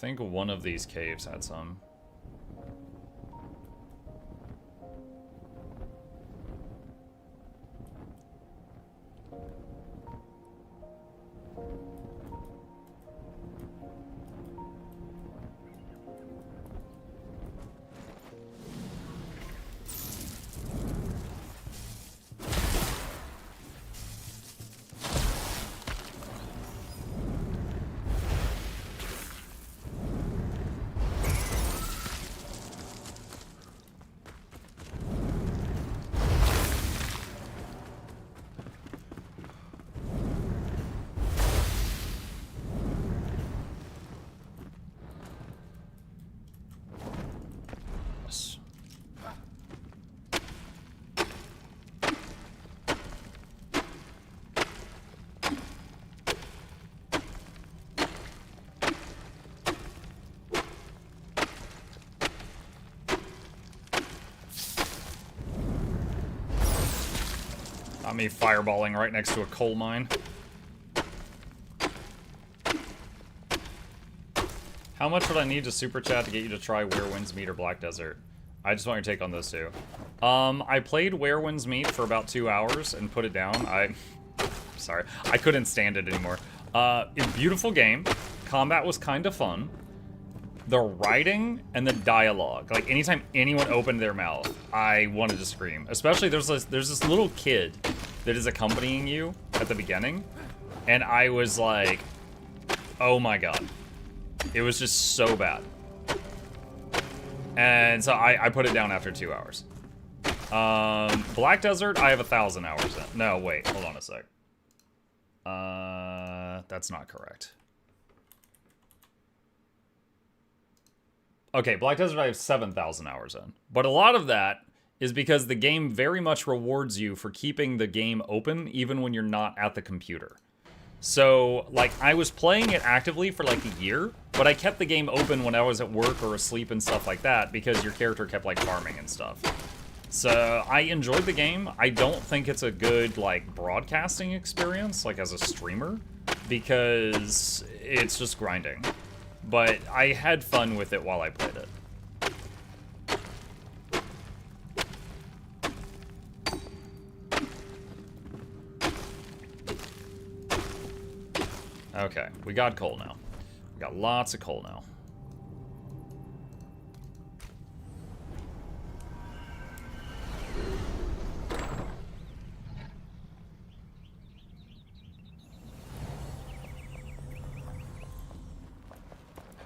think one of these caves had some. Got me fireballing right next to a coal mine. How much would I need to super chat to get you to try Where Winds Meet or Black Desert? I just want your take on those two. I played Where Winds Meet for about 2 hours and put it down. Sorry, I couldn't stand it anymore. A beautiful game. Combat was kind of fun. The writing and the dialogue, like anytime anyone opened their mouth, I wanted to scream. Especially there's this little kid that is accompanying you at the beginning, and I was like, oh my god. It was just so bad. And so I put it down after 2 hours. Black Desert, I have 1,000 hours in. No, wait, hold on a sec. That's not correct. Okay, Black Desert I have 7,000 hours in. But a lot of that is because the game very much rewards you for keeping the game open even when you're not at the computer. So, like, I was playing it actively for like a year, but I kept the game open when I was at work or asleep and stuff like that because your character kept, like, farming and stuff. So, I enjoyed the game. I don't think it's a good, like, broadcasting experience, like, as a streamer, because it's just grinding. But I had fun with it while I played it. Okay, we got coal now. We got lots of coal now.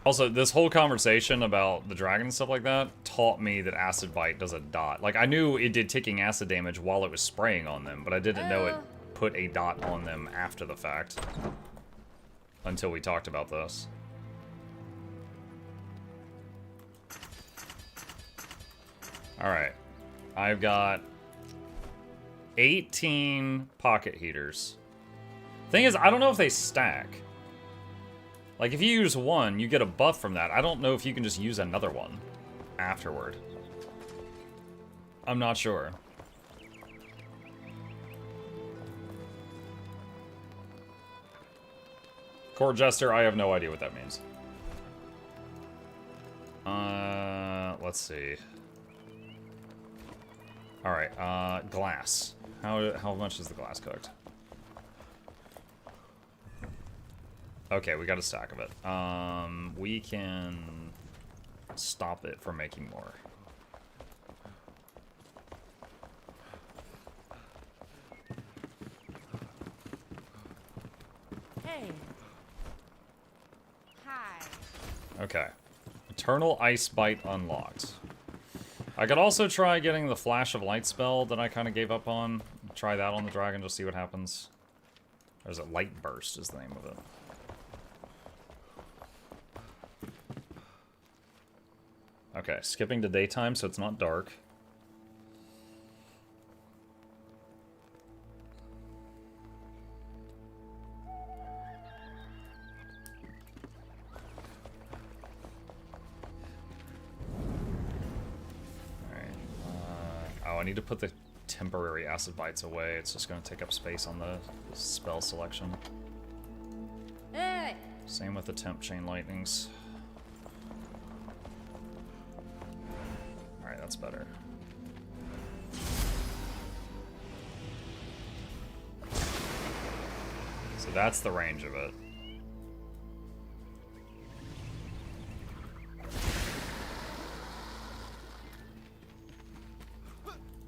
Also, this whole conversation about the dragon and stuff like that taught me that acid bite does a dot. Like, I knew it did ticking acid damage while it was spraying on them, but I didn't know it put a dot on them after the fact. Until we talked about this. Alright. I've got 18 pocket heaters. Thing is, I don't know if they stack. Like, if you use one, you get a buff from that. I don't know if you can just use another one afterward. I'm not sure. Court Jester, I have no idea what that means. Let's see. Alright, glass. How much is the glass cooked? Okay, we got a stack of it. We can stop it from making more.
Hey. Hi.
Okay. Eternal Ice Bite unlocked. I could also try getting the Flash of Light spell that I kind of gave up on. Try that on the dragon, just see what happens. There's a Light Burst is the name of it. Okay, skipping to daytime so it's not dark. I need to put the temporary acid bites away. It's just going to take up space on the spell selection.
Hey!
Same with the temp chain lightnings. that's better. So that's the range of it.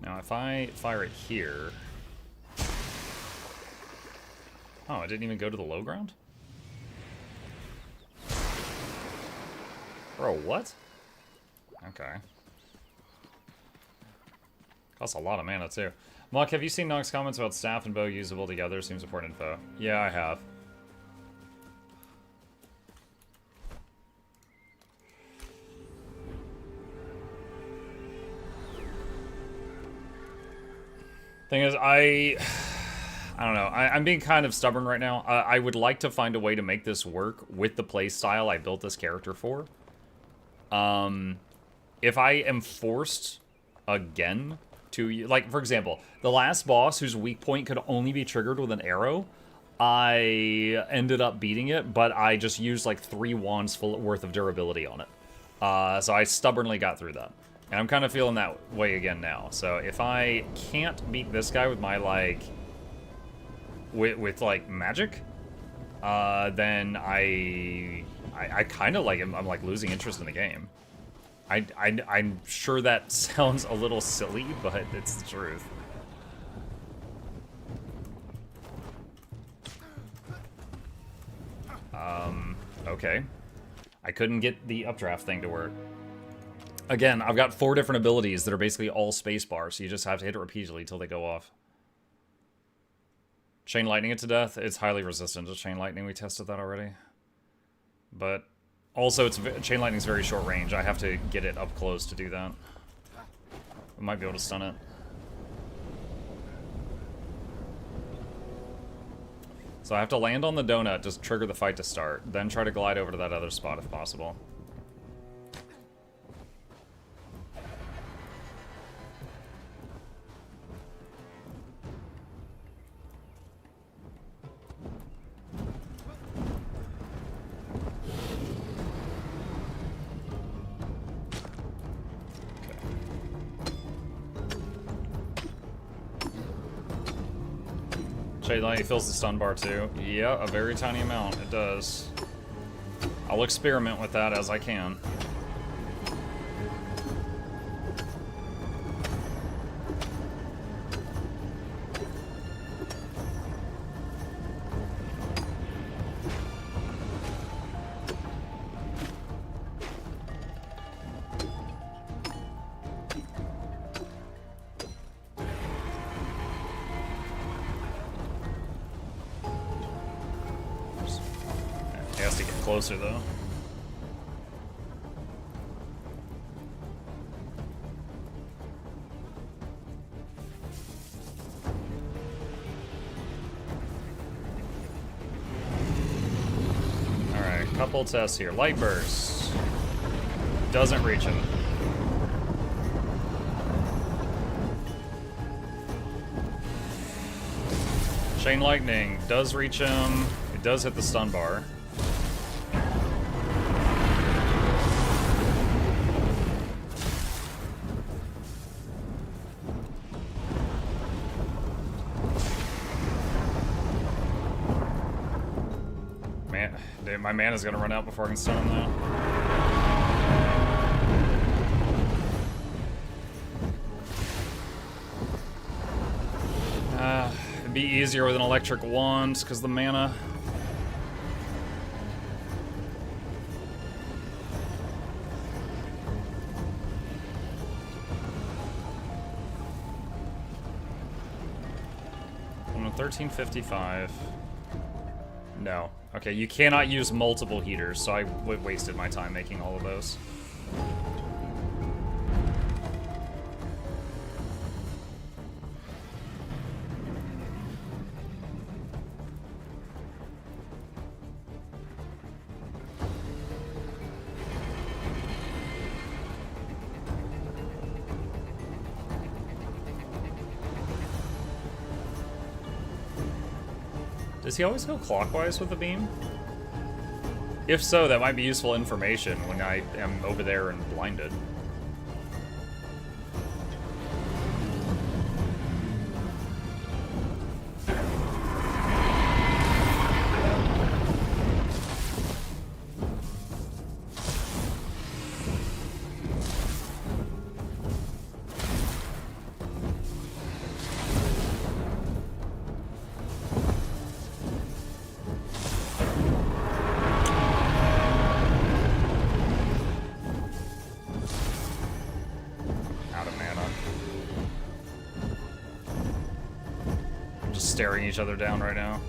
Now if I fire it here... Oh, it didn't even go to the low ground? Bro, what? Okay. Costs a lot of mana, too. Muck, have you seen Nox's comments about staff and bow usable together? Seems important info. Yeah, I have. Thing is, I don't know. I'm being kind of stubborn right now. I would like to find a way to make this work with the playstyle I built this character for. If I am forced again to, like, for example, the last boss whose weak point could only be triggered with an arrow, I ended up beating it, but I just used like 3 wands full worth of durability on it. So I stubbornly got through that. And I'm kind of feeling that way again now. So if I can't beat this guy with my, like, with like, magic, then I kind of like, I'm like losing interest in the game. I'm sure that sounds a little silly, but it's the truth. Okay. I couldn't get the updraft thing to work. Again, I've got 4 different abilities that are basically all spacebar, so you just have to hit it repeatedly until they go off. Chain lightning it to death. It's highly resistant to chain lightning. We tested that already. But also, chain lightning's very short range. I have to get it up close to do that. I might be able to stun it. So I have to land on the donut, just trigger the fight to start, then try to glide over to that other spot if possible. Shade Light fills the stun bar too. Yeah, a very tiny amount. It does. I'll experiment with that as I can. Closer though. Alright, couple tests here. Light burst. Doesn't reach him. Chain lightning does reach him. It does hit the stun bar. My mana's gonna run out before I can stun him now. It'd be easier with an electric wand, because the mana... I'm at 1355. No. Okay, you cannot use multiple heaters, so I wasted my time making all of those. Does he always go clockwise with the beam? If so, that might be useful information when I am over there and blinded. staring each other down right now.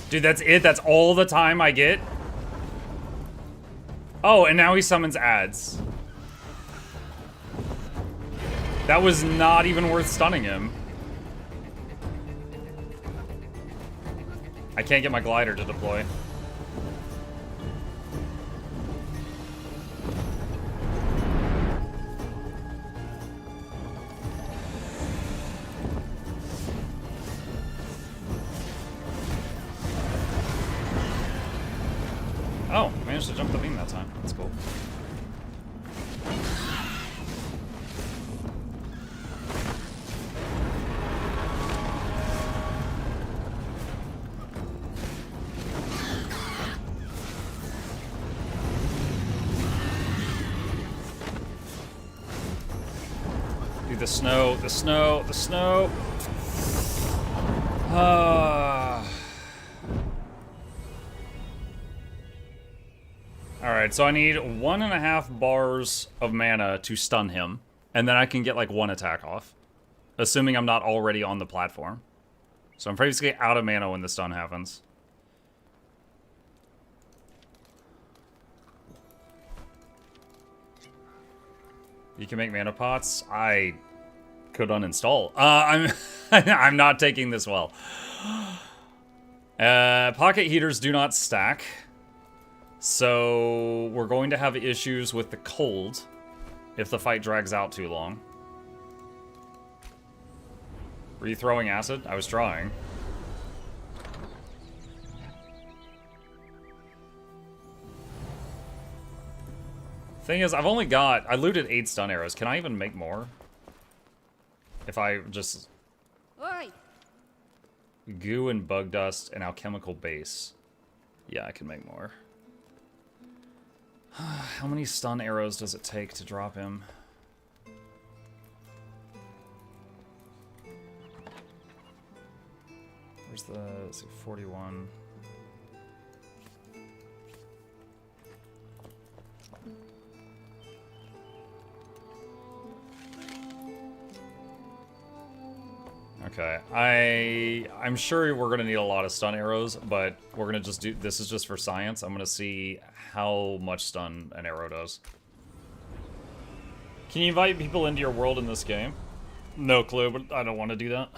Dude, that's it? That's all the time I get? Oh, and now he summons ads. That was not even worth stunning him. I can't get my glider to deploy. Oh, managed to jump the beam that time. That's cool. Dude, the snow, the snow, the snow. Alright, so I need 1.5 bars of mana to stun him, and then I can get like 1 attack off, assuming I'm not already on the platform. So I'm basically out of mana when the stun happens. You can make mana pots? I could uninstall. I'm not taking this well. Pocket heaters do not stack. So we're going to have issues with the cold if the fight drags out too long. Were you throwing acid? I was trying. Thing is, I looted 8 stun arrows. Can I even make more? If I just...
Oi!
Goo and bug dust and alchemical base. Yeah, I can make more. How many stun arrows does it take to drop him? Where's the... let's see, 41... Okay, I'm sure we're gonna need a lot of stun arrows, but we're gonna just do, this is just for science. I'm gonna see how much stun an arrow does. Can you invite people into your world in this game? No clue, but I don't want to do that.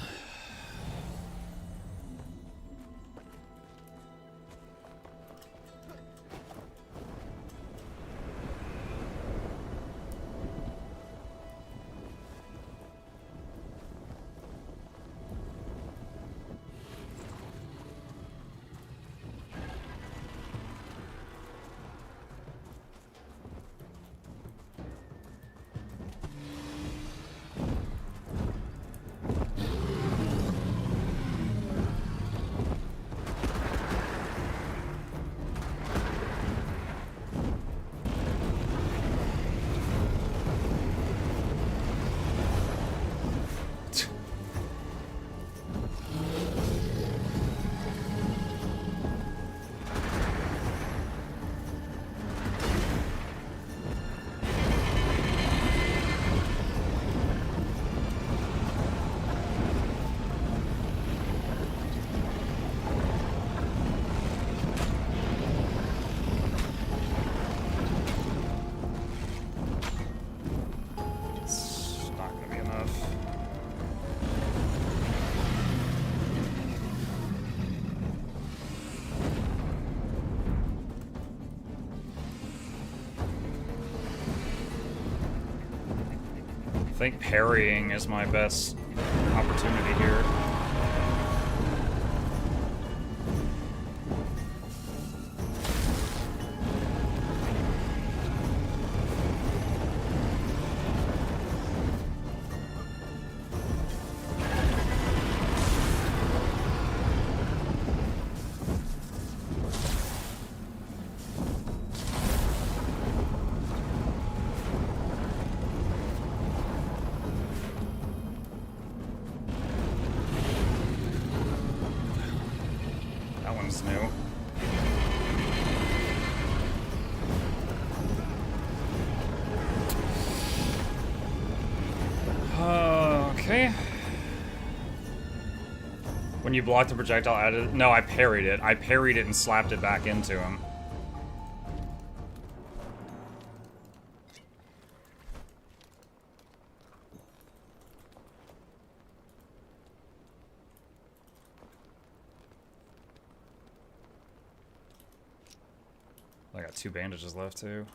I think parrying is my best opportunity here. When you blocked the projectile, added... No, I parried it. I parried it and slapped it back into him. I got 2 bandages left, too.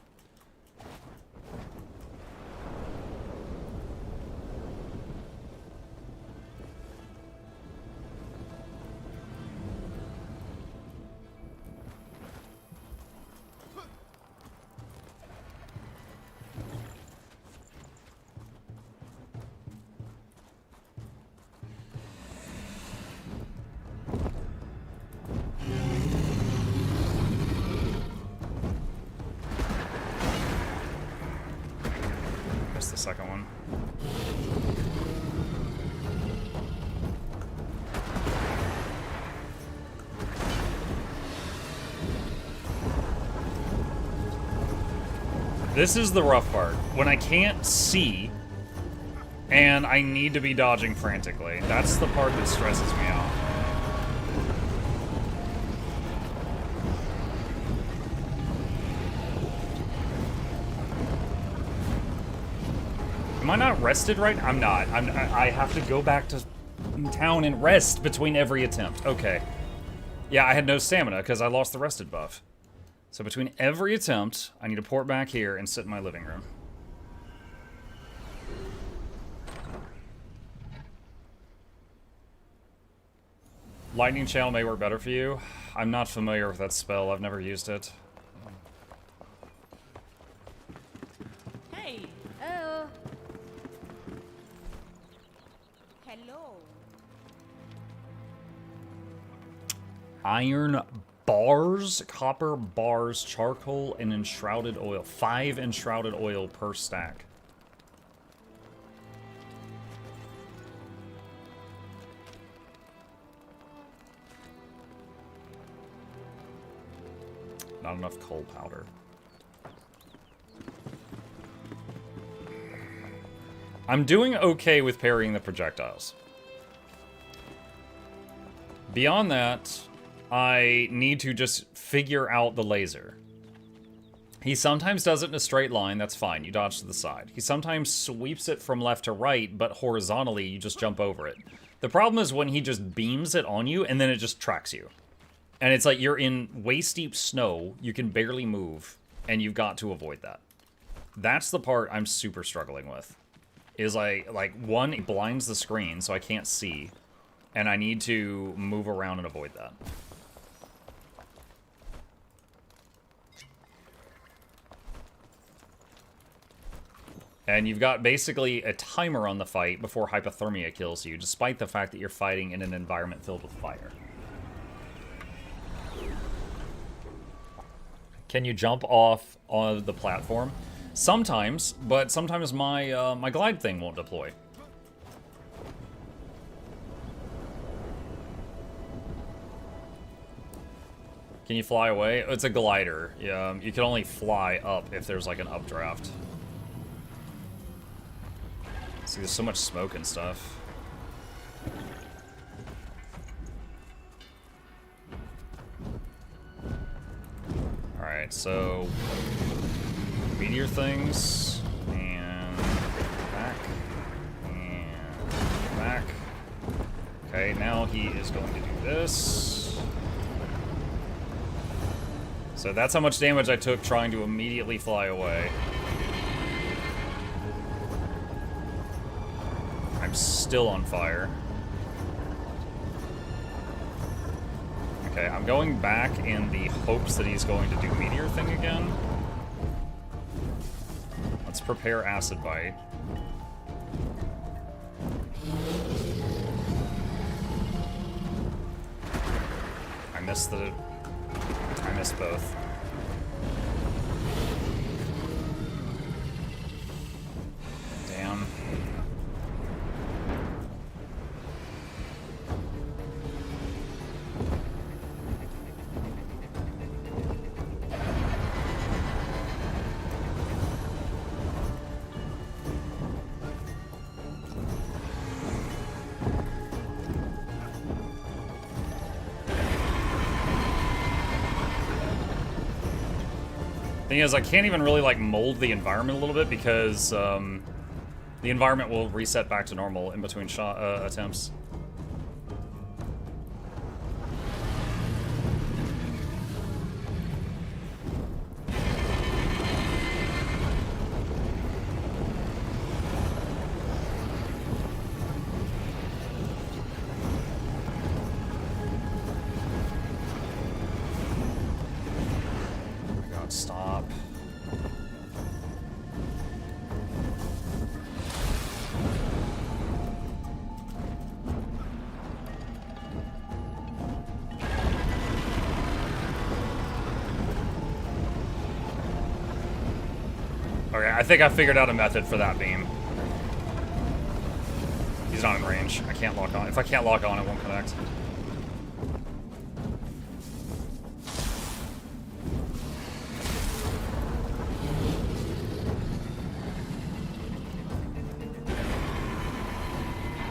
The second one. This is the rough part. When I can't see and I need to be dodging frantically. That's the part that stresses me out. Am I not rested right? I'm not. I have to go back to town and rest between every attempt. Okay. Yeah, I had no stamina because I lost the rested buff. So between every attempt, I need to port back here and sit in my living room. Lightning Channel may work better for you. I'm not familiar with that spell. I've never used it.
Hey.
Oh.
Hello.
Iron bars, copper bars, charcoal, and enshrouded oil. 5 enshrouded oil per stack. Not enough coal powder. I'm doing okay with parrying the projectiles. Beyond that, I need to just figure out the laser. He sometimes does it in a straight line, that's fine, you dodge to the side. He sometimes sweeps it from left to right, but horizontally, you just jump over it. The problem is when he just beams it on you, and then it just tracks you. And it's like you're in waist-deep snow, you can barely move, and you've got to avoid that. That's the part I'm super struggling with. Is like one, it blinds the screen, so I can't see, and I need to move around and avoid that. And you've got basically a timer on the fight before hypothermia kills you, despite the fact that you're fighting in an environment filled with fire. Can you jump off on the platform? Sometimes, but sometimes my my glide thing won't deploy. Can you fly away? It's a glider. Yeah, you can only fly up if there's like an updraft. See, there's so much smoke and stuff. Alright, so meteor things, and back, and back. Okay, now he is going to do this. So that's how much damage I took trying to immediately fly away. I'm still on fire. Okay, I'm going back in the hopes that he's going to do meteor thing again. Let's prepare acid bite. I missed both. Damn. Thing is, I can't even really, like, mold the environment a little bit because, the environment will reset back to normal in between shot, attempts. Stop. Okay, I think I figured out a method for that beam. He's not in range. I can't lock on. If I can't lock on, it won't connect.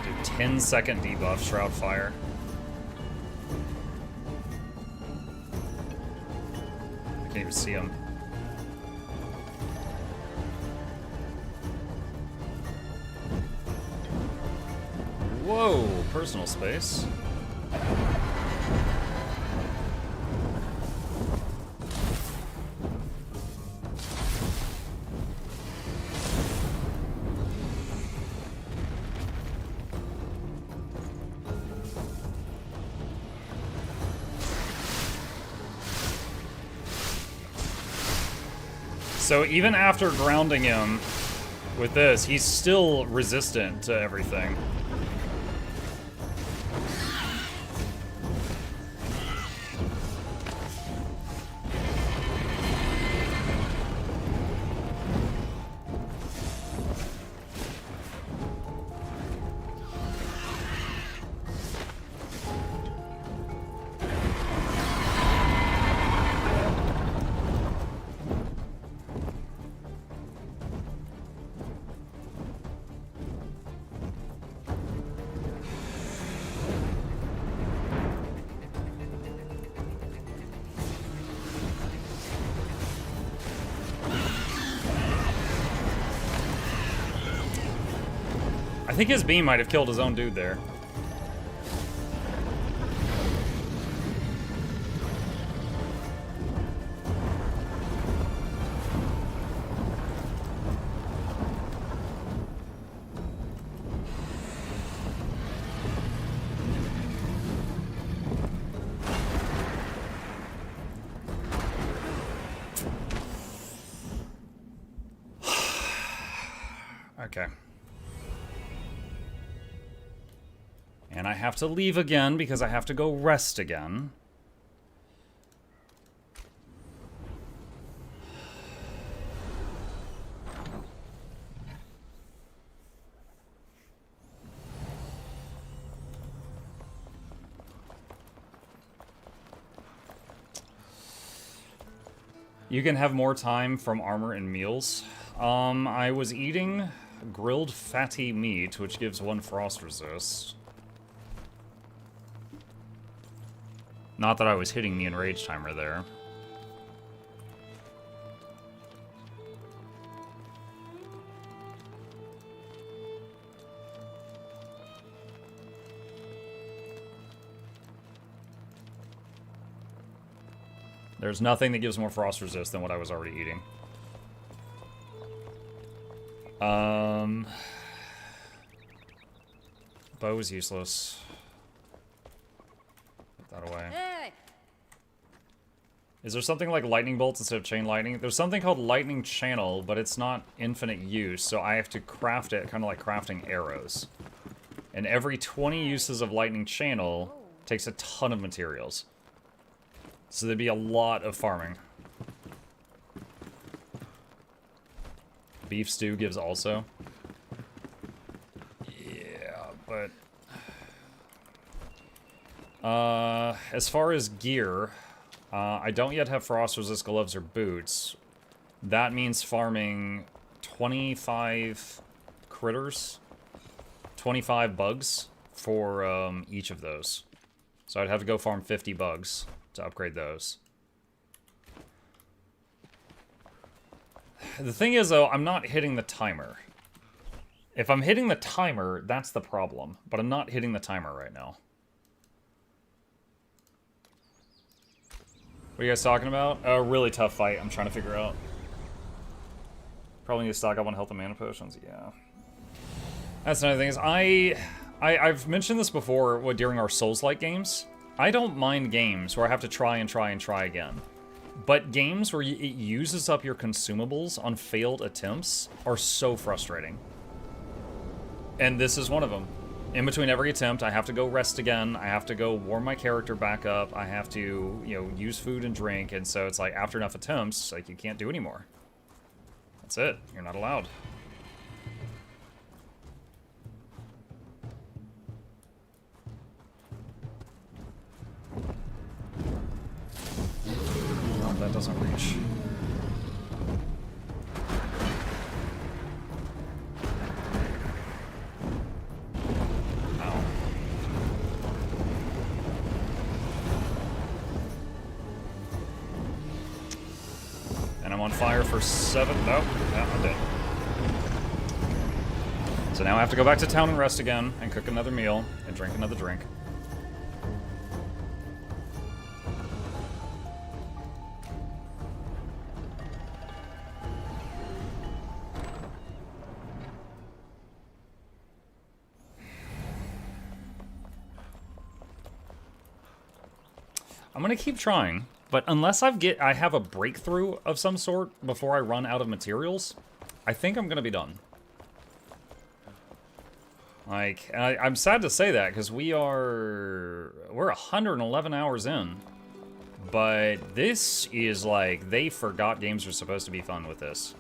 Dude, 10-second debuff, Shroud Fire. I can't even see him. Whoa, personal space. So even after grounding him with this, he's still resistant to everything. I think his beam might have killed his own dude there. Okay. And I have to leave again because I have to go rest again. You can have more time from armor and meals. I was eating grilled fatty meat, which gives 1 frost resist. Not that I was hitting the enrage timer there. There's nothing that gives more frost resist than what I was already eating. Bow is useless. Put that away.
Hey!
Is there something like lightning bolts instead of chain lightning? There's something called lightning channel, but it's not infinite use, so I have to craft it kind of like crafting arrows. And every 20 uses of lightning channel takes a ton of materials. So there'd be a lot of farming. Beef stew gives also. Yeah, but... as far as gear, I don't yet have frost resist gloves or boots. That means farming 25 critters, 25 bugs for each of those. So I'd have to go farm 50 bugs to upgrade those. The thing is, though, I'm not hitting the timer. If I'm hitting the timer, that's the problem. But I'm not hitting the timer right now. What are you guys talking about? A really tough fight I'm trying to figure out. Probably need to stock up on health and mana potions, yeah. That's another thing is, I've mentioned this before during our Souls-like games. I don't mind games where I have to try and try and try again. But games where it uses up your consumables on failed attempts are so frustrating. And this is one of them. In between every attempt, I have to go rest again. I have to go warm my character back up. I have to, you know, use food and drink. And so it's like, after enough attempts, like, you can't do anymore. That's it. You're not allowed. Oh, that doesn't reach. And I'm on fire for 7. Nope, I'm dead. So now I have to go back to town and rest again, and cook another meal, and drink another drink. I'm gonna keep trying. But unless I have a breakthrough of some sort before I run out of materials, I think I'm gonna be done. Like, and I'm sad to say that because we're 111 hours in, but this is like they forgot games are supposed to be fun with this.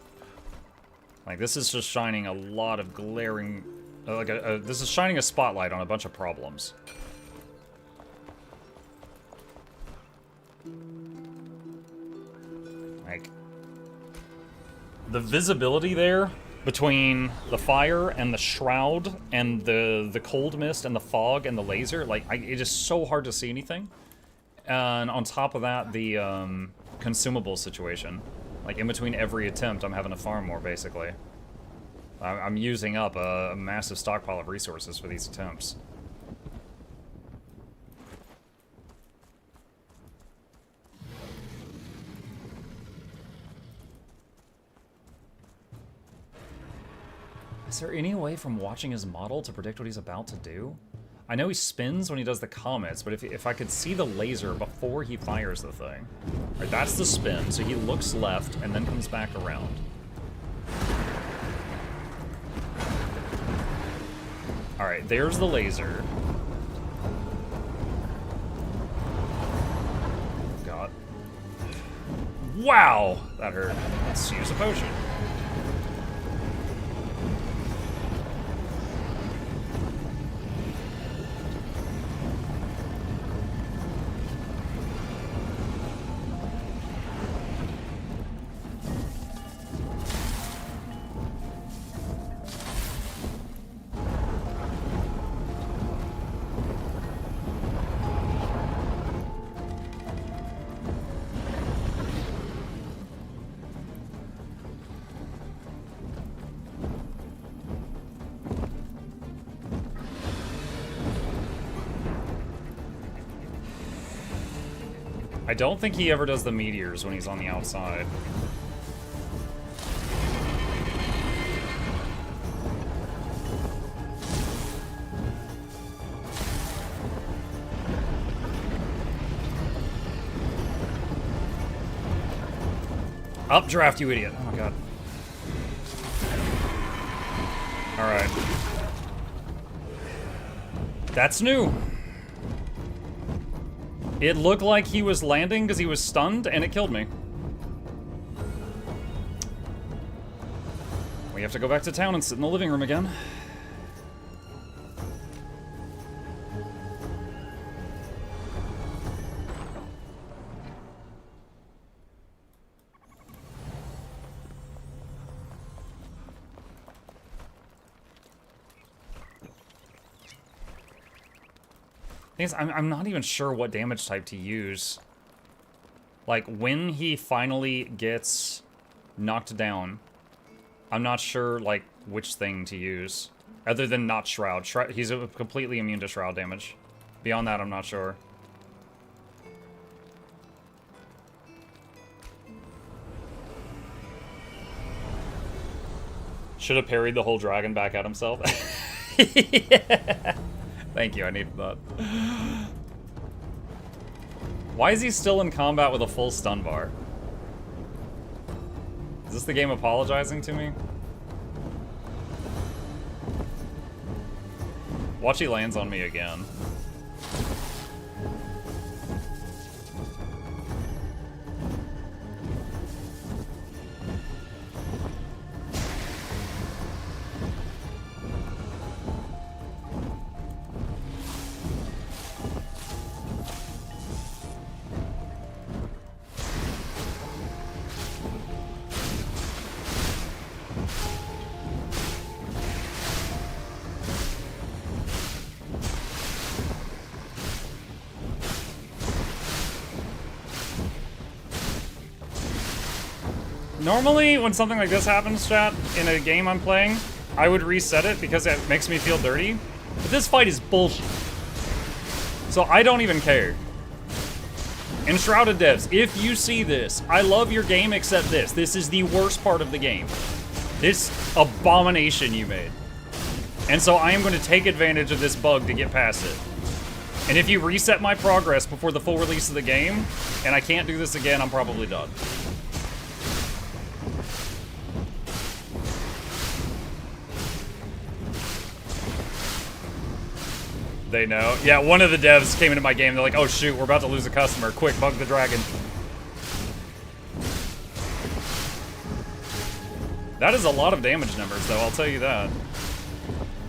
Like, this is just shining a lot of glaring, this is shining a spotlight on a bunch of problems. Like, the visibility there between the fire and the shroud and the cold mist and the fog and the laser, like, it is so hard to see anything. And on top of that, the consumable situation. Like, in between every attempt, I'm having to farm more, basically. I'm using up a massive stockpile of resources for these attempts. Is there any way from watching his model to predict what he's about to do? I know he spins when he does the comets, but if I could see the laser before he fires the thing. Alright, that's the spin, so he looks left and then comes back around. Alright, there's the laser. God. Wow! That hurt. Let's use a potion. I don't think he ever does the meteors when he's on the outside. Updraft, you idiot. Oh my god. Alright. That's new. It looked like he was landing because he was stunned, and it killed me. We have to go back to town and sit in the living room again. I'm not even sure what damage type to use. Like, when he finally gets knocked down. I'm not sure, like, which thing to use. Other than not Shroud. He's completely immune to Shroud damage. Beyond that, I'm not sure. Should have parried the whole dragon back at himself. Yeah. Thank you, I needed that. Why is he still in combat with a full stun bar? Is this the game apologizing to me? Watch he lands on me again. Normally, when something like this happens, chat, in a game I'm playing, I would reset it because it makes me feel dirty. But this fight is bullshit. So I don't even care. Enshrouded devs, if you see this, I love your game except this. This is the worst part of the game. This abomination you made. And so I am going to take advantage of this bug to get past it. And if you reset my progress before the full release of the game, and I can't do this again, I'm probably done. They know. Yeah, one of the devs came into my game. They're like, oh shoot, we're about to lose a customer. Quick, bug the dragon. That is a lot of damage numbers, though, I'll tell you that.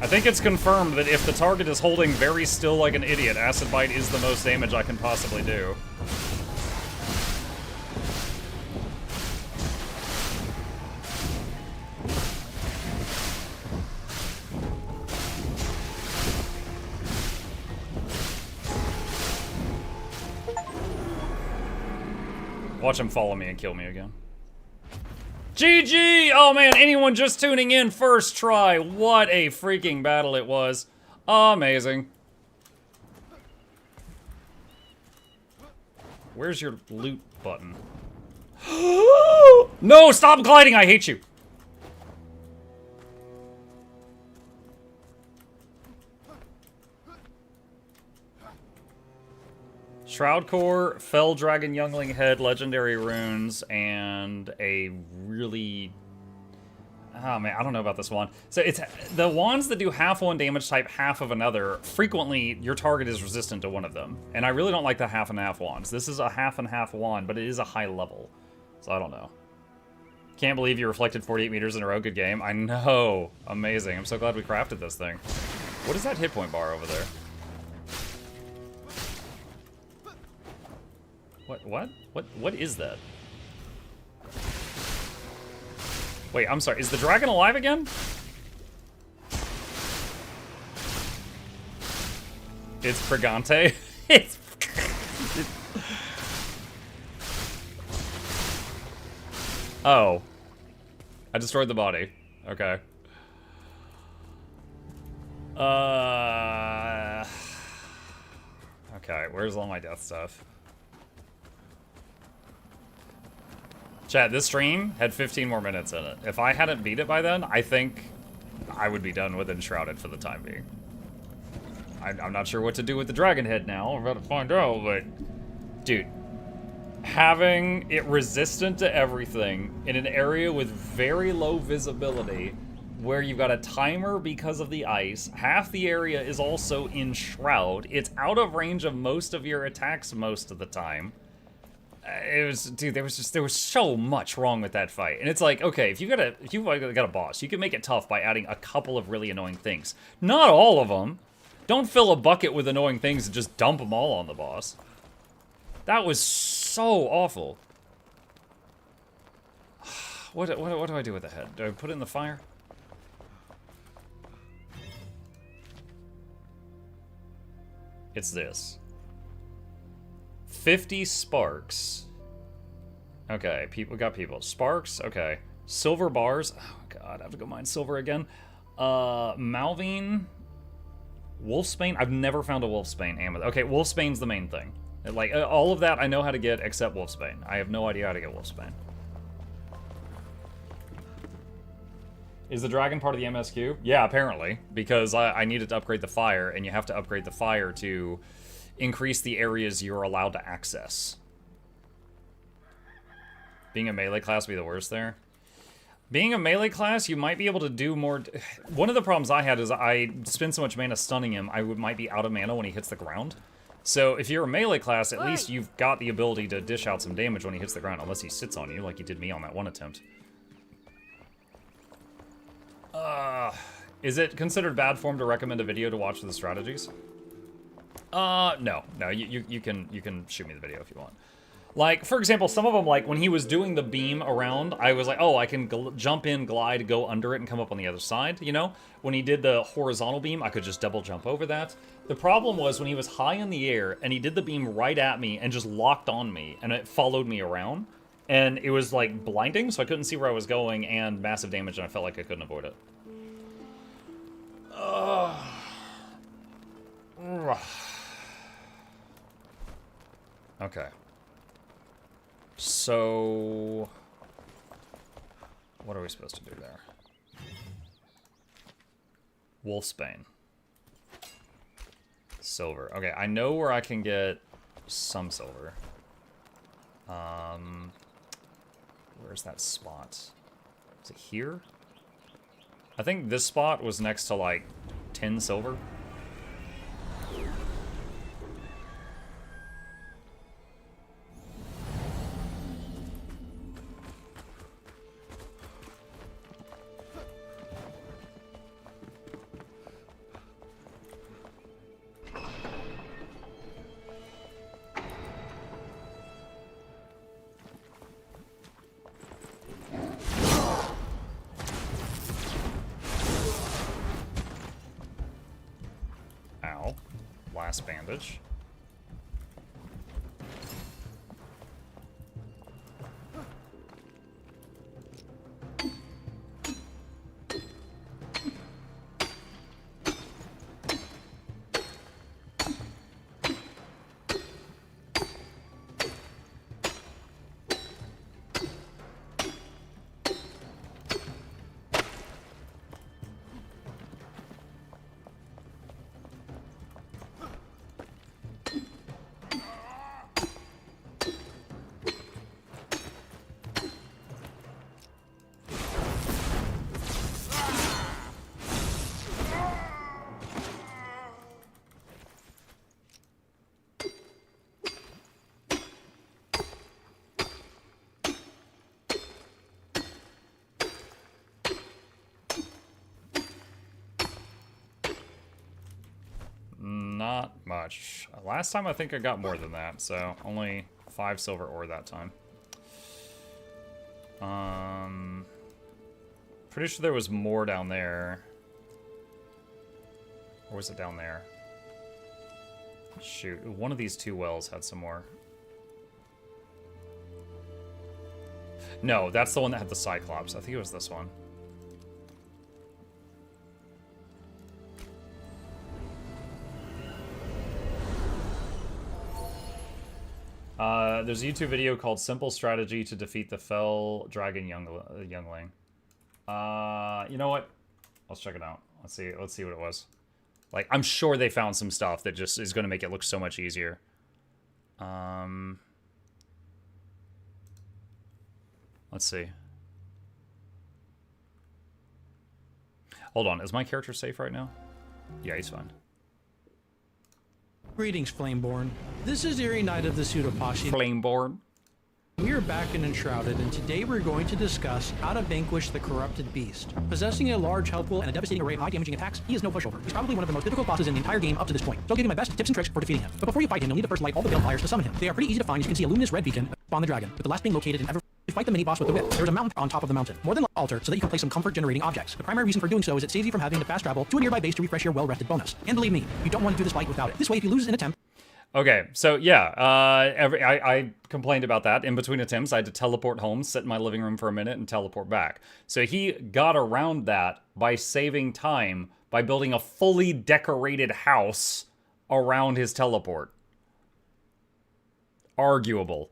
I think it's confirmed that if the target is holding very still like an idiot, Acid Bite is the most damage I can possibly do. Watch him follow me and kill me again. GG! Oh man, anyone just tuning in, first try. What a freaking battle it was. Amazing. Where's your loot button? No, stop gliding, I hate you. Shroud Core, Fell Dragon Youngling Head, Legendary Runes, and a really... Oh man, I don't know about this one. So it's the wands that do half one damage type, half of another. Frequently, your target is resistant to one of them. And I really don't like the half and half wands. This is a half and half wand, but it is a high level. So I don't know. Can't believe you reflected 48 meters in a row. Good game. I know. Amazing. I'm so glad we crafted this thing. What is that hit point bar over there? What is that? Wait, I'm sorry. Is the dragon alive again? It's Pregante. It's... Oh. I destroyed the body. Okay. Okay, where's all my death stuff? Chat, this stream had 15 more minutes in it. If I hadn't beat it by then, I think I would be done with Enshrouded for the time being. I'm not sure what to do with the dragon head now. We're about to find out, but... Dude. Having it resistant to everything in an area with very low visibility, where you've got a timer because of the ice, half the area is also in Shroud, it's out of range of most of your attacks most of the time. It was, dude, there was so much wrong with that fight. And it's like, okay, if you've got a boss, you can make it tough by adding a couple of really annoying things. Not all of them. Don't fill a bucket with annoying things and just dump them all on the boss. That was so awful. What do I do with the head? Do I put it in the fire? It's this. 50 sparks Okay, we got people. Sparks, okay. Silver bars. Oh god, I have to go mine silver again. Malvine. Wolfsbane. I've never found a Wolfsbane amethyst. Okay, Wolfsbane's the main thing. Like, all of that I know how to get except Wolfsbane. I have no idea how to get Wolfsbane. Is the dragon part of the MSQ? Yeah, apparently. Because I needed to upgrade the fire, and you have to upgrade the fire to increase the areas you're allowed to access. Being a melee class would be the worst there. Being a melee class, you might be able to do more... One of the problems I had is I spend so much mana stunning him, I might be out of mana when he hits the ground. So if you're a melee class, at least you've got the ability to dish out some damage when he hits the ground, unless he sits on you, like he did me on that one attempt. Is it considered bad form to recommend a video to watch for the strategies? No. You can shoot me the video if you want. Like, for example, some of them, like, when he was doing the beam around, I was like, oh, I can jump in, glide, go under it, and come up on the other side, you know? When he did the horizontal beam, I could just double jump over that. The problem was when he was high in the air, and he did the beam right at me, and just locked on me, and it followed me around. And it was, like, blinding, so I couldn't see where I was going, and massive damage, and I felt like I couldn't avoid it. Okay. So, what are we supposed to do there? Wolfsbane. Silver. Okay, I know where I can get some silver. Where's that spot? Is it here? I think this spot was next to, like, 10 silver. Bandage. Not much. Last time I think I got more than that, so only 5 silver ore that time. Pretty sure there was more down there. Or was it down there? Shoot, one of these 2 wells had some more. No, that's the one that had the Cyclops. I think it was this one. There's a YouTube video called Simple Strategy to Defeat the Fell Dragon Youngling. You know what? Let's check it out. Let's see what it was. Like, I'm sure they found some stuff that just is going to make it look so much easier. Let's see. Hold on, is my character safe right now? Yeah, he's fine.
Greetings, Flameborn. This is Eerie Knight of the Pseudoposse.
Flameborn.
We are back in Enshrouded, and today we're going to discuss how to vanquish the corrupted beast. Possessing a large health pool and a devastating array of high-damaging attacks, he is no pushover. He's probably one of the most difficult bosses in the entire game up to this point. So I'll give you my best tips and tricks for defeating him. But before you fight him, you'll need to first light all the balefires to summon him. They are pretty easy to find. As you can see a luminous red beacon on the dragon, with the last being located in every... To fight the mini-boss with the whip, there's a mountain on top of the mountain, more than an altar, so that you can place some comfort-generating objects. The primary reason for doing so is it saves you from having to fast travel to a nearby base to refresh your well-rested bonus. And believe me, you don't want to do this fight without it. This way, if you lose an attempt...
Okay, so yeah, I complained about that. In between attempts, I had to teleport home, sit in my living room for a minute, and teleport back. So he got around that by saving time by building a fully decorated house around his teleport. Arguable.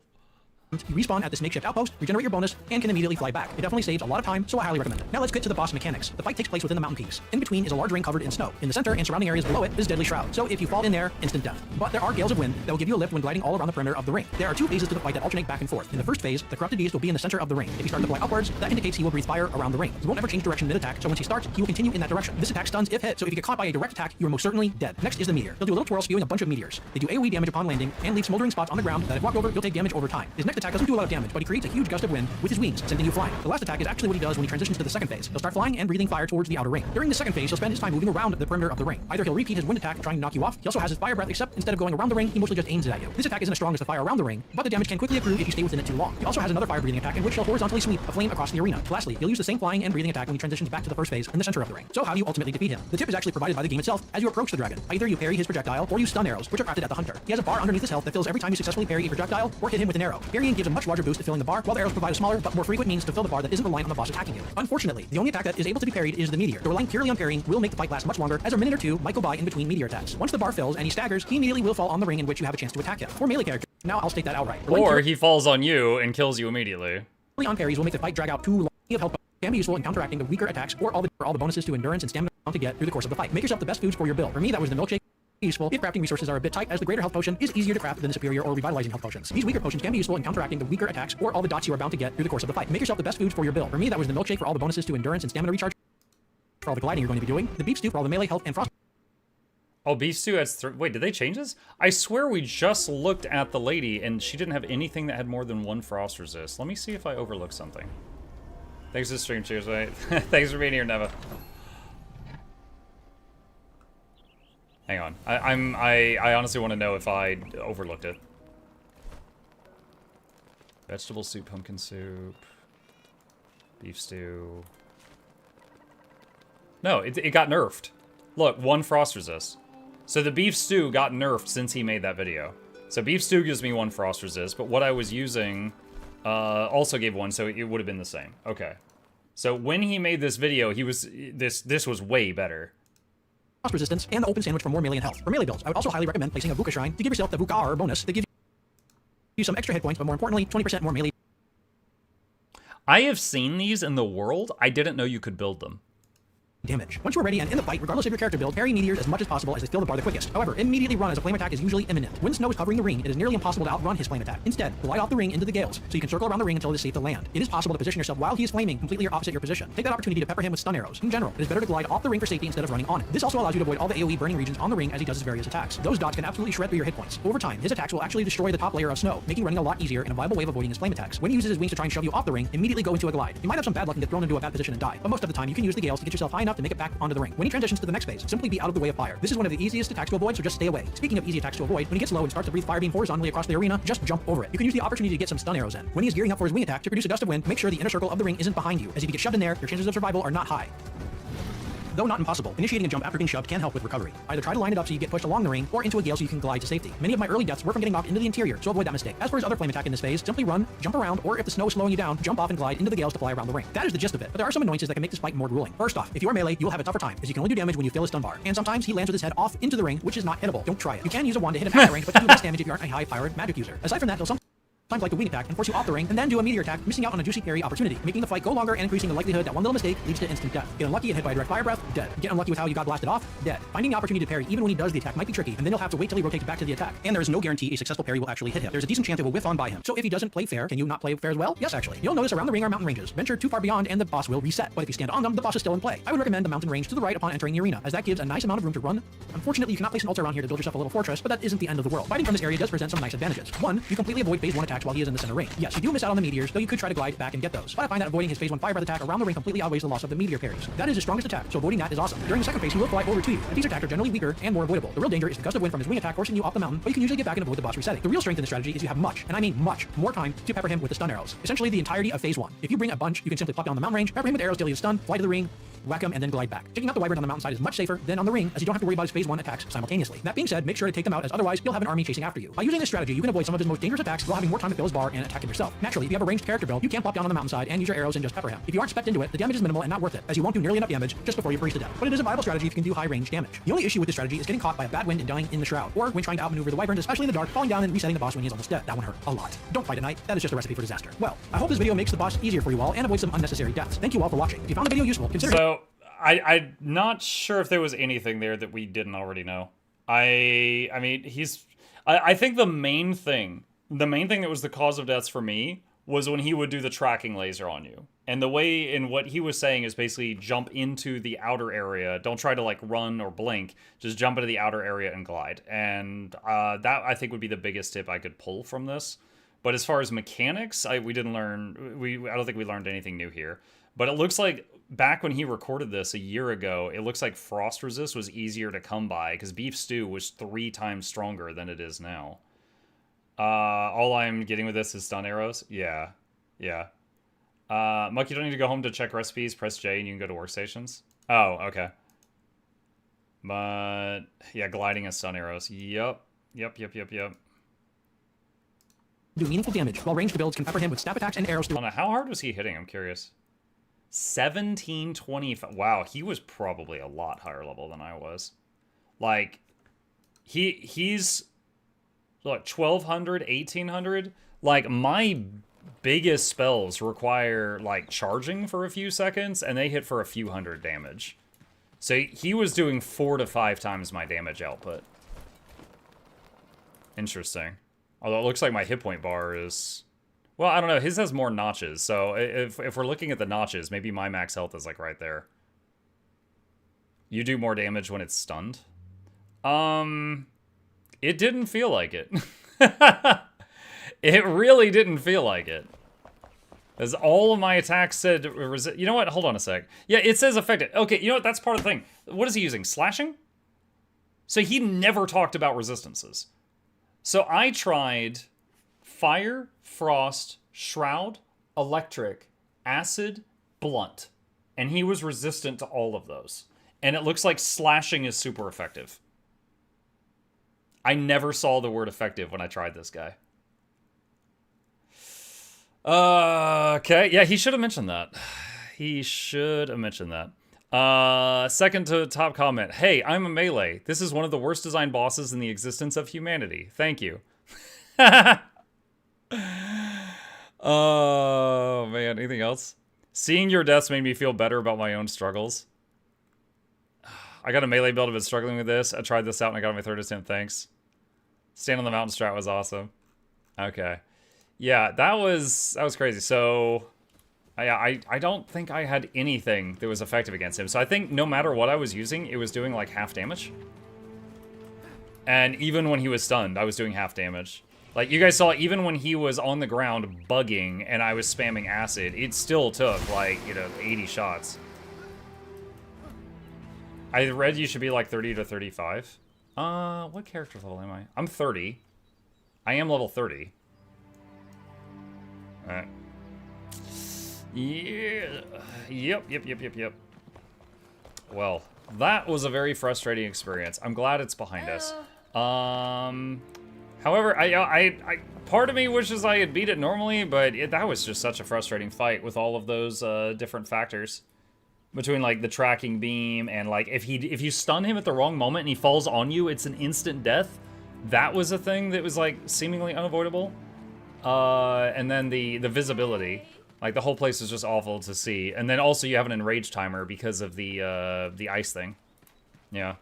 You respawn at this makeshift outpost, regenerate your bonus, and can immediately fly back. It definitely saves a lot of time, so I highly recommend it. Now let's get to the boss mechanics. The fight takes place within the mountain peaks. In between is a large ring covered in snow. In the center and surrounding areas below it is Deadly Shroud. So if you fall in there, instant death. But there are gales of wind that will give you a lift when gliding all around the perimeter of the ring. There are two phases to the fight that alternate back and forth. In the first phase, the corrupted beast will be in the center of the ring. If you start to fly upwards, that indicates he will breathe fire around the ring. He won't ever change direction mid-attack, so once he starts, he will continue in that direction. This attack stuns if hit, so if you get caught by a direct attack, you are most certainly dead. Next is the meteor. He'll do a little twirl spewing a bunch of meteors. They do AoE damage upon landing and leave smoldering spots on the ground that if walked over, you'll take damage over time. His next attack doesn't do a lot of damage, but he creates a huge gust of wind with his wings, sending you flying. The last attack is actually what he does when he transitions to the second phase. He'll start flying and breathing fire towards the outer ring. During the second phase, he'll spend his time moving around the perimeter of the ring. Either he'll repeat his wind attack trying to knock you off. He also has his fire breath, except instead of going around the ring, he mostly just aims it at you. This attack isn't as strong as the fire around the ring, but the damage can quickly accrue if you stay within it too long. He also has another fire breathing attack in which he'll horizontally sweep a flame across the arena. Lastly, he'll use the same flying and breathing attack when he transitions back to the first phase in the center of the ring. So how do you ultimately defeat him? The tip is actually provided by the game itself as you approach the dragon. Either you parry his projectile or use stun arrows, which are crafted at the hunter. He has a bar underneath his health that fills every time you successfully parry a projectile or hit him with an arrow. Parrying gives a much larger boost to filling the bar, while the arrows provide a smaller but more frequent means to fill the bar that isn't reliant on the boss attacking you. Unfortunately, the only attack that is able to be parried is the meteor. The relying purely on parrying will make the fight last much longer, as a minute or two might go by in between meteor attacks. Once the bar fills and he staggers, he immediately will fall on the ring in which you have a chance to attack him. For melee characters, now I'll state that outright.
Or he falls on you and kills you immediately.
On parries will make the fight drag out too long. Heal health can be useful in counteracting the weaker attacks or all the bonuses to endurance and stamina to get through the course of the fight. Make yourself the best foods for your build. For me, that was the milkshake. Useful if crafting resources are a bit tight, as the greater health potion is easier to craft than the superior or revitalizing health potions. These weaker potions can be useful in counteracting the weaker attacks or all the dots you are bound to get through the course of the fight. Make yourself the best foods for your build. For me, that was the milkshake for all the bonuses to endurance and stamina recharge for all the gliding you're going to be doing, the beef stew for all the melee health and frost.
Oh, beef stew has wait, did they change this? I swear we just looked at the lady and she didn't have anything that had more than one frost resist. Let me see if I overlooked something. Thanks for the stream, cheers, mate. Thanks for being here, Neva. Hang on. I honestly want to know if I overlooked it. Vegetable soup, pumpkin soup, beef stew. No, it got nerfed. Look, one frost resist. So the beef stew got nerfed since he made that video. So beef stew gives me one frost resist, but what I was using also gave one, so it would have been the same. Okay. So when he made this video, he was this was way better.
Resistance and the open sandwich for more melee and health. For melee builds, I would also highly recommend placing a Vuka shrine to give yourself the Vuka bonus that gives you some extra hit points, but more importantly, 20% more melee.
I have seen these in the world. I didn't know you could build them.
Damage. Once you are ready and in the fight, regardless of your character build, parry meteors as much as possible as they fill the bar the quickest. However, immediately run as a flame attack is usually imminent. When snow is covering the ring, it is nearly impossible to outrun his flame attack. Instead, glide off the ring into the gales, so you can circle around the ring until it is safe to land. It is possible to position yourself while he is flaming completely opposite your position. Take that opportunity to pepper him with stun arrows. In general, it is better to glide off the ring for safety instead of running on it. This also allows you to avoid all the AoE burning regions on the ring as he does his various attacks. Those dots can absolutely shred through your hit points. Over time, his attacks will actually destroy the top layer of snow, making running a lot easier and a viable way of avoiding his flame attacks. When he uses his wings to try and shove you off the ring, immediately go into a glide. You might have some bad luck and get thrown into a bad position and die, but most of the time you can use the gales to get yourself high enough to make it back onto the ring. When he transitions to the next phase, simply be out of the way of fire. This is one of the easiest attacks to avoid, so just stay away. Speaking of easy attacks to avoid, when he gets low and starts to breathe fire beam horizontally across the arena, just jump over it. You can use the opportunity to get some stun arrows in. When he is gearing up for his wing attack to produce a gust of wind, make sure the inner circle of the ring isn't behind you, as if you get shoved in there, your chances of survival are not high. Though not impossible, initiating a jump after being shoved can help with recovery. Either try to line it up so you get pushed along the ring, or into a gale so you can glide to safety. Many of my early deaths were from getting knocked into the interior, so avoid that mistake. As for his other flame attack in this phase, simply run, jump around, or if the snow is slowing you down, jump off and glide into the gales to fly around the ring. That is the gist of it, but there are some annoyances that can make this fight more grueling. First off, if you are melee, you will have a tougher time, as you can only do damage when you fill a stun bar. And sometimes he lands with his head off into the ring, which is not hittable. Don't try it. You can use a wand to hit him at the range, but you do less damage if you aren't a high-powered magic user. Aside from that, he'll sometimes like the wing attack and force you off the ring, and then do a meteor attack, missing out on a juicy parry opportunity, making the fight go longer and increasing the likelihood that one little mistake leads to instant death. Get unlucky and hit by a direct fire breath, dead. Get unlucky with how you got blasted off, dead. Finding the opportunity to parry even when he does the attack might be tricky, and then you'll have to wait till he rotates back to the attack. And there is no guarantee a successful parry will actually hit him. There's a decent chance it will whiff on by him. So if he doesn't play fair, can you not play fair as well? Yes, actually. You'll notice around the ring are mountain ranges. Venture too far beyond and the boss will reset. But if you stand on them, the boss is still in play. I would recommend the mountain range to the right upon entering the arena, as that gives a nice amount of room to run. Unfortunately, you cannot place an altar around here to build yourself a little fortress, but that isn't the end of the world. Fighting from this area does present some nice advantages. One, you completely avoid phase 1 attacks while he is in the center ring. Yes, you do miss out on the meteors, though you could try to glide back and get those. But I find that avoiding his phase 1 fire breath attack around the ring completely outweighs the loss of the meteor parries. That is his strongest attack, so avoiding that is awesome. During the second phase, he will fly over to you. These attacks are generally weaker and more avoidable. The real danger is the gust of wind from his wing attack forcing you off the mountain, but you can usually get back and avoid the boss resetting. The real strength in this strategy is you have much, and I mean much, more time to pepper him with the stun arrows. Essentially the entirety of phase 1. If you bring a bunch, you can simply pop down the mountain range, pepper him with arrows till he is stunned, fly to the ring, whack him, and then glide back. Taking out the wyverns on the mountainside is much safer than on the ring, as you don't have to worry about his phase 1 attacks simultaneously. That being said, make sure to take them out, as otherwise you'll have an army chasing after you. By using this strategy, you can avoid some of his most dangerous attacks while having more time to fill his bar and attack him yourself. Naturally, if you have a ranged character build, you can plop down on the mountainside and use your arrows and just pepper him. If you aren't specced into it, the damage is minimal and not worth it, as you won't do nearly enough damage just before you freeze to death. But it is a viable strategy if you can do high range damage. The only issue with this strategy is getting caught by a bad wind and dying in the shroud, or when trying to outmaneuver the wyverns, especially in the dark, falling down and resetting the boss when he is almost dead. That one hurt a lot. Don't fight at night. That is just a recipe for disaster. Well, I hope this video makes the boss easier for you all and avoid some unnecessary deaths. Thank you all for watching. If you found the video useful, consider...
So, I'm not sure if there was anything there that we didn't already know. I mean, I think the main thing that was the cause of deaths for me was when he would do the tracking laser on you. And the way in what he was saying is basically jump into the outer area. Don't try to like run or blink. Just jump into the outer area and glide. And that I think would be the biggest tip I could pull from this. But as far as mechanics, I don't think we learned anything new here. But it looks like back when he recorded this a year ago, it looks like frost resist was easier to come by because beef stew was 3 times stronger than it is now. All I'm getting with this is stun arrows. Yeah. Muck, you don't need to go home to check recipes. Press J and you can go to workstations. Oh, okay. But yeah, gliding and stun arrows. Yep.
Do meaningful damage, while ranged builds can pepper him with stab attacks and arrows through...
How hard was he hitting? I'm curious. 1725. Wow, he was probably a lot higher level than I was. Like, he's like 1200, 1800. Like, my biggest spells require like charging for a few seconds, and they hit for a few hundred damage. So he was doing 4 to 5 times my damage output. Interesting. Although it looks like my hit point bar is... Well, I don't know. His has more notches. So if we're looking at the notches, maybe my max health is like right there. You do more damage when it's stunned? It didn't feel like it. It really didn't feel like it. As all of my attacks said... You know what? Hold on a sec. Yeah, it says affected. Okay, you know what? That's part of the thing. What is he using? Slashing? So he never talked about resistances. So I tried fire, frost, shroud, electric, acid, blunt. And he was resistant to all of those. And it looks like slashing is super effective. I never saw the word effective when I tried this guy. Okay, yeah, he should have mentioned that. He should have mentioned that. Second to top comment. Hey, I'm a melee. This is one of the worst designed bosses in the existence of humanity. Thank you. Oh, man. Anything else? Seeing your deaths made me feel better about my own struggles. I got a melee build. I've been struggling with this. I tried this out and I got my 3rd attempt. Thanks. Stand on the mountain strat was awesome. Okay. Yeah, that was crazy. So... I don't think I had anything that was effective against him. So I think no matter what I was using, it was doing like half damage. And even when he was stunned, I was doing half damage. Like, you guys saw, even when he was on the ground bugging and I was spamming acid, it still took, like, 80 shots. I read you should be like 30 to 35. What character level am I? I'm 30. I am level 30. Alright. Yeah. Yep. Well, that was a very frustrating experience. I'm glad it's behind us. However, I part of me wishes I had beat it normally, but that was just such a frustrating fight with all of those different factors. Between like the tracking beam and like if you stun him at the wrong moment and he falls on you, it's an instant death. That was a thing that was like seemingly unavoidable. And then the visibility. Like, the whole place is just awful to see. And then also you have an enrage timer because of the ice thing. Yeah.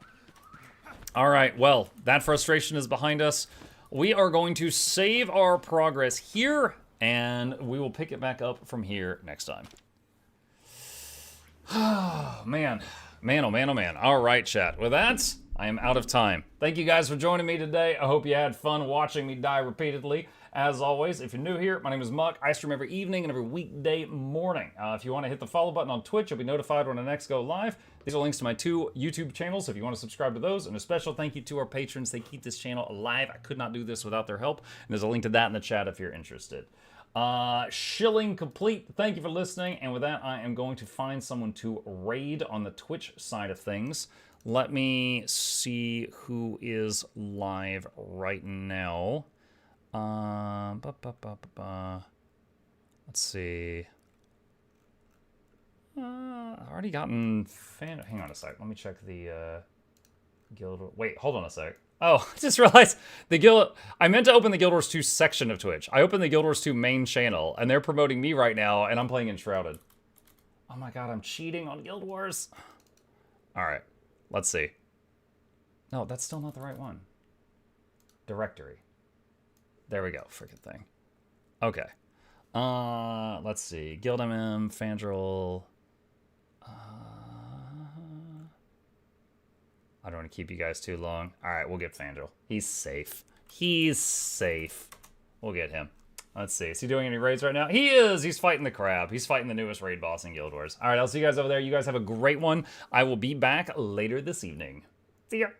Alright, well, that frustration is behind us. We are going to save our progress here, and we will pick it back up from here next time. Man. Man, oh man, oh man. Alright, chat. With that, I am out of time. Thank you guys for joining me today. I hope you had fun watching me die repeatedly. As always, if you're new here, my name is Muck. I stream every evening and every weekday morning. If you want to hit the follow button on Twitch, you'll be notified when I next go live. These are links to my 2 YouTube channels if you want to subscribe to those. And a special thank you to our patrons. They keep this channel alive. I could not do this without their help. And there's a link to that in the chat if you're interested. Shilling complete. Thank you for listening. And with that, I am going to find someone to raid on the Twitch side of things. Let me see who is live right now. Let's see. I've already gotten hang on a sec. Let me check the guild. Wait, hold on a sec. Oh, I just realized the guild. I meant to open the Guild Wars 2 section of Twitch. I opened the Guild Wars 2 main channel, and they're promoting me right now, and I'm playing Enshrouded. Oh my god, I'm cheating on Guild Wars. All right, let's see. No, that's still not the right one. Directory. There we go. Freaking thing. Okay. Let's see. Guild MM, Fandral. I don't want to keep you guys too long. All right, we'll get Fandral. He's safe. He's safe. We'll get him. Let's see. Is he doing any raids right now? He is. He's fighting the crab. He's fighting the newest raid boss in Guild Wars. All right, I'll see you guys over there. You guys have a great one. I will be back later this evening. See ya.